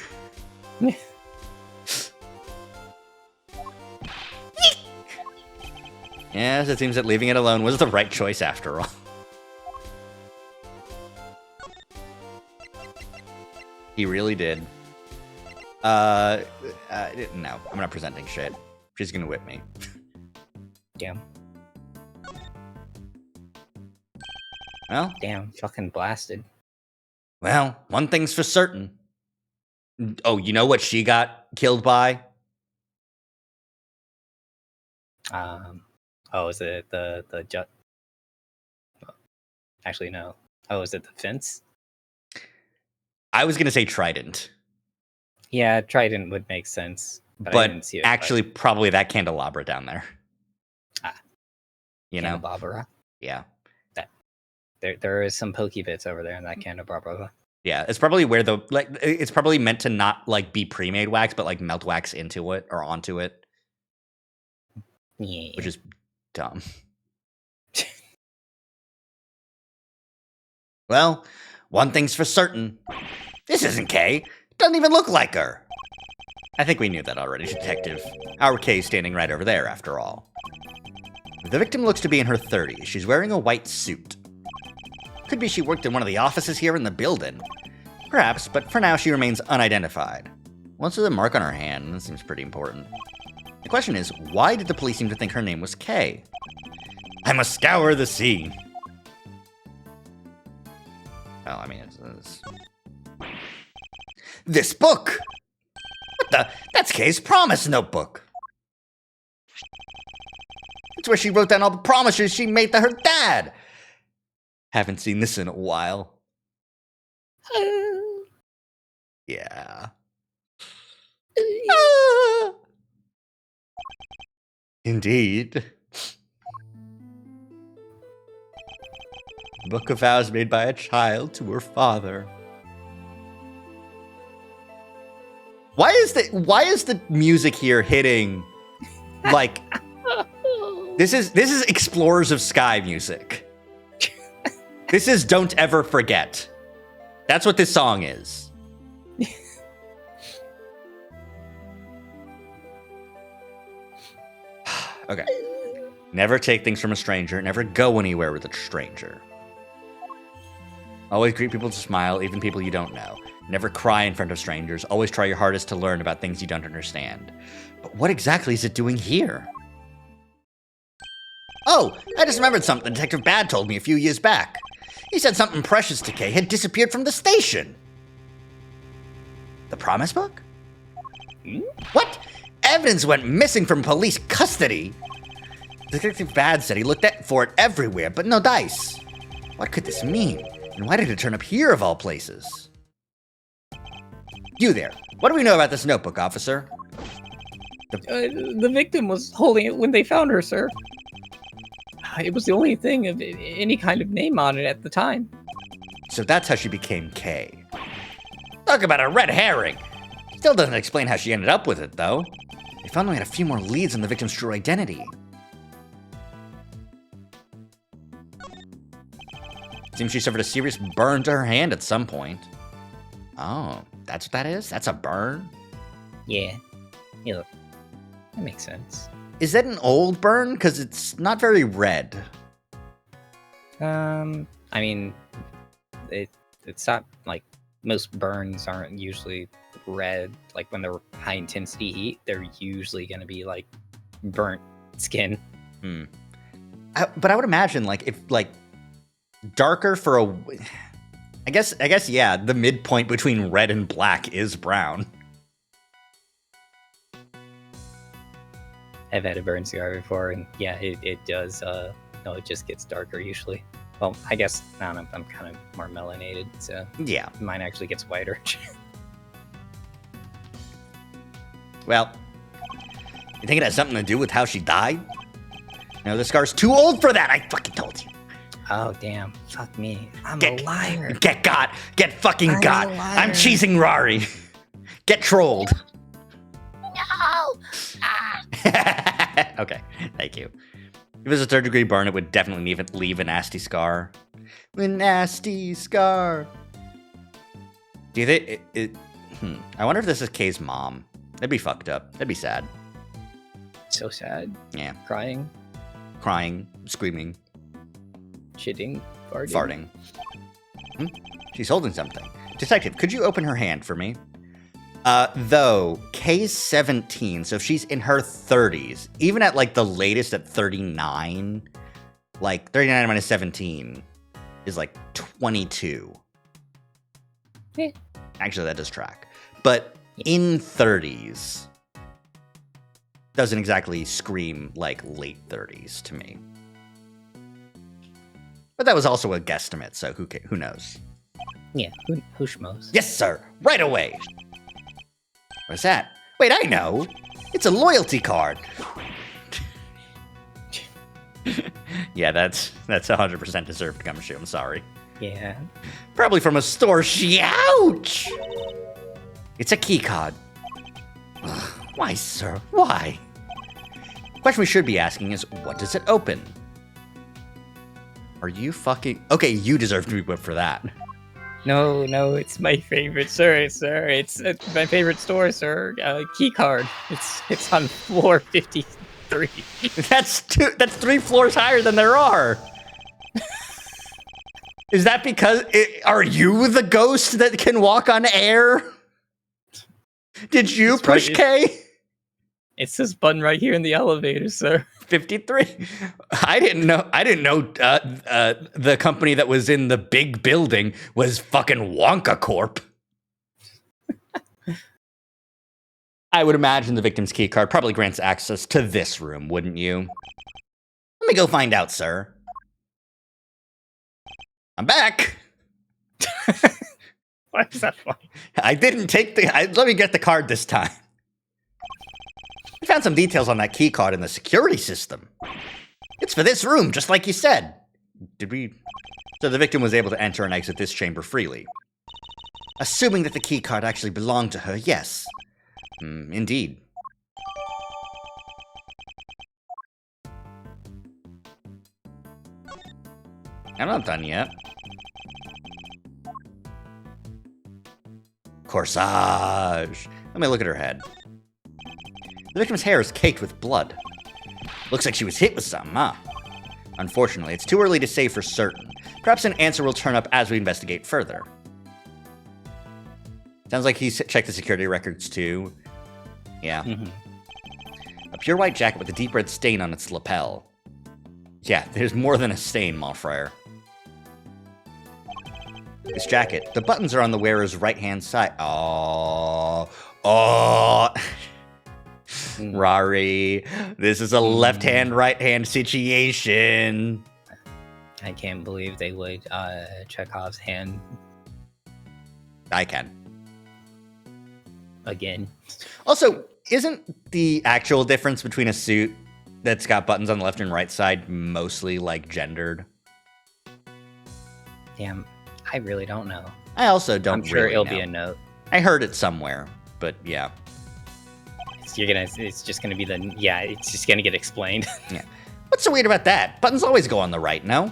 Yes, it seems that leaving it alone was the right choice after all. He really did. No, I'm not presenting shit. She's gonna whip me. Damn. Well, Damn, fucking blasted. well, one thing's for certain. Oh, you know what she got killed by? Oh, is it the jut? Actually, no. Oh, is it the fence? I was gonna say Trident, Yeah, Trident would make sense, but I didn't but see it. actually probably that candelabra down there. Ah. You know? Candelabra. Yeah. There is some pokey bits over there in that candelabra. Yeah, it's probably where it's probably meant to not like be pre-made wax, but like melt wax into it or onto it, Yeah. which is dumb. Well, one thing's for certain. This isn't Kay. Doesn't even look like her. I think we knew that already, Detective. Our Kay's standing right over there, after all. The victim looks to be in her 30s. She's wearing a white suit. Could be she worked in one of the offices here in the building. Perhaps, but for now she remains unidentified. What's the mark on her hand? That seems pretty important. The question is, why did the police seem to think her name was Kay? I must scour the scene. Well, I mean, it's... This book! What the? That's Kay's promise notebook. It's where she wrote down all the promises she made to her dad. Haven't seen this in a while. Yeah. Indeed. Book of vows made by a child to her father. Why is the music here hitting like this is Explorers of Sky music. This is Don't Ever Forget. That's what this song is. Okay. Never take things from a stranger. Never go anywhere with a stranger. Always greet people with a smile, even people you don't know. Never cry in front of strangers. Always try your hardest to learn about things you don't understand. But what exactly is it doing here? Oh, I just remembered something Detective Bad told me a few years back. He said something precious to Kay had disappeared from the station. The promise book? What? Evidence went missing from police custody? Detective Bad said he looked for it everywhere, but no dice. What could this mean? And why did it turn up here of all places? You there. What do we know about this notebook, officer? The victim was holding it when they found her, sir. It was the only thing of any kind of name on it at the time. So that's how she became Kay. Talk about a red herring. Still doesn't explain how she ended up with it, though. They found we had a few more leads on the victim's true identity. Seems she suffered a serious burn to her hand at some point. Oh, that's what that is? That's a burn? Yeah. Yeah, that makes sense. Is that an old burn? Because it's not very red. I mean, it's not like most burns aren't usually red. Like when they're high intensity heat, they're usually going to be like burnt skin. But I would imagine like if like darker for a, I guess yeah, the midpoint between red and black is brown. I've had a burn scar before, and yeah, it does. No, it just gets darker usually. Well, I guess I don't know, I'm kind of more melanated, so Yeah. mine actually gets whiter. Well, you think it has something to do with how she died? No, the scar's too old for that. I fucking told you. Oh damn! Fuck me! I'm Get- a liar. Get got. Get fucking I'm a got. liar. I'm cheesing Rari. Get trolled. No! Okay, thank you. If it was a third-degree burn, it would definitely leave a nasty scar. A nasty scar. Do you think I wonder if this is Kay's mom. That'd be fucked up. That'd be sad. So sad. Yeah. Crying, Crying, screaming, shitting, farting. She's holding something. Detective, could you open her hand for me? Though, Kay's 17, so if she's in her 30s, even at, like, the latest at 39, like, 39 minus 17 is, like, 22. Yeah. Actually, that does track. But in 30s doesn't exactly scream, like, late 30s to me. But that was also a guesstimate, so who knows? Yeah, who schmoes? Yes, sir. Right away. What's that? Wait, I know. It's a loyalty card. Yeah, that's 100% deserved Gumshoe. I'm sorry. Yeah. Probably from a store. Ouch! It's a key card. Ugh, why, sir? Why? The question we should be asking is, what does it open? Are you fucking... Okay, you deserve to be whipped for that. No, it's my favorite, sir. It's my favorite store, sir. Key card. It's on floor 53. That's 3 floors higher than there are. Is that because... are you the ghost that can walk on air? Did you It's push right- K? It's this button right here in the elevator, sir. 53. I didn't know the company that was in the big building was fucking Wonka Corp. I would imagine the victim's key card probably grants access to this room, wouldn't you? Let me go find out, sir. I'm back. Why is that funny? I didn't take let me get the card this time. I found some details on that key card in the security system. It's for this room, just like you said. So the victim was able to enter and exit this chamber freely. Assuming that the key card actually belonged to her, yes. Indeed. I'm not done yet. Corsage. Let me look at her head. The victim's hair is caked with blood. Looks like she was hit with something, huh? Unfortunately, it's too early to say for certain. Perhaps an answer will turn up as we investigate further. Sounds like he's checked the security records too. Yeah. Mhm. A pure white jacket with a deep red stain on its lapel. Yeah, there's more than a stain, Malfrere. This jacket, the buttons are on the wearer's right-hand side. Oh. Rari, this is a left-hand, right-hand situation. I can't believe they would Chekhov's hand I can. again. Also, isn't the actual difference between a suit that's got buttons on the left and right side mostly, like, gendered? Damn, I really don't know. I also don't I'm sure really it'll know. be a note. I heard it somewhere, but yeah. It's just gonna be it's just gonna get explained. What's so weird about that? Buttons always go on the right, no?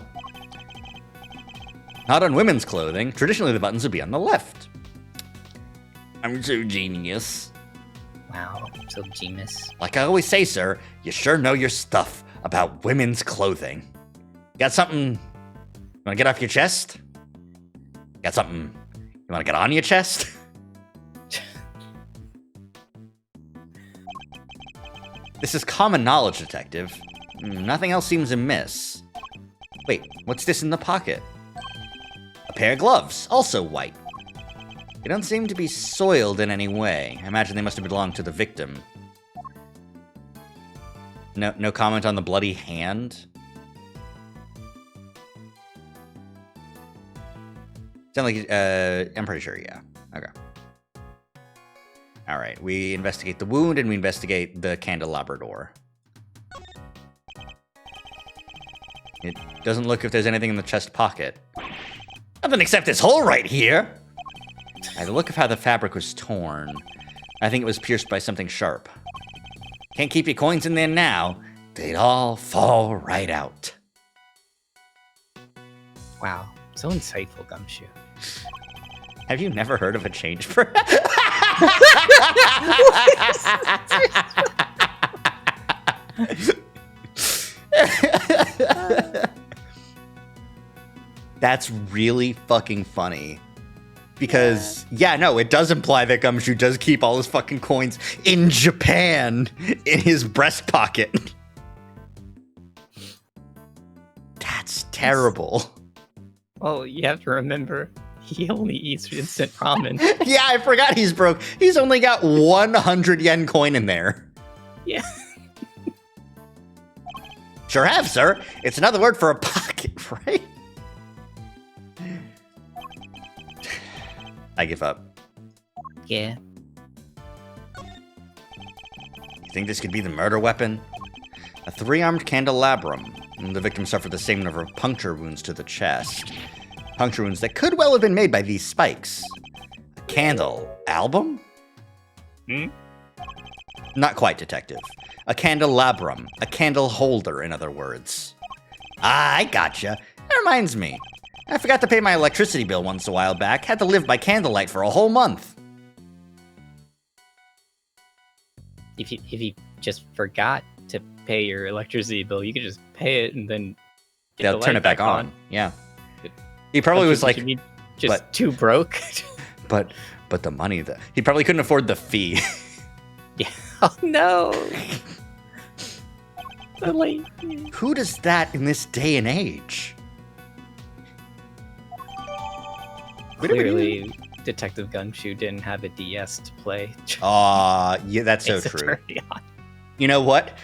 Not on women's clothing. Traditionally, the buttons would be on the left. I'm so genius. Wow, so genius. Like I always say, sir, you sure know your stuff about women's clothing. Got something you want to get off your chest? Got something you want to get on your chest? This is common knowledge, detective. Nothing else seems amiss. Wait, what's this in the pocket? A pair of gloves, also white. They don't seem to be soiled in any way. I imagine they must have belonged to the victim. No comment on the bloody hand? Sound like, I'm pretty sure, yeah. Okay. Alright, we investigate the wound and we investigate the candelabra door. It doesn't look if there's anything in the chest pocket. Nothing except this hole right here! By the look of how the fabric was torn, I think it was pierced by something sharp. Can't keep your coins in there now. They'd all fall right out. Wow, so insightful, Gumshoe. Have you never heard of a change for... That's really fucking funny. Because, yeah, no, it does imply that Gumshoe does keep all his fucking coins in Japan in his breast pocket. That's terrible. Well, you have to remember, he only eats instant ramen. Yeah, I forgot he's broke. He's only got 100 yen coin in there. Yeah. Sure have, sir. It's another word for a pocket, right? I give up. Yeah. You think this could be the murder weapon? A 3-armed candelabrum. The victim suffered the same number of puncture wounds to the chest. Puncture wounds that could well have been made by these spikes. A candle album? Not quite, detective. A candelabrum. A candle holder, in other words. Ah, I gotcha. That reminds me. I forgot to pay my electricity bill once a while back. Had to live by candlelight for a whole month. If you just forgot to pay your electricity bill, you could just pay it and then get They'll the turn light it back on. Yeah. Good. He probably was like, just but- too broke. but the money, he probably couldn't afford the fee. Yeah. Oh no. The late fee. Who does that in this day and age? Clearly, Detective Gumshoe didn't have a DS to play. Yeah, that's so Makes it true. very odd. You know what?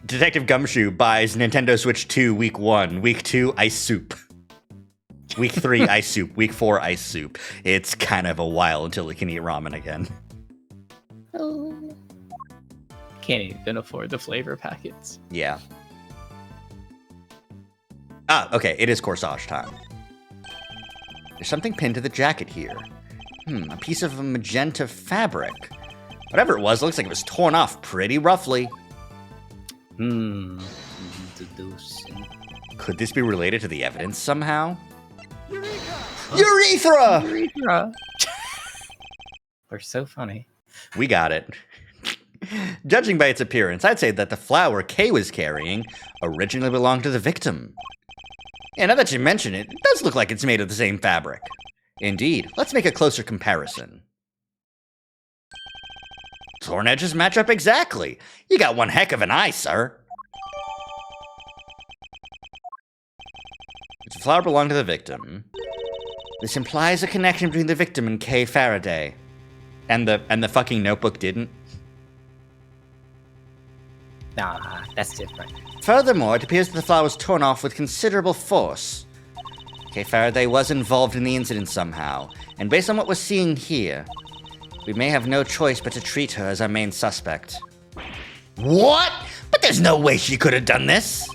Detective Gumshoe buys Nintendo Switch 2 week 1. Week 2, ice soup. Week 3, ice soup. Week 4, ice soup. It's kind of a while until he can eat ramen again. Can't even afford the flavor packets. Yeah. Ah, okay. It is corsage time. There's something pinned to the jacket here. A piece of a magenta fabric. Whatever it was, looks like it was torn off pretty roughly. Introducing. Could this be related to the evidence somehow? Urethra! Urethra. They're so funny. We got it. Judging by its appearance, I'd say that the flower Kay was carrying originally belonged to the victim. Yeah, now that you mention it, it does look like it's made of the same fabric. Indeed. Let's make a closer comparison. thorn edges match up exactly. You got one heck of an eye, sir. The flower belonged to the victim. This implies a connection between the victim and Kay Faraday. And the fucking notebook didn't. Nah, that's different. Furthermore, it appears that the flower was torn off with considerable force. Kay Faraday was involved in the incident somehow, and based on what we're seeing here, we may have no choice but to treat her as our main suspect. What? But there's no way she could have done this!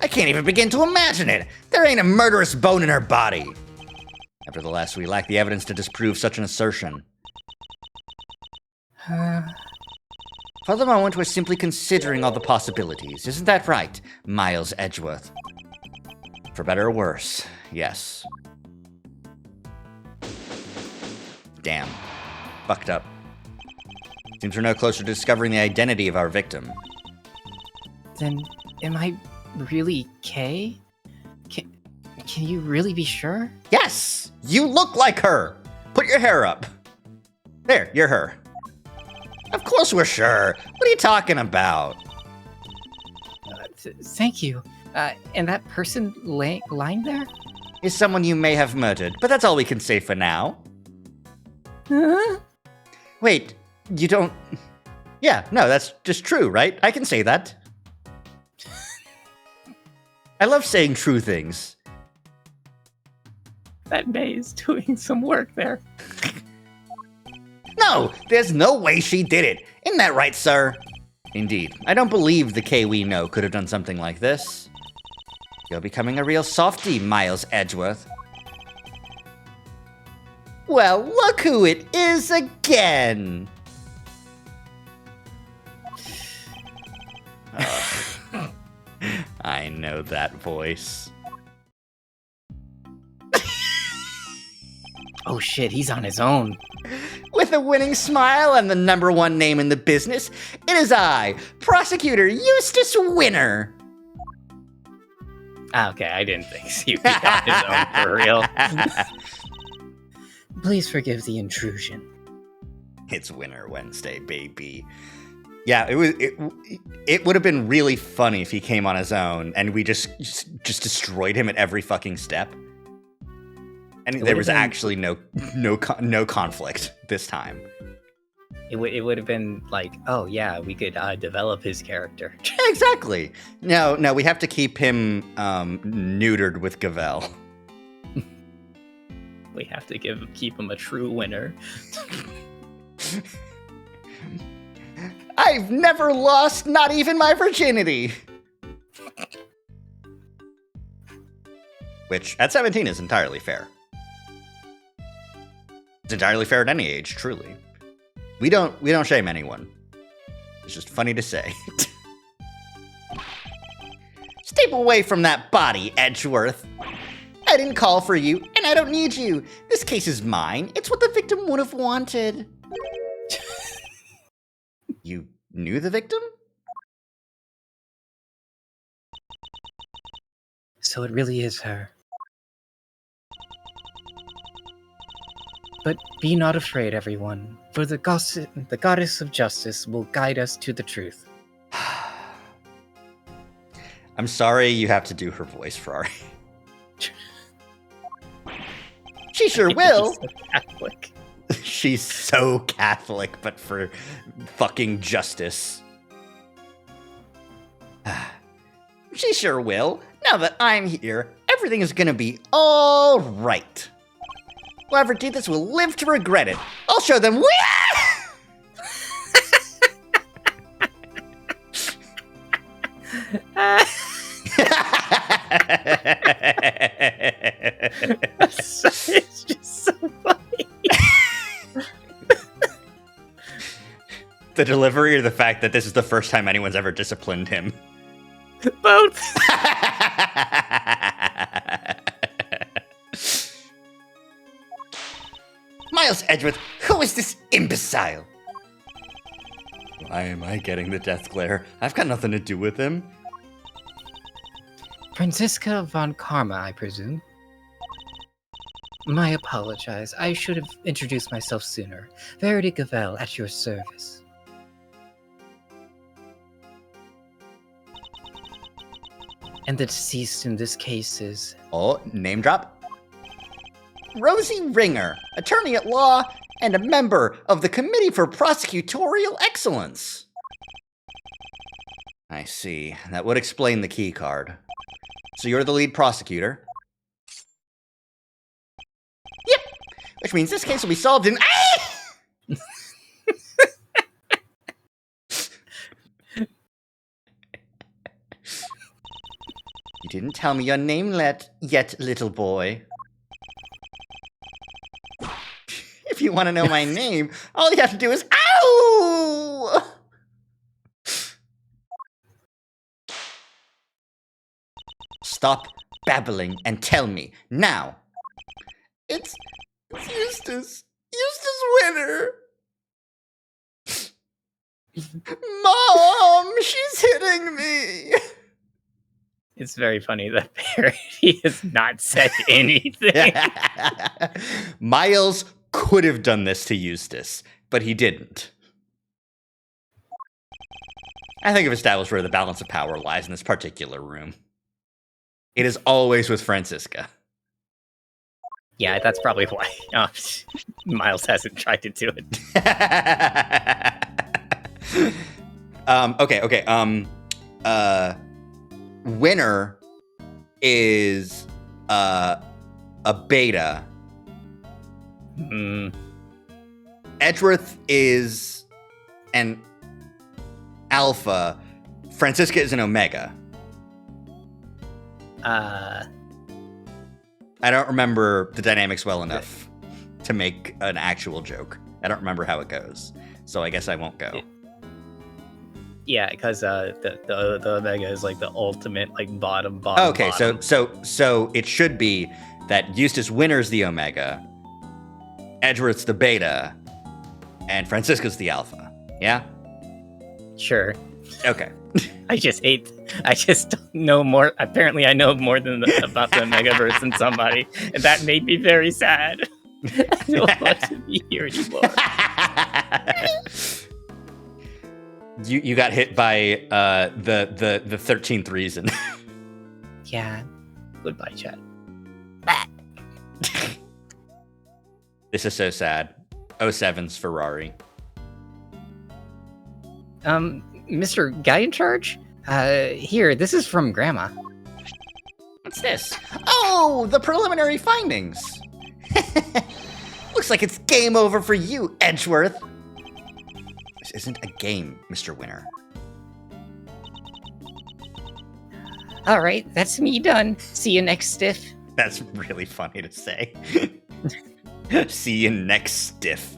I can't even begin to imagine it! There ain't a murderous bone in her body! Nevertheless, we lack the evidence to disprove such an assertion. For the moment, we're simply considering all the possibilities. Isn't that right, Miles Edgeworth? For better or worse, yes. Damn. Fucked up. Seems we're no closer to discovering the identity of our victim. Then, am I really Kay? Can you really be sure? Yes! You look like her! Put your hair up. There, you're her. Of course we're sure. What are you talking about? Thank you. And that person lying there? Is someone you may have murdered, but that's all we can say for now. Huh? Wait, you don't... Yeah, no, that's just true, right? I can say that. I love saying true things. That May is doing some work there. No, there's no way she did it. Isn't that right, sir? Indeed. I don't believe the Kay we know could have done something like this. You're becoming a real softie, Miles Edgeworth. Well, look who it is again! I know that voice. Oh shit, he's on his own. With a winning smile and the #1 name in the business, it is I, Prosecutor Eustace Winner. Okay, I didn't think he'd be on his own for real. Please forgive the intrusion. It's Winter Wednesday, baby. Yeah, it would have been really funny if he came on his own and we just destroyed him at every fucking step. And there was actually no conflict this time. It would have been like, oh yeah, we could develop his character. Exactly. No, we have to keep him neutered with Gavel. We have to keep him a true winner. I've never lost, not even my virginity. Which, at 17, is entirely fair. It's entirely fair at any age, truly. We don't shame anyone. It's just funny to say. Step away from that body, Edgeworth. I didn't call for you, and I don't need you. This case is mine. It's what the victim would have wanted. You knew the victim? So it really is her. But be not afraid, everyone, for the goddess of justice will guide us to the truth. I'm sorry you have to do her voice, Ferrari. She sure will. He's so Catholic. She's so Catholic, but for fucking justice. She sure will. Now that I'm here, everything is gonna be all right. Whoever did this will live to regret it. I'll show them. It's just so funny. The delivery or the fact that this is the first time anyone's ever disciplined him? Both. Miles Edgeworth, who is this imbecile? Why am I getting the death glare? I've got nothing to do with him. Franziska von Karma, I presume. I apologize. I should have introduced myself sooner. Verity Gavel, at your service. And the deceased in this case is... Oh, name drop. Rosie Ringer, attorney at law and a member of the Committee for Prosecutorial Excellence. I see. That would explain the key card. So you're the lead prosecutor. Yep. Which means this case will be solved in... You didn't tell me your name yet, little boy. If you want to know my name, all you have to do is ow! Stop babbling and tell me now. It's Eustace. Eustace Winter. Mom, she's hitting me. It's very funny that Parody has not said anything. Miles could have done this to Eustace, but he didn't. I think I've established where the balance of power lies in this particular room. It is always with Franziska. Yeah, that's probably why Miles hasn't tried to do it. Okay. Winner is a beta. Edgeworth is an alpha. Franziska is an omega. I don't remember the dynamics well enough to make an actual joke. I don't remember how it goes, so I guess I won't go. Yeah, because the Omega is like the ultimate like bottom. Okay, bottom. so it should be that Eustace Winner's the omega, Edgeworth's the beta, and Franziska's the alpha. Yeah? Sure. Okay. I just don't know more. Apparently, I know more about the Omegaverse than somebody, and that made me very sad. I don't want to be here anymore. You got hit by the 13th reason. Yeah. Goodbye, chat. This is so sad. 07's Ferrari. Mr. Guy in charge? Here, this is from Grandma. What's this? Oh, the preliminary findings. Looks like it's game over for you, Edgeworth. This isn't a game, Mr. Winner. All right, that's me done. See you next stiff. That's really funny to say. See you next stiff.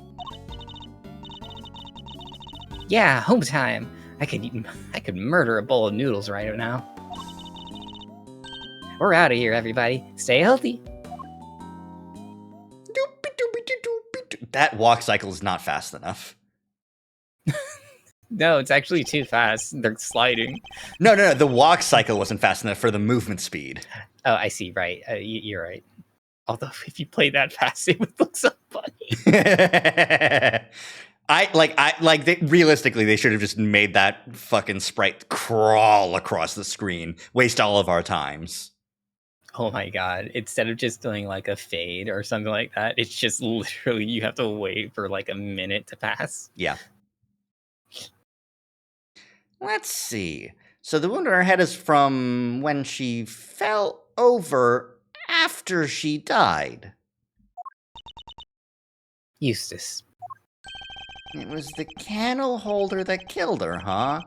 Yeah, home time. I could murder a bowl of noodles right now. We're out of here, everybody. Stay healthy. That walk cycle is not fast enough. No, it's actually too fast. They're sliding. No. The walk cycle wasn't fast enough for the movement speed. Oh, I see. Right. You're right. Although, if you play that fast, it would look so funny. Realistically, they should have just made that fucking sprite crawl across the screen, waste all of our times. Oh my god. Instead of just doing like a fade or something like that, it's just literally you have to wait for like a minute to pass. Yeah. Let's see. So the wound on her head is from when she fell over after she died. Eustace. It was the candle holder that killed her, huh?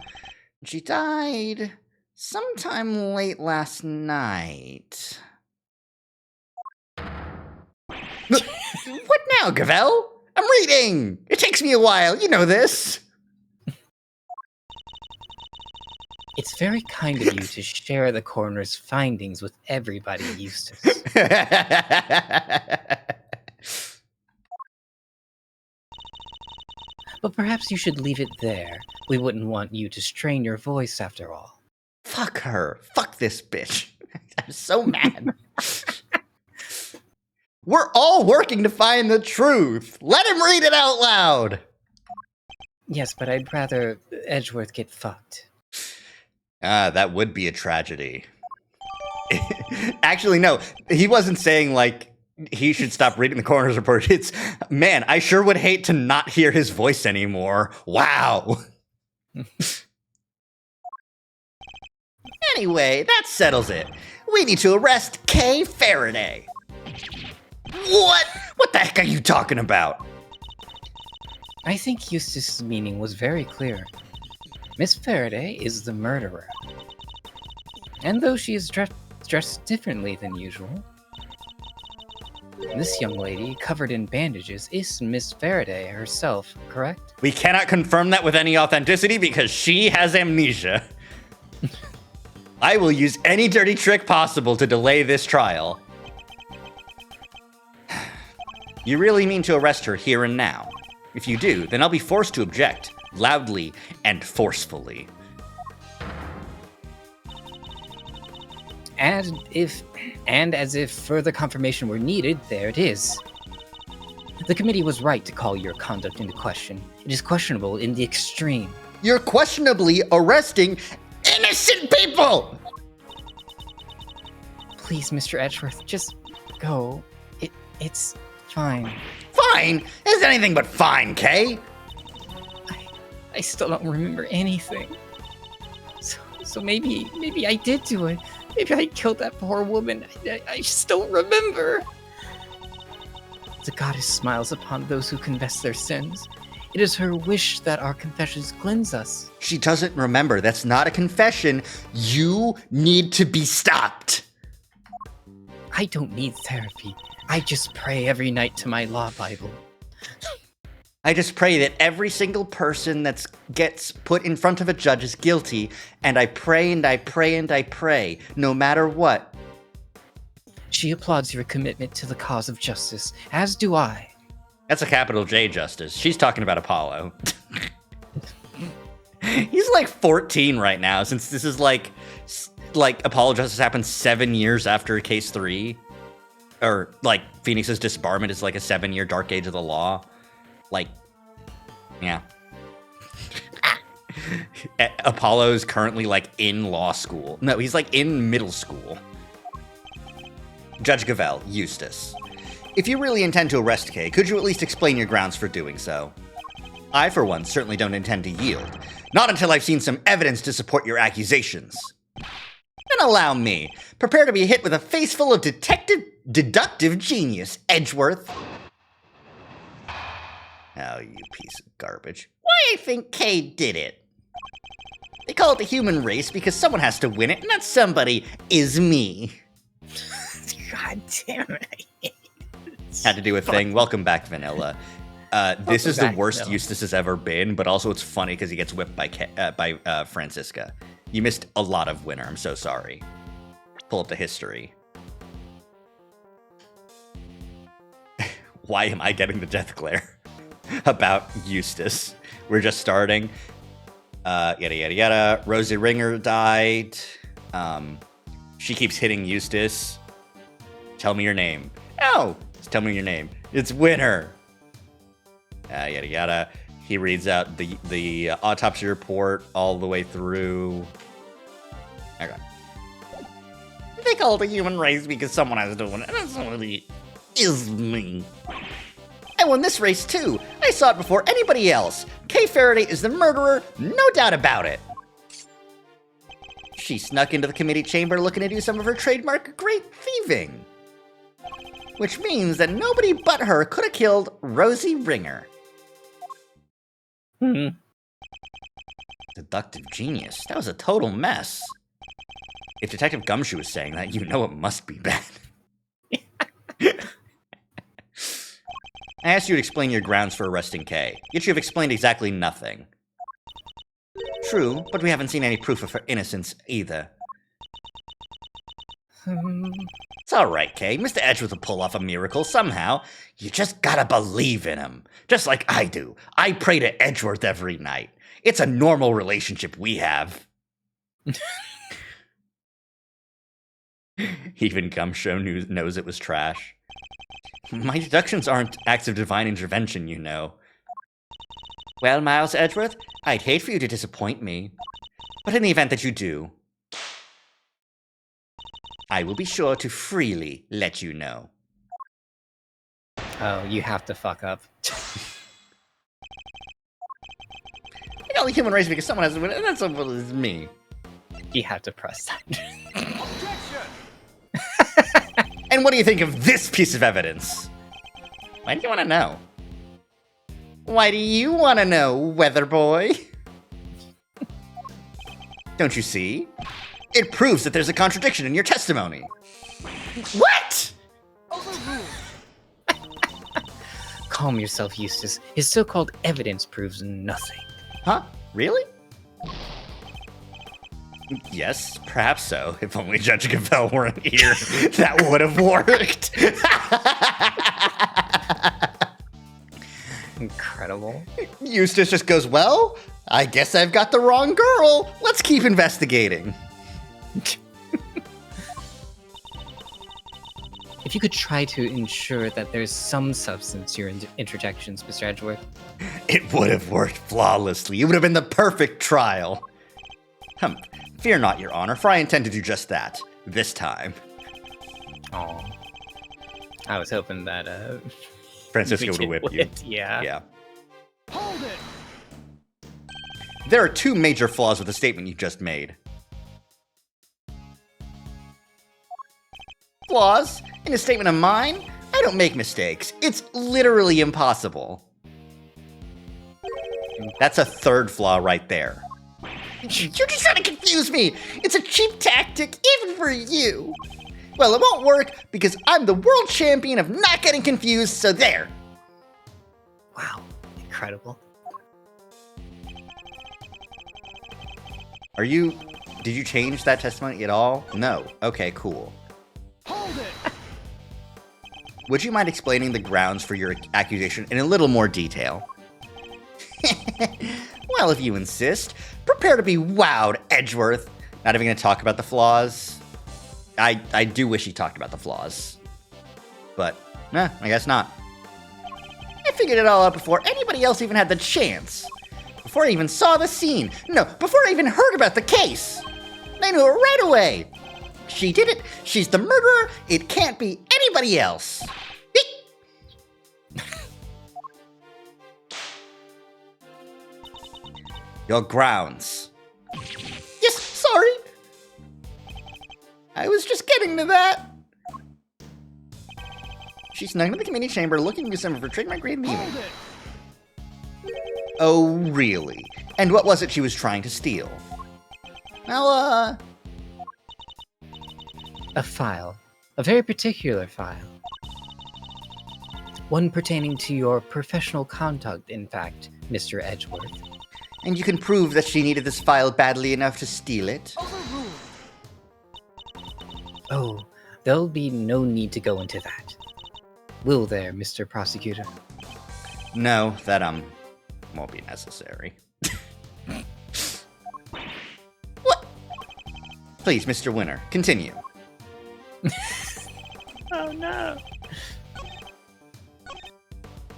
She died sometime late last night. What now, Gavel? I'm reading! It takes me a while, you know this. It's very kind of you to share the coroner's findings with everybody, Eustace. But perhaps you should leave it there. We wouldn't want you to strain your voice after all. Fuck her. Fuck this bitch. I'm so mad. We're all working to find the truth. Let him read it out loud. Yes, but I'd rather Edgeworth get fucked. That would be a tragedy. Actually, no. He wasn't saying, like, he should stop reading the coroner's report. It's, man, I sure would hate to not hear his voice anymore. Wow. Anyway, that settles it. We need to arrest Kay Faraday. What? What the heck are you talking about? I think Eustace's meaning was very clear. Miss Faraday is the murderer. And though she is dressed differently than usual, this young lady, covered in bandages, is Miss Faraday herself, correct? We cannot confirm that with any authenticity because she has amnesia. I will use any dirty trick possible to delay this trial. You really mean to arrest her here and now? If you do, then I'll be forced to object, loudly and forcefully. And as if further confirmation were needed, there it is. The committee was right to call your conduct into question. It is questionable in the extreme. You're questionably arresting innocent people! Please, Mr. Edgeworth, just go. It's fine. Fine? It's anything but fine, Kay. I still don't remember anything. So maybe I did do it. Maybe I killed that poor woman. I just don't remember. The goddess smiles upon those who confess their sins. It is her wish that our confessions cleanse us. She doesn't remember. That's not a confession. You need to be stopped. I don't need therapy. I just pray every night to my law Bible. I just pray that every single person that gets put in front of a judge is guilty, and I pray and I pray and I pray, no matter what. She applauds your commitment to the cause of justice, as do I. That's a capital J justice. She's talking about Apollo. He's like 14 right now, since this is like Apollo justice happened 7 years after case 3. Or, like, Phoenix's disbarment is like a 7-year dark age of the law. Like, yeah. Apollo's currently, like, in law school. No, he's, like, in middle school. Judge Gavel, Eustace. If you really intend to arrest Kay, could you at least explain your grounds for doing so? I, for one, certainly don't intend to yield. Not until I've seen some evidence to support your accusations. Then allow me. Prepare to be hit with a face full of deductive genius, Edgeworth. Oh, you piece of garbage. Why I think Kay did it? They call it the human race because someone has to win it, and that somebody is me. God damn it. Had to do a thing. Welcome back, Vanilla. This is the worst Eustace has ever been, but also it's funny because he gets whipped by Francisca. You missed a lot of Winter. I'm so sorry. Pull up the history. Why am I getting the death glare? About Eustace. We're just starting. Yada, yada, yada. Rosie Ringer died. She keeps hitting Eustace. Tell me your name. Oh, just tell me your name. It's Winter. Yada, yada. He reads out the autopsy report all the way through. Okay. They call it the human race because someone has to win it, and somebody is me. I won this race too. I saw it before anybody else. Kay Faraday is the murderer, no doubt about it. She snuck into the committee chamber looking to do some of her trademark great thieving. Which means that nobody but her could have killed Rosie Ringer. Deductive genius. That was a total mess. If Detective Gumshoe is saying that, you know it must be bad. I asked you to explain your grounds for arresting Kay, yet you have explained exactly nothing. True, but we haven't seen any proof of her innocence either. It's alright, Kay. Mr. Edgeworth will pull off a miracle somehow. You just gotta believe in him. Just like I do. I pray to Edgeworth every night. It's a normal relationship we have. Even Gumshoe knows it was trash. My deductions aren't acts of divine intervention, you know. Well, Miles Edgeworth, I'd hate for you to disappoint me. But in the event that you do, I will be sure to freely let you know. Oh, you have to fuck up. I got the human race because someone has to win, and that's what is me. You have to press that. And what do you think of this piece of evidence? Why do you want to know? Why do you want to know, Weather Boy? Don't you see? It proves that there's a contradiction in your testimony. What? Calm yourself, Eustace. His so-called evidence proves nothing. Huh? Really? Yes, perhaps so. If only Judge Gavelle weren't here, that would have worked. Incredible. Eustace just goes, well, I guess I've got the wrong girl. Let's keep investigating. If you could try to ensure that there's some substance to your interjections, Mr. Edgeworth. It would have worked flawlessly. It would have been the perfect trial. Fear not, Your Honor, for I intend to do just that. This time. Oh, I was hoping that Francisco we would could whip you. win. Yeah. Yeah. Hold it! There are two major flaws with the statement you just made. Flaws? In a statement of mine? I don't make mistakes. It's literally impossible. That's a third flaw right there. You're just trying to confuse me! It's a cheap tactic, even for you! Well, it won't work because I'm the world champion of not getting confused, so there! Wow, incredible. Did you change that testimony at all? No. Okay, cool. Hold it! Would you mind explaining the grounds for your accusation in a little more detail? Well, if you insist, prepare to be wowed, Edgeworth. Not even going to talk about the flaws. I do wish he talked about the flaws. But, I guess not. I figured it all out before anybody else even had the chance. Before I even saw the scene. No, before I even heard about the case. I knew it right away. She did it. She's the murderer. It can't be anybody else. Your grounds. Yes, sorry. I was just getting to that. She snuck into the committee chamber looking for some of her trademark grade beaming. Oh, really? And what was it she was trying to steal? Well, A file. A very particular file. One pertaining to your professional conduct, in fact, Mr. Edgeworth. And you can prove that she needed this file badly enough to steal it? Oh, there'll be no need to go into that. Will there, Mr. Prosecutor? No, that, won't be necessary. What? Please, Mr. Winner, continue. Oh no.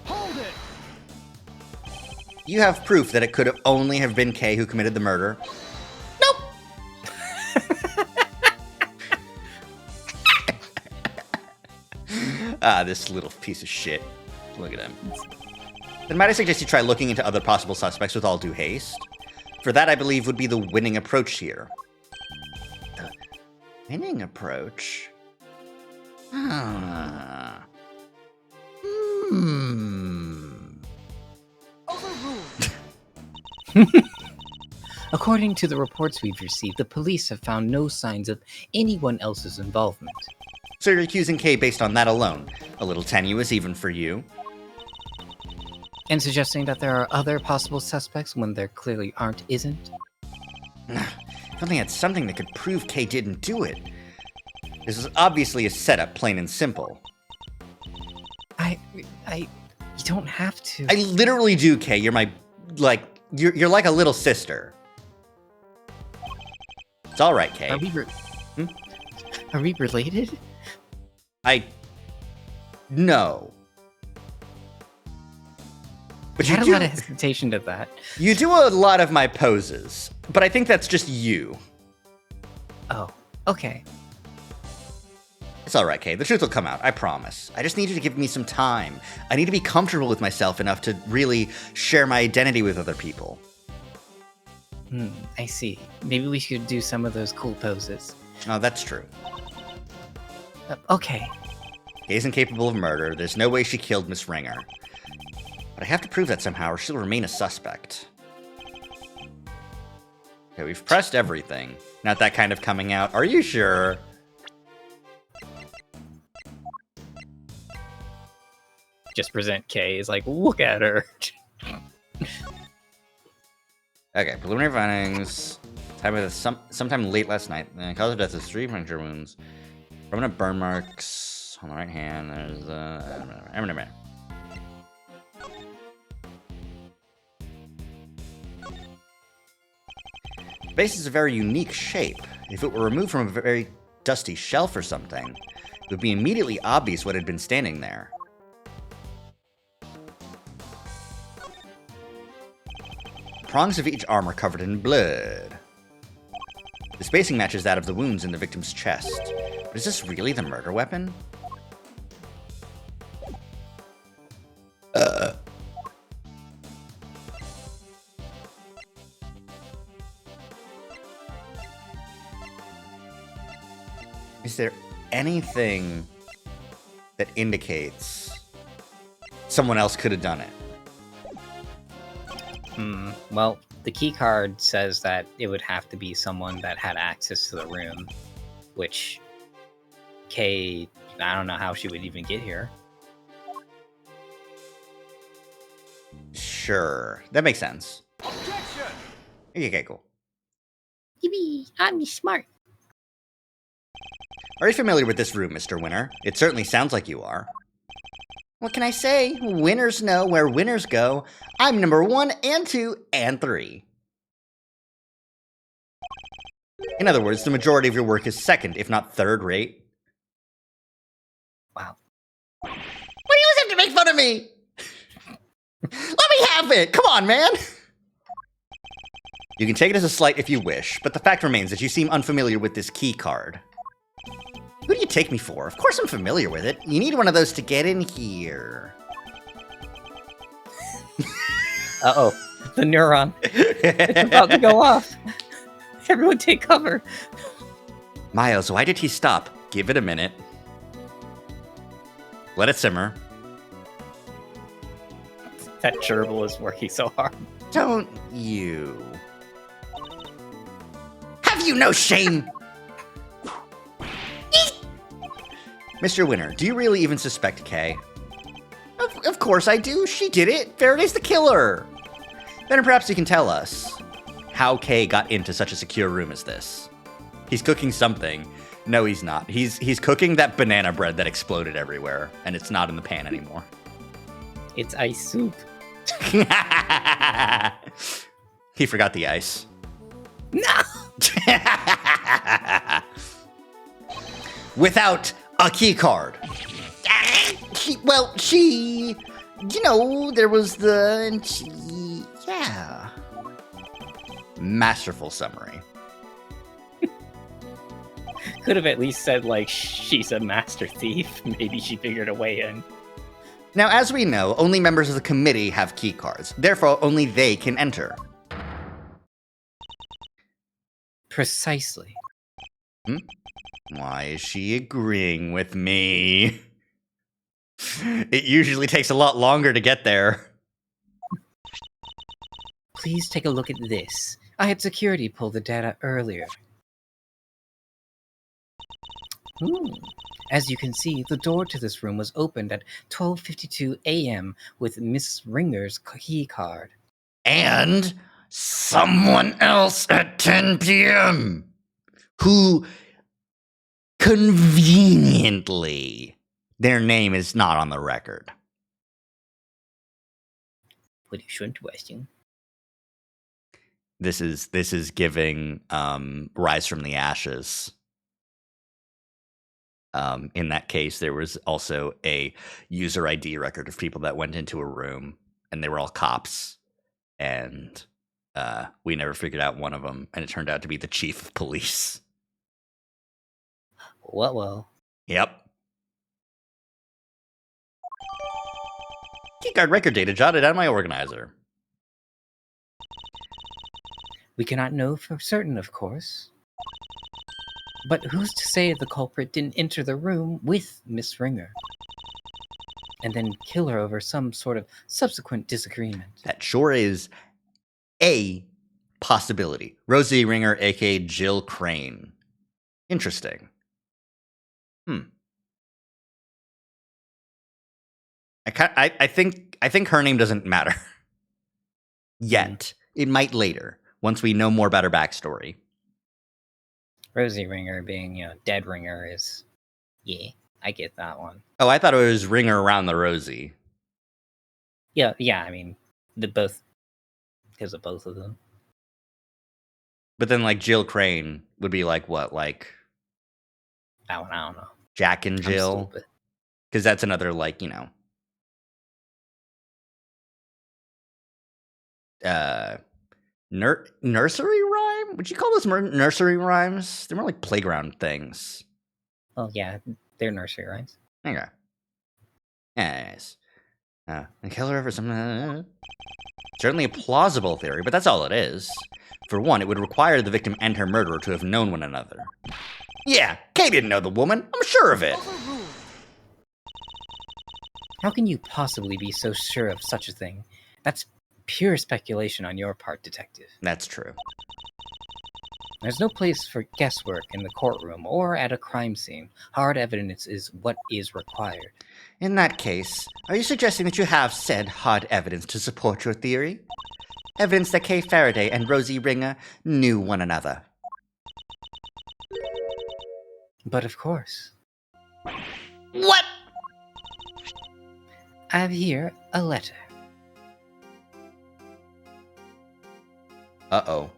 Hold it! You have proof that it could have only have been Kay who committed the murder. Nope! This little piece of shit. Look at him. Then might I suggest you try looking into other possible suspects with all due haste? For that, I believe, would be the winning approach here. The winning approach? According to the reports we've received, the police have found no signs of anyone else's involvement. So you're accusing Kay based on that alone? A little tenuous even for you? And suggesting that there are other possible suspects when there clearly isn't? If only had something that could prove Kay didn't do it. This is obviously a setup, plain and simple. You don't have to. I literally do, Kay. You're my, you're like a little sister. It's all right, Kay. Are we related? No. But I had a lot of hesitation to that. You do a lot of my poses, but I think that's just you. Oh, okay. It's alright, Kay. The truth will come out, I promise. I just need you to give me some time. I need to be comfortable with myself enough to really share my identity with other people. I see. Maybe we should do some of those cool poses. Oh, that's true. Okay. Kay's incapable of murder. There's no way she killed Miss Ringer. But I have to prove that somehow, or she'll remain a suspect. Okay, we've pressed everything. Not that kind of coming out. Are you sure? Just present Kay as like, look at her. Okay, preliminary findings. Time of sometime late last night. The cause of death is 3 puncture wounds. Permanent burn marks on the right hand. There's The base is a very unique shape. If it were removed from a very dusty shelf or something, it would be immediately obvious what had been standing there. Prongs of each arm are covered in blood. The spacing matches that of the wounds in the victim's chest. But is this really the murder weapon? Is there anything that indicates someone else could have done it? Well, the key card says that it would have to be someone that had access to the room, which Kay, I don't know how she would even get here. Sure, that makes sense. Okay, cool. Yippee, I'm smart. Are you familiar with this room, Mr. Winner? It certainly sounds like you are. What can I say? Winners know where winners go. I'm number 1 and 2 and 3. In other words, the majority of your work is second, if not third rate. Wow. Why do you always have to make fun of me? Let me have it! Come on, man! You can take it as a slight if you wish, but the fact remains that you seem unfamiliar with this key card. Who do you take me for? Of course I'm familiar with it. You need one of those to get in here. Uh-oh. The neuron. It's about to go off. Everyone take cover. Miles, why did he stop? Give it a minute. Let it simmer. That gerbil is working so hard. Don't you? Have you no shame? Mr. Winner, do you really even suspect Kay? Of course I do. She did it. Faraday's the killer. Then perhaps you can tell us how Kay got into such a secure room as this. He's cooking something. No, he's not. He's cooking that banana bread that exploded everywhere, and it's not in the pan anymore. It's ice soup. He forgot the ice. No! Without a key card. There was yeah. Masterful summary. Could have at least said, like, she's a master thief. Maybe she figured a way in. Now, as we know, only members of the committee have key cards. Therefore, only they can enter. Precisely. Why is she agreeing with me? It usually takes a lot longer to get there. Please take a look at this. I had security pull the data earlier. As you can see, the door to this room was opened at 12:52 a.m. with Miss Ringer's key card. And someone else at 10 p.m. who conveniently, their name is not on the record. What you shouldn't question. This is giving Rise from the Ashes. In that case, there was also a user ID record of people that went into a room, and they were all cops. And we never figured out one of them, and it turned out to be the chief of police. Well. Yep. Keycard record data jotted on my organizer. We cannot know for certain, of course. But who's to say the culprit didn't enter the room with Miss Ringer and then kill her over some sort of subsequent disagreement? That sure is a possibility. Rosie Ringer, aka Jill Crane. Interesting. I think her name doesn't matter yet. It might later, once we know more about her backstory. Rosie Ringer being, dead Ringer is, yeah, I get that one. Oh, I thought it was Ringer around the Rosie. Yeah, I mean, because of both of them. But then, like, Jill Crane would be like what? Like That one, I don't know. Jack and I'm Jill? stupid. Because that's another, like, nursery rhyme? Would you call those nursery rhymes? They're more like playground things. Oh, yeah, they're nursery rhymes. Okay. Yes. The killer ever something. Certainly a plausible theory, but that's all it is. For one, it would require the victim and her murderer to have known one another. Yeah, Kay didn't know the woman. I'm sure of it. How can you possibly be so sure of such a thing? That's pure speculation on your part, detective. That's true. There's no place for guesswork in the courtroom or at a crime scene. Hard evidence is what is required. In that case, are you suggesting that you have said hard evidence to support your theory? Evidence that Kay Faraday and Rosie Ringer knew one another. But of course. What? I have here a letter. Uh-oh.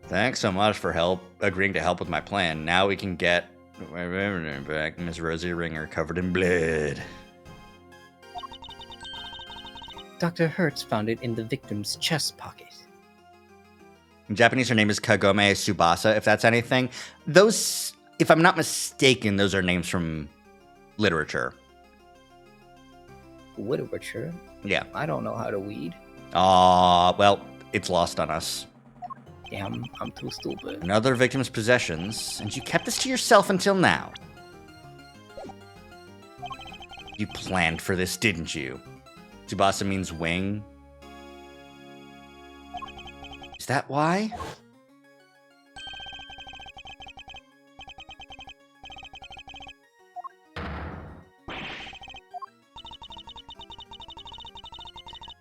Thanks so much for agreeing to help with my plan. Now we can get back Miss Rosie Ringer covered in blood. Dr. Hertz found it in the victim's chest pocket. In Japanese, her name is Kagome Tsubasa, if that's anything. Those, if I'm not mistaken, those are names from literature. Literature? Yeah. I don't know how to weed. Well, it's lost on us. Damn, I'm too stupid. Another victim's possessions, and you kept this to yourself until now. You planned for this, didn't you? Tsubasa means wing. Is that why?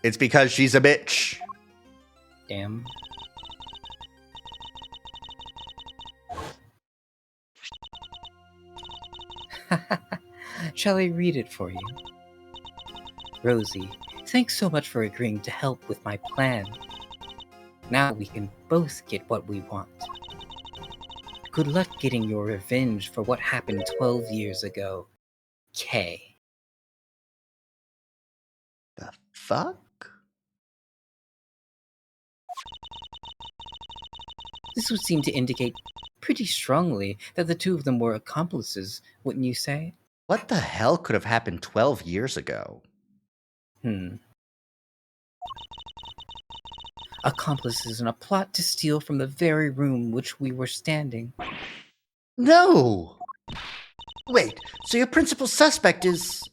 It's because she's a bitch. Damn. Shall I read it for you? Rosie, thanks so much for agreeing to help with my plan. Now we can both get what we want. Good luck getting your revenge for what happened 12 years ago. Kay. The fuck? This would seem to indicate pretty strongly that the two of them were accomplices, wouldn't you say? What the hell could have happened 12 years ago? Accomplices in a plot to steal from the very room which we were standing. No! Wait, so your principal suspect is...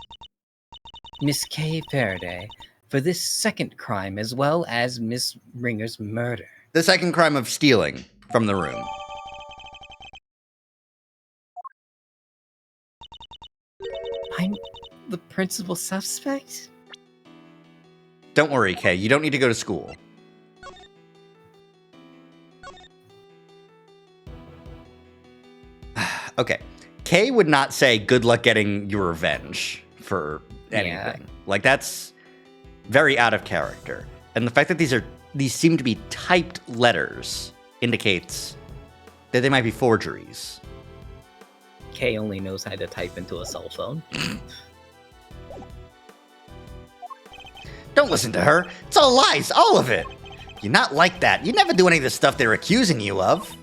Miss Kay Faraday, for this second crime as well as Miss Ringer's murder. The second crime of stealing from the room. I'm the principal suspect? Don't worry, Kay, you don't need to go to school. Okay, Kay would not say good luck getting your revenge for anything. Yeah. Like, that's very out of character. And the fact that these seem to be typed letters indicates that they might be forgeries. Kay only knows how to type into a cell phone. Don't listen to her. It's all lies, all of it. You're not like that. You never do any of the stuff they're accusing you of.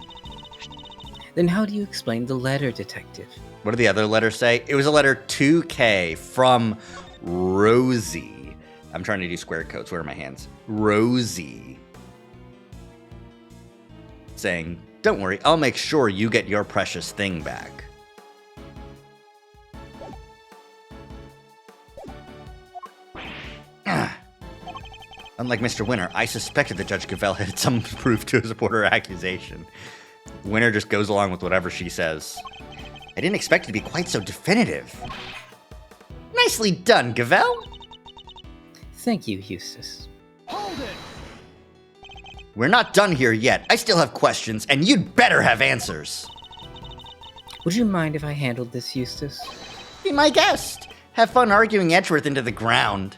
Then how do you explain the letter, Detective? What did the other letter say? It was a letter 2K from Rosie. I'm trying to do square quotes. Where are my hands? Rosie. Saying, don't worry, I'll make sure you get your precious thing back. Unlike Mr. Winter, I suspected that Judge Cavell had some proof to support her accusation. Winter just goes along with whatever she says. I didn't expect it to be quite so definitive. Nicely done, Cavell. Thank you, Eustace. We're not done here yet. I still have questions, and you'd better have answers. Would you mind if I handled this, Eustace? Be my guest. Have fun arguing Edgeworth into the ground.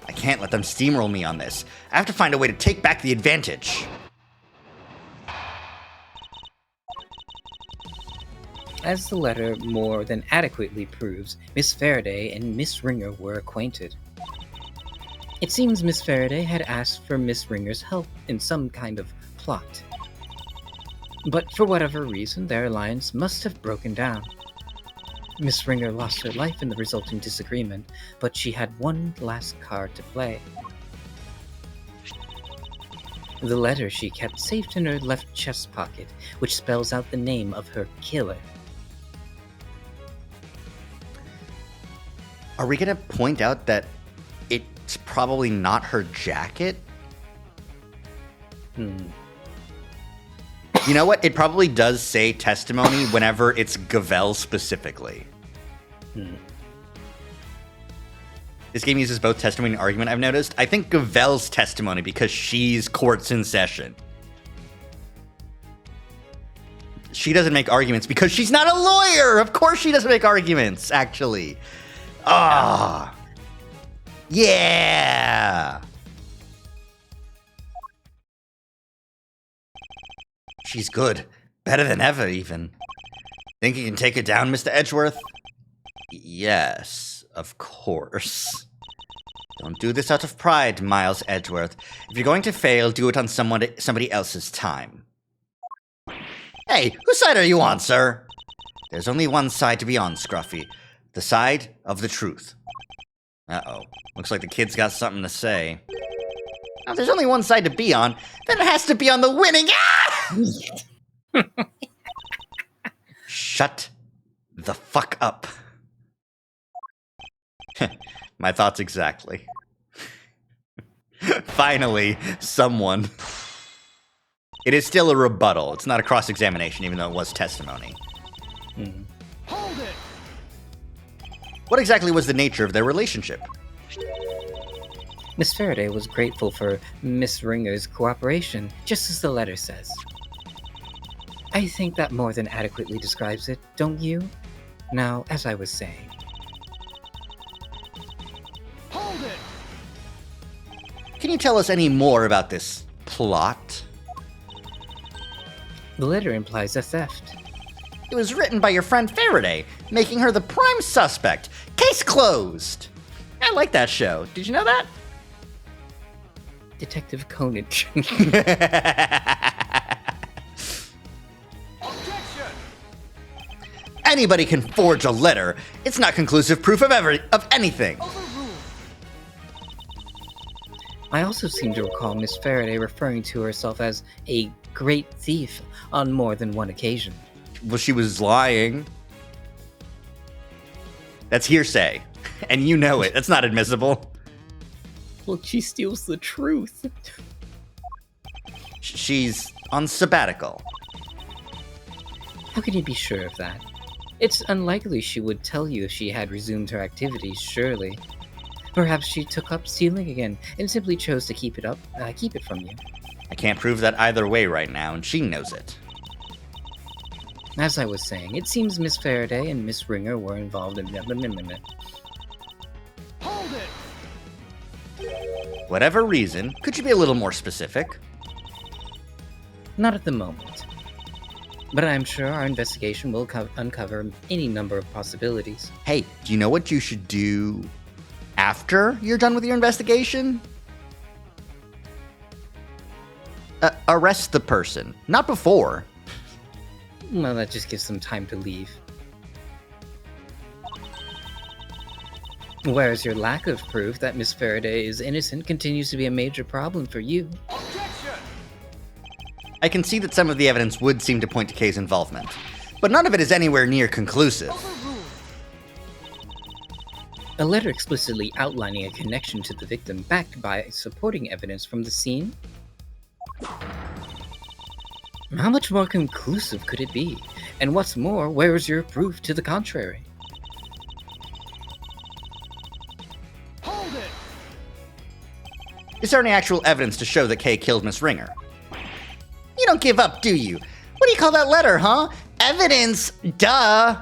I can't let them steamroll me on this. I have to find a way to take back the advantage. As the letter more than adequately proves, Miss Faraday and Miss Ringer were acquainted. It seems Miss Faraday had asked for Miss Ringer's help in some kind of plot. But for whatever reason, their alliance must have broken down. Miss Ringer lost her life in the resulting disagreement, but she had one last card to play. The letter she kept safe in her left chest pocket, which spells out the name of her killer. Are we going to point out that it's probably not her jacket? You know what? It probably does say testimony whenever it's Cavell specifically. This game uses both testimony and argument, I've noticed. I think Cavell's testimony because she's court's in session. She doesn't make arguments because she's not a lawyer! Of course she doesn't make arguments, actually. Ah. Yeah! She's good. Better than ever, even. Think you can take her down, Mr. Edgeworth? Yes, of course. Don't do this out of pride, Miles Edgeworth. If you're going to fail, do it on somebody else's time. Hey, whose side are you on, sir? There's only one side to be on, Scruffy. The side of the truth. Uh-oh. Looks like the kid's got something to say. Now, if there's only one side to be on, then it has to be on the winning. Ah! Shut the fuck up. My thoughts exactly. Finally, someone. It is still a rebuttal. It's not a cross-examination, even though it was testimony. Hold it! What exactly was the nature of their relationship? Miss Faraday was grateful for Miss Ringer's cooperation, just as the letter says. I think that more than adequately describes it, don't you? Now, as I was saying. Hold it! Can you tell us any more about this plot? The letter implies a theft. It was written by your friend Faraday, making her the prime suspect. Case closed! I like that show. Did you know that? Detective Conan. Objection! Anybody can forge a letter. It's not conclusive proof of anything. Overruled. I also seem to recall Miss Faraday referring to herself as a great thief on more than one occasion. Well, she was lying. That's hearsay. And you know it. That's not admissible. Well, she steals the truth. She's on sabbatical. How can you be sure of that? It's unlikely she would tell you if she had resumed her activities, surely. Perhaps she took up stealing again and simply chose to keep it from you. I can't prove that either way right now, and she knows it. As I was saying, it seems Miss Faraday and Miss Ringer were involved in Hold it! Whatever reason, could you be a little more specific? Not at the moment. But I'm sure our investigation will uncover any number of possibilities. Hey, do you know what you should do after you're done with your investigation? Arrest the person, not before. Well, that just gives them time to leave. Whereas your lack of proof that Miss Faraday is innocent continues to be a major problem for you. Objection! I can see that some of the evidence would seem to point to Kay's involvement, but none of it is anywhere near conclusive. Overruled. A letter explicitly outlining a connection to the victim backed by supporting evidence from the scene? How much more conclusive could it be? And what's more, where is your proof to the contrary? Hold it! Is there any actual evidence to show that Kay killed Miss Ringer? You don't give up, do you? What do you call that letter, huh? Evidence! Duh!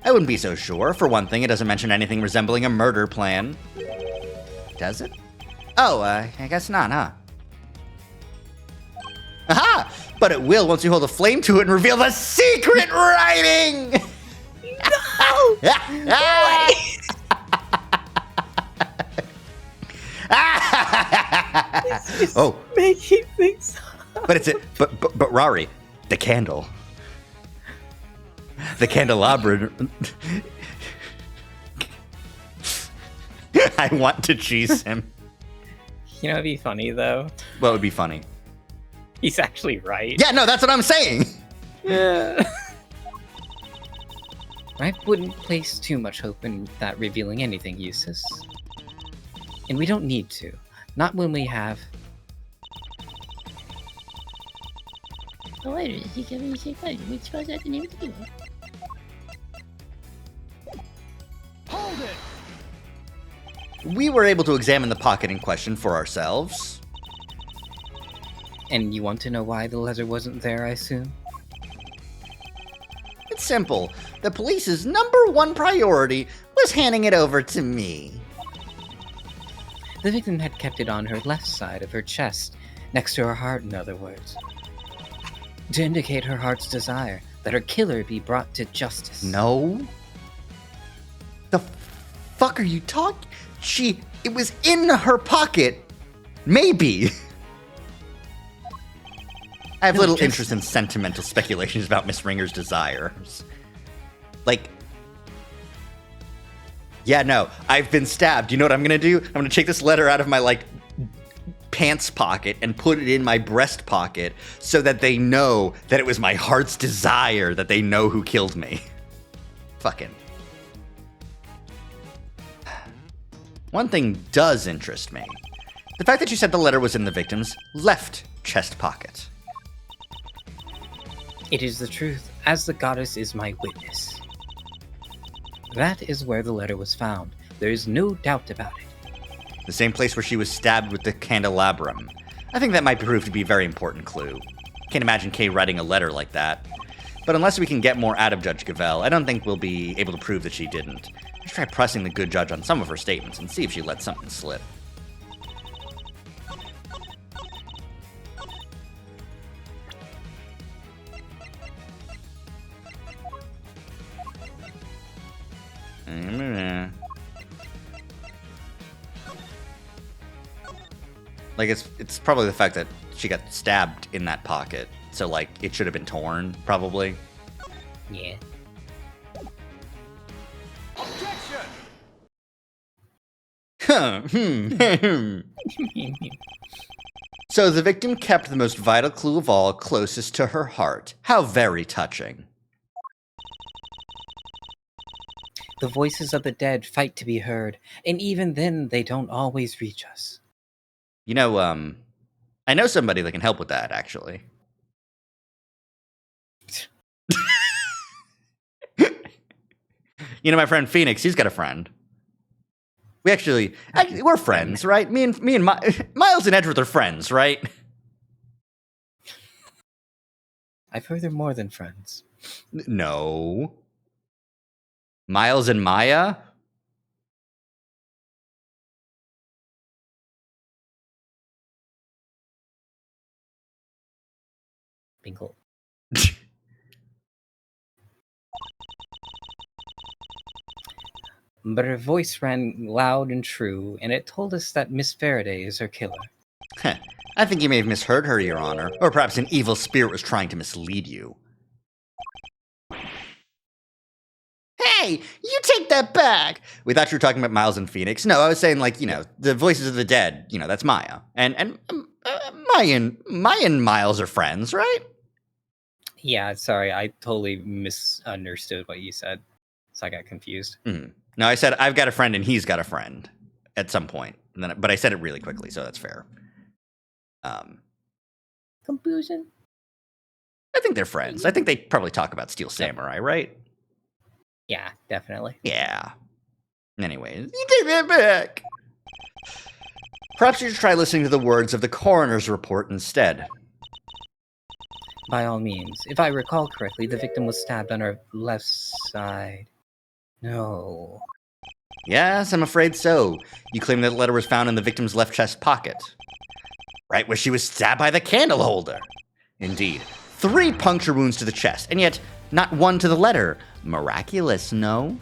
I wouldn't be so sure. For one thing, it doesn't mention anything resembling a murder plan. Does it? Oh, I guess not, huh? Aha! But it will once you hold a flame to it and reveal the secret writing! Oh, Making things. but it's it. But Rari, the candle, the candelabra. I want to cheese him. You know, it'd be funny though. What would be funny? He's actually right. Yeah, no, that's what I'm saying. Yeah. I wouldn't place too much hope in that revealing anything, Eustace. And we don't need to. Not when we have. Oh, wait a minute. He can say fine. Which was that the name of the door? Hold it! We were able to examine the pocket in question for ourselves. And you want to know why the letter wasn't there, I assume? It's simple. The police's number one priority was handing it over to me. The victim had kept it on her left side of her chest, next to her heart, in other words. To indicate her heart's desire that her killer be brought to justice. No. The fuck are you talking? It was in her pocket. Maybe. I have little interest in sentimental speculations about Miss Ringer's desires. Like, yeah, no, I've been stabbed. You know what I'm gonna do? I'm gonna take this letter out of my, like, pants pocket and put it in my breast pocket so that they know that it was my heart's desire that they know who killed me. Fucking. One thing does interest me. The fact that you said the letter was in the victim's left chest pocket. It is the truth, as the goddess is my witness. That is where the letter was found. There is no doubt about it. The same place where she was stabbed with the candelabrum. I think that might prove to be a very important clue. Can't imagine Kay writing a letter like that. But unless we can get more out of Judge Gavelle, I don't think we'll be able to prove that she didn't. Let's try pressing the good judge on some of her statements and see if she let something slip. Like, it's probably the fact that she got stabbed in that pocket. So, like, it should have been torn, probably. Yeah. Objection! So the victim kept the most vital clue of all closest to her heart. How very touching. The voices of the dead fight to be heard, and even then they don't always reach us. You know, I know somebody that can help with that, actually. You know, my friend Phoenix, he's got a friend. We're friends, right? Me and Miles and Edgeworth are friends, right? I've heard they're more than friends. No. Miles and Maya? Bingle. But her voice rang loud and true, and it told us that Miss Faraday is her killer. I think you may have misheard her, Your Honor. Or perhaps an evil spirit was trying to mislead you. Hey, you take that back. We thought you were talking about Miles and Phoenix. No, I was saying, like, the voices of the dead, that's Maya. And Maya and Miles are friends, right? Yeah, sorry, I totally misunderstood what you said. So I got confused. No, I said, I've got a friend and he's got a friend at some point. But I said it really quickly, so that's fair. Confusion. I think they're friends. I think they probably talk about Steel Samurai, right? Yeah, definitely. Yeah. Anyways, you take that back. Perhaps you should try listening to the words of the coroner's report instead. By all means. If I recall correctly, the victim was stabbed on her left side. No. Yes, I'm afraid so. You claim that the letter was found in the victim's left chest pocket. Right where she was stabbed by the candle holder. Indeed. 3 puncture wounds to the chest, and yet not one to the letter. Miraculous, no?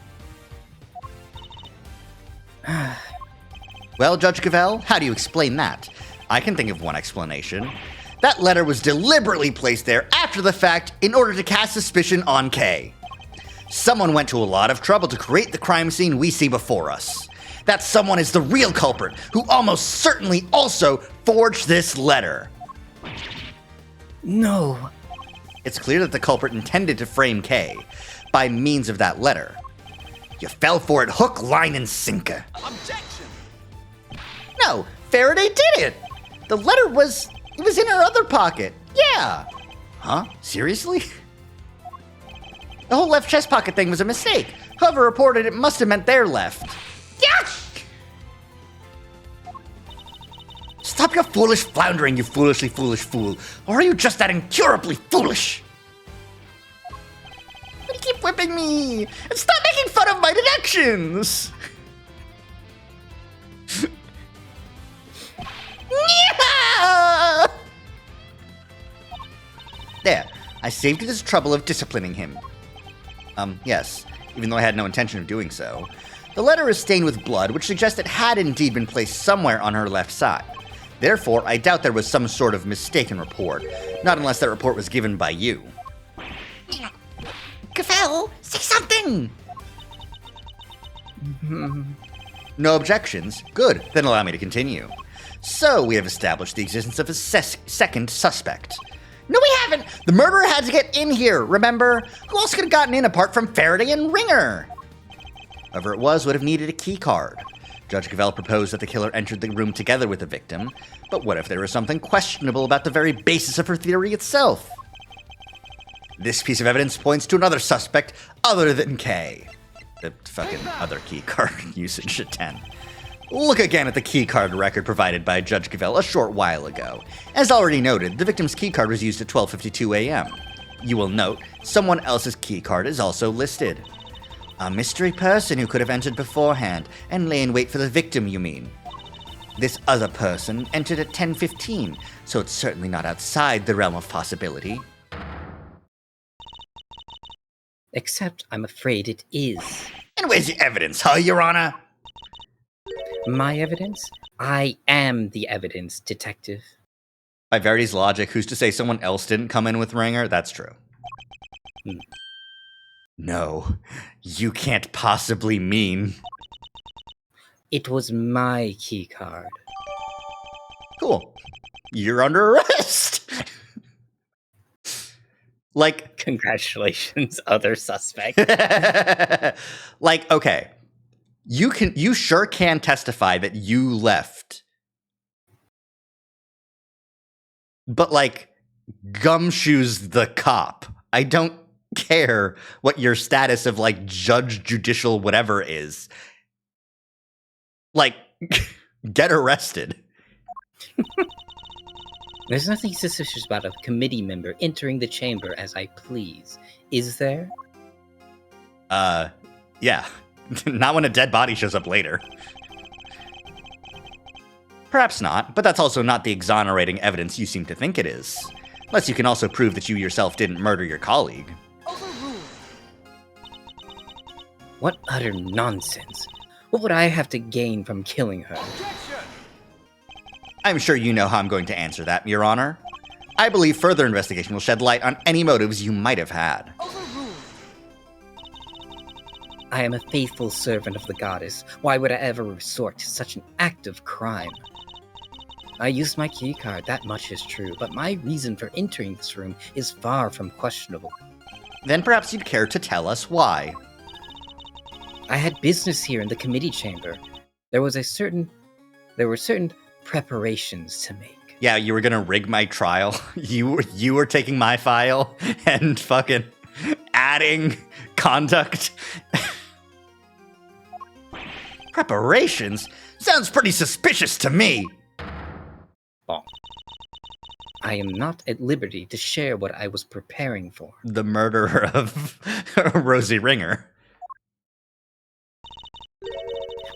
Well, Judge Cavell, how do you explain that? I can think of one explanation. That letter was deliberately placed there after the fact in order to cast suspicion on Kay. Someone went to a lot of trouble to create the crime scene we see before us. That someone is the real culprit, who almost certainly also forged this letter. No. It's clear that the culprit intended to frame Kay by means of that letter. You fell for it hook, line, and sinker. Objection! No, Faraday did it! The letter was in her other pocket. Yeah. Huh? Seriously? The whole left chest pocket thing was a mistake. Whoever reported it must have meant their left. Yuck! Stop your foolish floundering, you foolishly foolish fool. Or are you just that incurably foolish? You keep whipping me! And stop making fun of my deductions! Yeah! There, I saved you this trouble of disciplining him. Yes, even though I had no intention of doing so. The letter is stained with blood, which suggests it had indeed been placed somewhere on her left side. Therefore, I doubt there was some sort of mistaken report, not unless that report was given by you. Cavell, say something! No objections? Good, then allow me to continue. So, we have established the existence of a second suspect. No, we haven't! The murderer had to get in here, remember? Who else could have gotten in apart from Faraday and Ringer? Whoever it was would have needed a key card. Judge Cavell proposed that the killer entered the room together with the victim, but what if there was something questionable about the very basis of her theory itself? This piece of evidence points to another suspect other than Kay. The fucking other key card usage at 10. Look again at the keycard record provided by Judge Cavell a short while ago. As already noted, the victim's keycard was used at 12:52 a.m. You will note, someone else's keycard is also listed. A mystery person who could have entered beforehand and lay in wait for the victim, you mean? This other person entered at 10:15, so it's certainly not outside the realm of possibility. Except I'm afraid it is. And where's your evidence, huh, Your Honor? My evidence? I am the evidence, detective. By Verity's logic, who's to say someone else didn't come in with Ringer? That's true. No, you can't possibly mean... It was my key card. Cool. You're under arrest! Like... Congratulations, other suspect. Like, okay. You sure can testify that you left. But, like, Gumshoe's the cop. I don't care what your status of, like, judge, judicial, whatever is. Like, get arrested. There's nothing suspicious about a committee member entering the chamber as I please, is there? Yeah. Not when a dead body shows up later. Perhaps not, but that's also not the exonerating evidence you seem to think it is. Unless you can also prove that you yourself didn't murder your colleague. Overruled. What utter nonsense. What would I have to gain from killing her? Objection! I'm sure you know how I'm going to answer that, Your Honor. I believe further investigation will shed light on any motives you might have had. Overruled. I am a faithful servant of the goddess. Why would I ever resort to such an act of crime? I used my keycard, that much is true, but my reason for entering this room is far from questionable. Then perhaps you'd care to tell us why. I had business here in the committee chamber. There were certain preparations to make. Yeah, you were gonna rig my trial. You were taking my file and fucking adding conduct. Preparations? Sounds pretty suspicious to me. I am not at liberty to share what I was preparing for. The murderer of Rosie Ringer.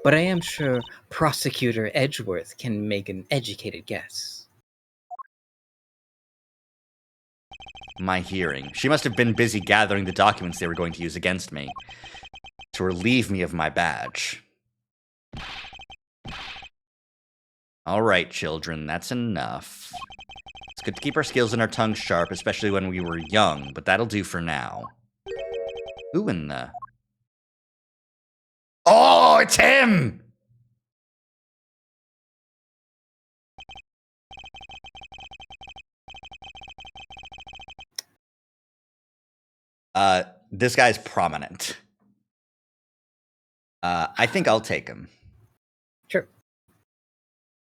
But I am sure Prosecutor Edgeworth can make an educated guess. My hearing. She must have been busy gathering the documents they were going to use against me. To relieve me of my badge. Alright, children, that's enough. It's good to keep our skills and our tongues sharp, especially when we were young, but that'll do for now. Who in the... Oh, it's him! This guy's prominent. I think I'll take him. Sure.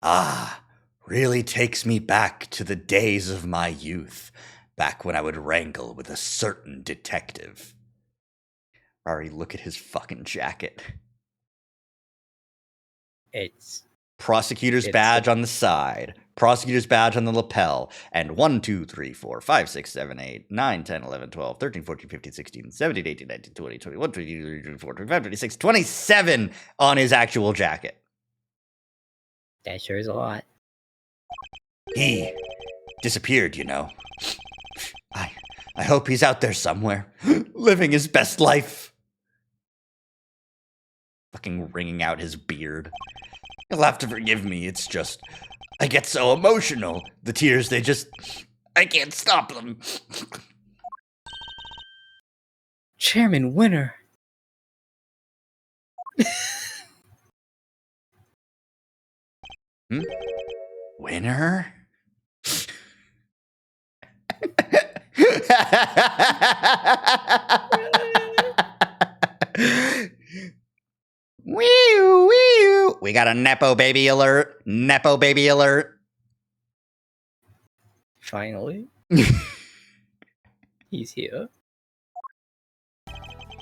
Ah, really takes me back to the days of my youth, back when I would wrangle with a certain detective. Ari, look at his fucking jacket. It's Prosecutor's badge on the side, prosecutor's badge on the lapel, and 1, 2, 3, 4, 5, 6, 7, 8, 9, 10, 11, 12, 13, 14, 15, 16, 17, 18, 19, 20, 21, 22, 23, 24, 25, 26, 27 on his actual jacket. that sure is a lot. He disappeared, you know. I hope he's out there somewhere, living his best life. Fucking wringing out his beard. You'll have to forgive me, it's just... I get so emotional. The tears, they just... I can't stop them. Chairman Winner. Winner? Wee wee. We got a Nepo baby alert. Nepo baby alert. Finally. He's here.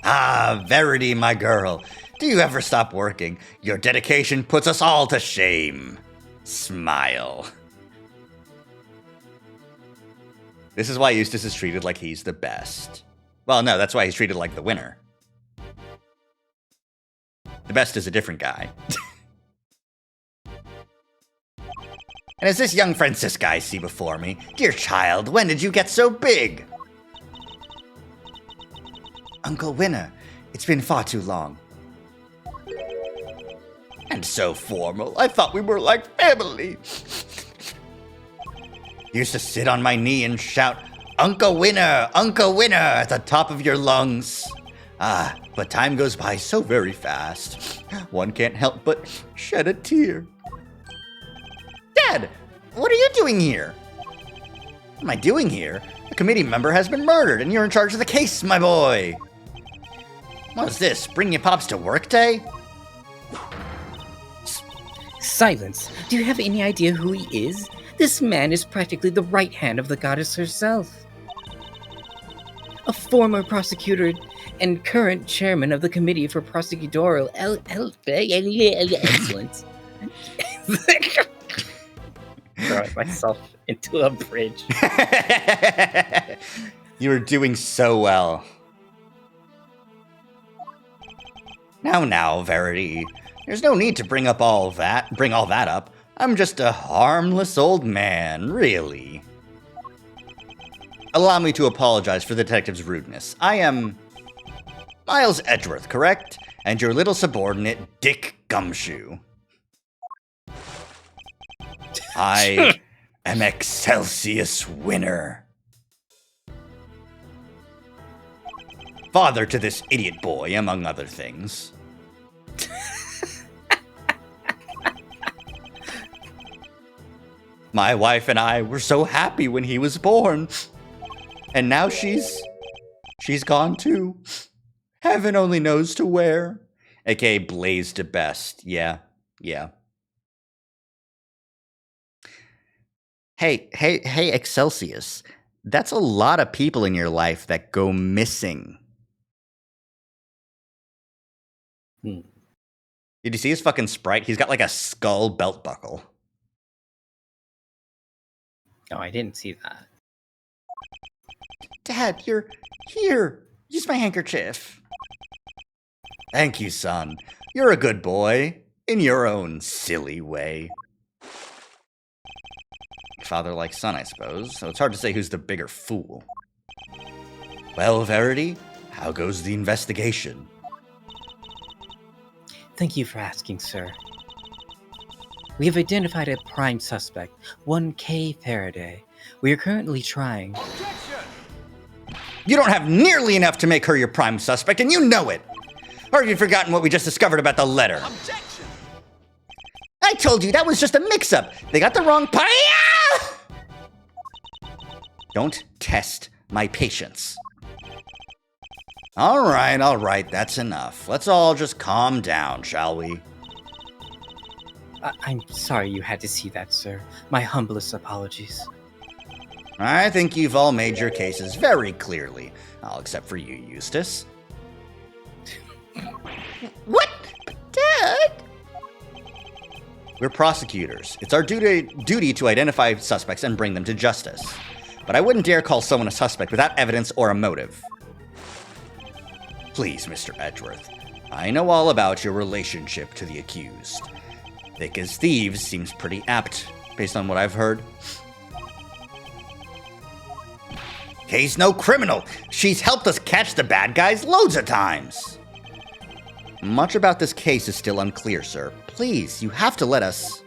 Ah, Verity, my girl. Do you ever stop working? Your dedication puts us all to shame. Smile. This is why Eustace is treated like he's the best. Well, no, that's why he's treated like the winner. The best is a different guy. And as this young Francisca I see before me, dear child, when did you get so big? Uncle Winner, it's been far too long. And so formal, I thought we were like family. Used to sit on my knee and shout, Uncle Winner, at the top of your lungs. Ah, but time goes by so very fast. One can't help but shed a tear. Dad, what are you doing here? What am I doing here? A committee member has been murdered and you're in charge of the case, my boy. What's this, bring your pops to work day? Silence. Do you have any idea who he is? This man is practically the right hand of the goddess herself. A former prosecutor and current chairman of the Committee for Prosecutorial Excellence. Throwing myself into a bridge. You were doing so well. Now, Verity. There's no need to bring all that up. I'm just a harmless old man, really. Allow me to apologize for the detective's rudeness. I am Miles Edgeworth, correct? And your little subordinate, Dick Gumshoe. I am Excelsius Winner. father to this idiot boy, among other things. My wife and I were so happy when he was born. And now she's gone too. Heaven only knows to where. AKA Blaze to Best. Yeah. Hey, Excelsius. That's a lot of people in your life that go missing. Did you see his fucking sprite? He's got like a skull belt buckle. Oh, I didn't see that. Dad, you're here. Use my handkerchief. Thank you, son. You're a good boy. In your own silly way. Father like son, I suppose, so it's hard to say who's the bigger fool. Well, Verity, how goes the investigation? Thank you for asking, sir. We have identified a prime suspect, 1K Faraday. We are currently trying. Objection! You don't have nearly enough to make her your prime suspect, and you know it! Or have you forgotten what we just discovered about the letter? Objection! I told you that was just a mix-up. They got the wrong party. Don't test my patience. All right, that's enough. Let's all just calm down, shall we? I'm sorry you had to see that, sir. My humblest apologies. I think you've all made your cases very clearly. All except for you, Eustace. What? But Dad? We're prosecutors. It's our duty to identify suspects and bring them to justice. But I wouldn't dare call someone a suspect without evidence or a motive. Please, Mr. Edgeworth. I know all about your relationship to the accused. Thick as thieves seems pretty apt, based on what I've heard. Kay's no criminal. She's helped us catch the bad guys loads of times. Much about this case is still unclear, sir. Please, you have to let us...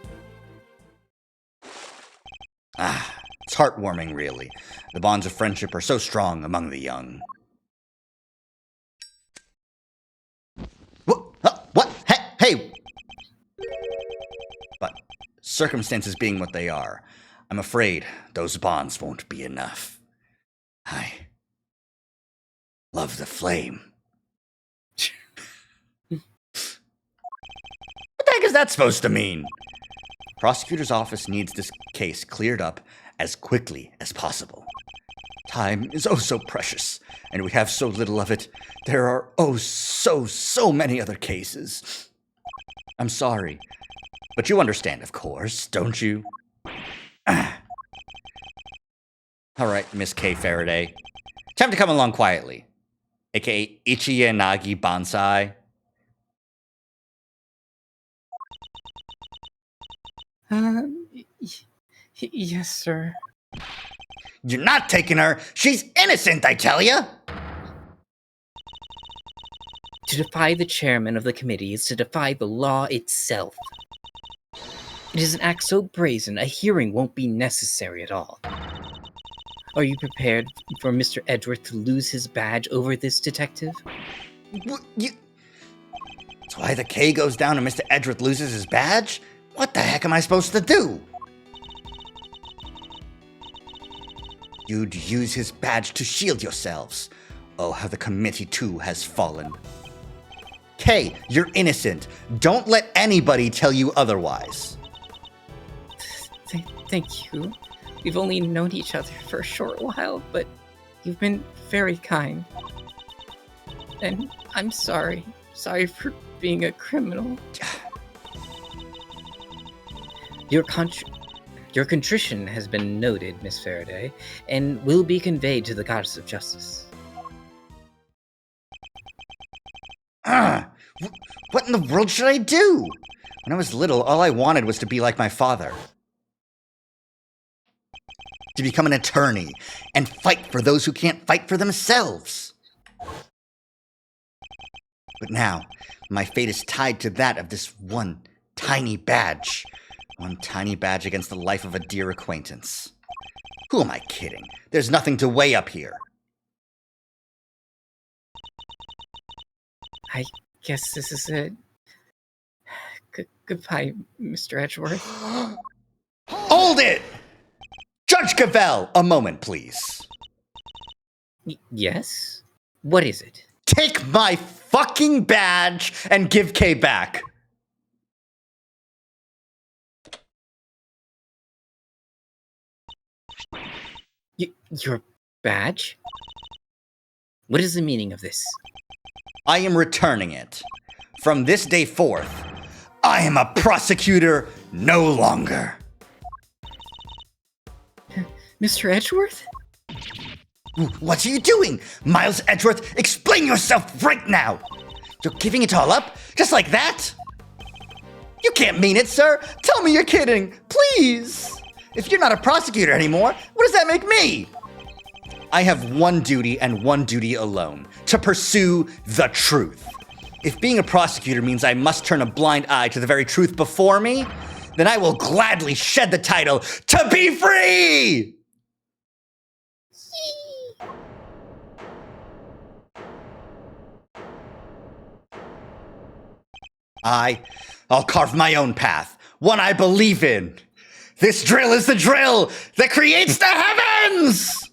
It's heartwarming, really. The bonds of friendship are so strong among the young. What? Hey! But circumstances being what they are, I'm afraid those bonds won't be enough. I love the flame. What the heck is that supposed to mean? Prosecutor's office needs this case cleared up as quickly as possible. Time is oh so precious, and we have so little of it. There are so many other cases. I'm sorry, but you understand, of course, don't you? All right, Miss K. Faraday. Time to come along quietly, aka Ichiyanagi Bonsai. Yes, sir. You're not taking her. She's innocent, I tell ya. To defy the chairman of the committee is to defy the law itself. It is an act so brazen, a hearing won't be necessary at all. Are you prepared for Mr. Edgeworth to lose his badge over this detective? That's why the K goes down and Mr. Edgeworth loses his badge? What the heck am I supposed to do? You'd use his badge to shield yourselves. Oh, how the committee too has fallen. K, you're innocent. Don't let anybody tell you otherwise. Thank you. We've only known each other for a short while, but you've been very kind. And I'm sorry. Sorry for being a criminal. Your contrition has been noted, Miss Faraday, and will be conveyed to the Goddess of Justice. What in the world should I do? When I was little, all I wanted was to be like my father. To become an attorney and fight for those who can't fight for themselves. But now, my fate is tied to that of this one tiny badge. One tiny badge against the life of a dear acquaintance. Who am I kidding? There's nothing to weigh up here. I guess this is it. Goodbye, Mr. Edgeworth. Hold it! Judge Cavell, a moment, please. Yes? What is it? Take my fucking badge and give Kay back. Your badge? What is the meaning of this? I am returning it. From this day forth, I am a prosecutor no longer. Mr. Edgeworth? What are you doing? Miles Edgeworth, explain yourself right now. You're giving it all up? Just like that? You can't mean it, sir. Tell me you're kidding. Please. If you're not a prosecutor anymore, what does that make me? I have one duty and one duty alone, to pursue the truth. If being a prosecutor means I must turn a blind eye to the very truth before me, then I will gladly shed the title to be free! I'll carve my own path, one I believe in. This drill is the drill that creates the heavens!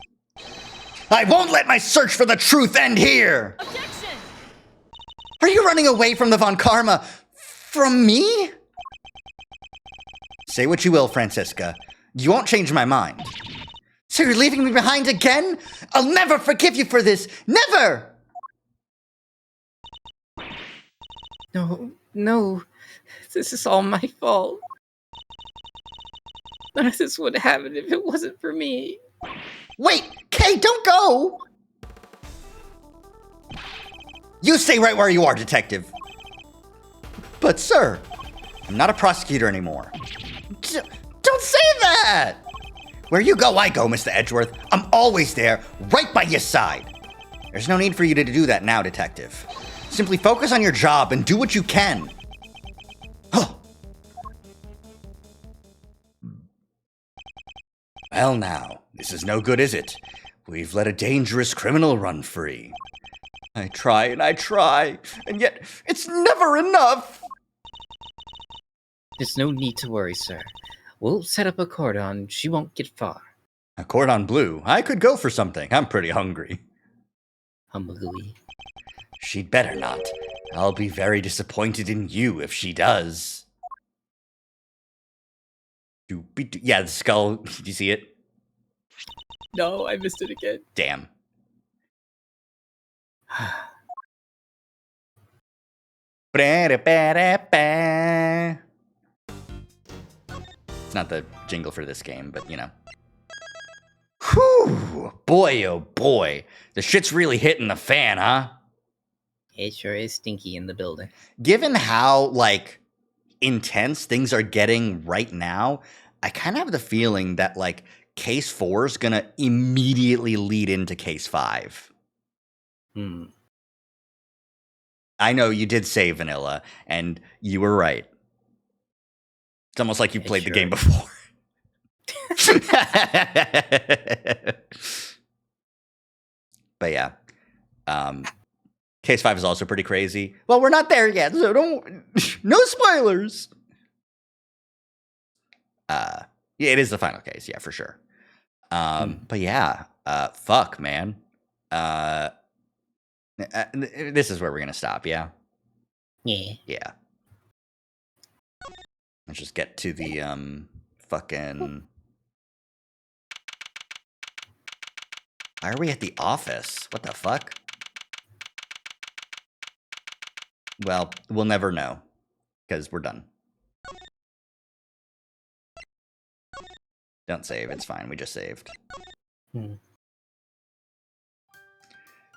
I won't let my search for the truth end here! Objection! Are you running away from the Von Karma from me? Say what you will, Francisca. You won't change my mind. So you're leaving me behind again? I'll never forgive you for this! Never! No. This is all my fault. None of this would happen if it wasn't for me. Wait! Kay, don't go! You stay right where you are, detective. But, sir, I'm not a prosecutor anymore. Don't say that! Where you go, I go, Mr. Edgeworth. I'm always there, right by your side. There's no need for you to do that now, detective. Simply focus on your job and do what you can. Oh. Well now, this is no good, is it? We've let a dangerous criminal run free. I try, and yet it's never enough! There's no need to worry, sir. We'll set up a cordon. She won't get far. A cordon bleu? I could go for something. I'm pretty hungry. Humbly. She'd better not. I'll be very disappointed in you if she does. Yeah, the skull. Did you see it? No, I missed it again. Damn. It's not the jingle for this game, but you know. Whew! Boy, oh boy. The shit's really hitting the fan, huh? It sure is stinky in the building. Given how, like, intense things are getting right now, I kind of have the feeling that, like, Case 4 is going to immediately lead into Case 5. I know you did say vanilla, and you were right. It's almost like you played the game before. But yeah. Case 5 is also pretty crazy. Well, we're not there yet, so don't... No spoilers! Yeah, it is the final case, yeah, for sure. But yeah, fuck, man. This is where we're gonna stop, yeah? Yeah. Yeah. Let's just get to the, fucking... Why are we at the office? What the fuck? Well, we'll never know, because we're done. Don't save, it's fine, we just saved.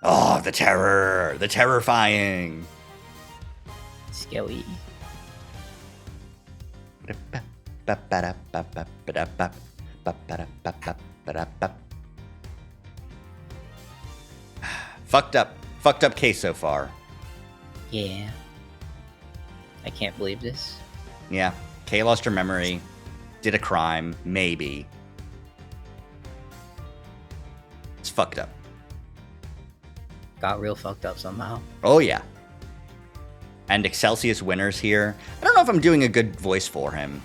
Oh, the terror! The terrifying! Skelly. Fucked up case so far. Yeah. I can't believe this. Yeah, Kay lost her memory, did a crime, maybe. It's fucked up. Got real fucked up somehow. Oh yeah. and Excelsius Winter's here. I don't know if I'm doing a good voice for him.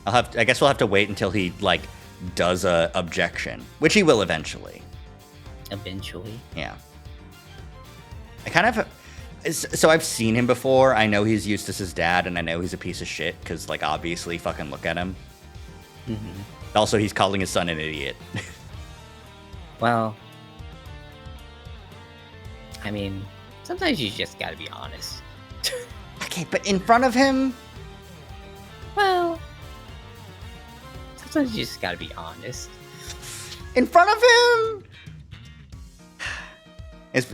I guess we'll have to wait until he like does a objection, which he will eventually. Eventually. Yeah. I kind of so I've seen him before. I know he's Eustace's dad, and I know he's a piece of shit because like obviously fucking look at him. Also, he's calling his son an idiot. Well, I mean, sometimes you just gotta be honest. Okay, but in front of him, Well, sometimes you just gotta be honest. in front of him.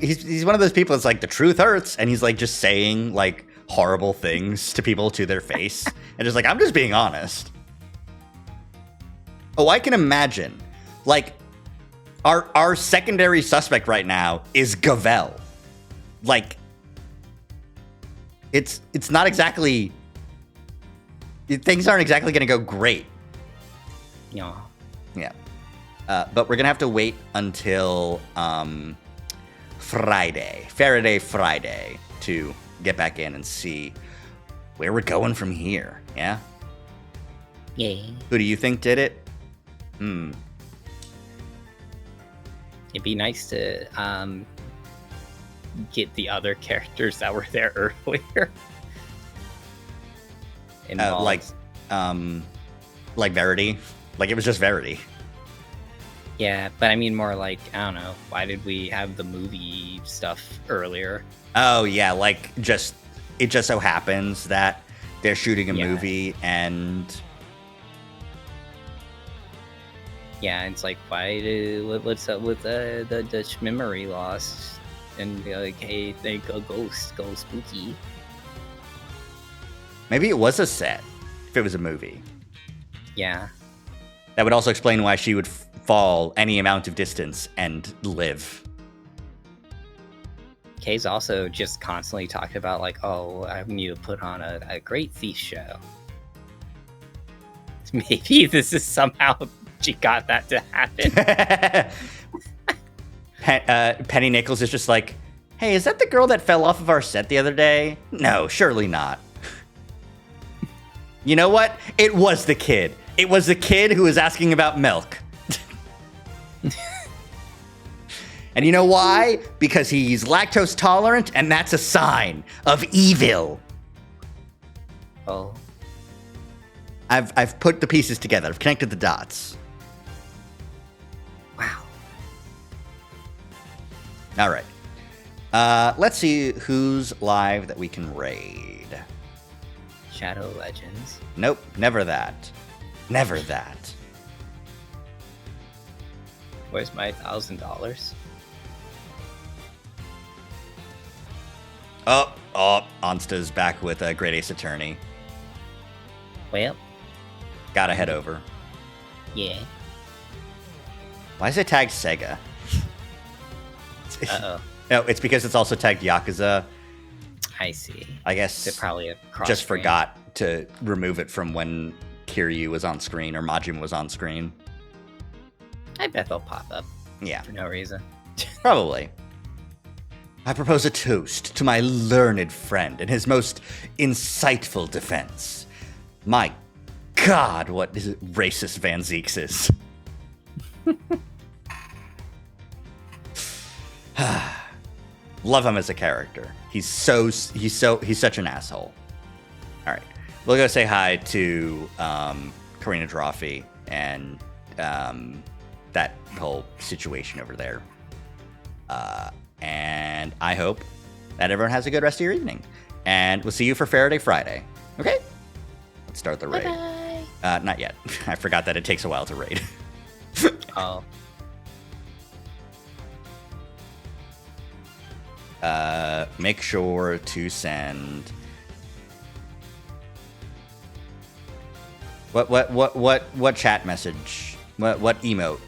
He's one of those people that's like, the truth hurts, and he's like just saying like horrible things to people to their face, and just like, I'm just being honest. Oh, I can imagine, like, our secondary suspect right now is Gavel. Like, it's not exactly, things aren't exactly going to go great. No. Yeah. But we're going to have to wait until Faraday Friday, to get back in and see where we're going from here. Yeah? Yay. Who do you think did it? It'd be nice to get the other characters that were there earlier. Involved. Like Verity. Like it was just Verity. Yeah, but I mean more like, I don't know, why did we have the movie stuff earlier? Oh yeah, like it just so happens that they're shooting a Yeah. movie and Yeah, it's like, what's up with the memory loss? And like, hey, they go ghost, go spooky. maybe it was a set if it was a movie. Yeah. That would also explain why she would fall any amount of distance and live. Kay's also just constantly talking about like, oh, I need to put on a great thief show. Maybe this is somehow she got that to happen. Penny Nichols is just like, hey, is that the girl that fell off of our set the other day? No, surely not. You know what? It was the kid. It was the kid who was asking about milk. And you know why? Because he's lactose tolerant, and that's a sign of evil. Oh, I've put the pieces together. I've connected the dots. wow. All right. Let's see who's live that we can raid. Shadow Legends. Nope, never that. Never that. Where's my $1,000? Oh, Onsta's back with a Great Ace Attorney. Well, Gotta head over. yeah. Why is it tagged Sega? Uh-oh. No, it's because it's also tagged Yakuza. I see. I guess It probably a cross just screen. forgot to remove it from when Kiryu was on screen or Majima was on screen. I bet they'll pop up Yeah, for no reason. probably. I propose a toast to my learned friend in his most insightful defense. My God, what is it, racist Van Zeeks is. Love him as a character. He's such an asshole. All right, we'll go say hi to Karina Drawfee and that whole situation over there. And I hope that everyone has a good rest of your evening. And we'll see you for Faraday Friday. Okay? Let's start the raid. Bye. Not yet. I forgot that it takes a while to raid. Oh, Make sure to send. What chat message? What emote?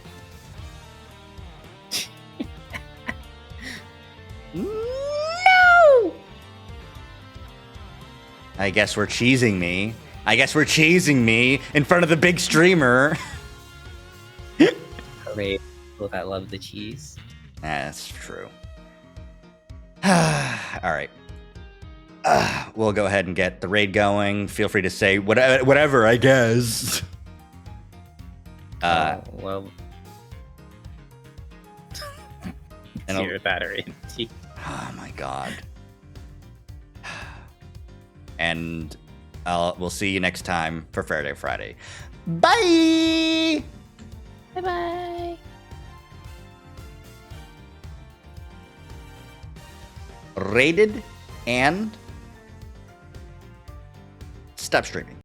No! I guess we're cheesing me. In front of the big streamer. hooray. People that love the cheese. That's true. All right. we'll go ahead and get the raid going. Feel free to say whatever, I guess. Well, And your battery. oh my god. And we'll see you next time for Faraday Friday. Bye! Bye bye. Rated and stop streaming.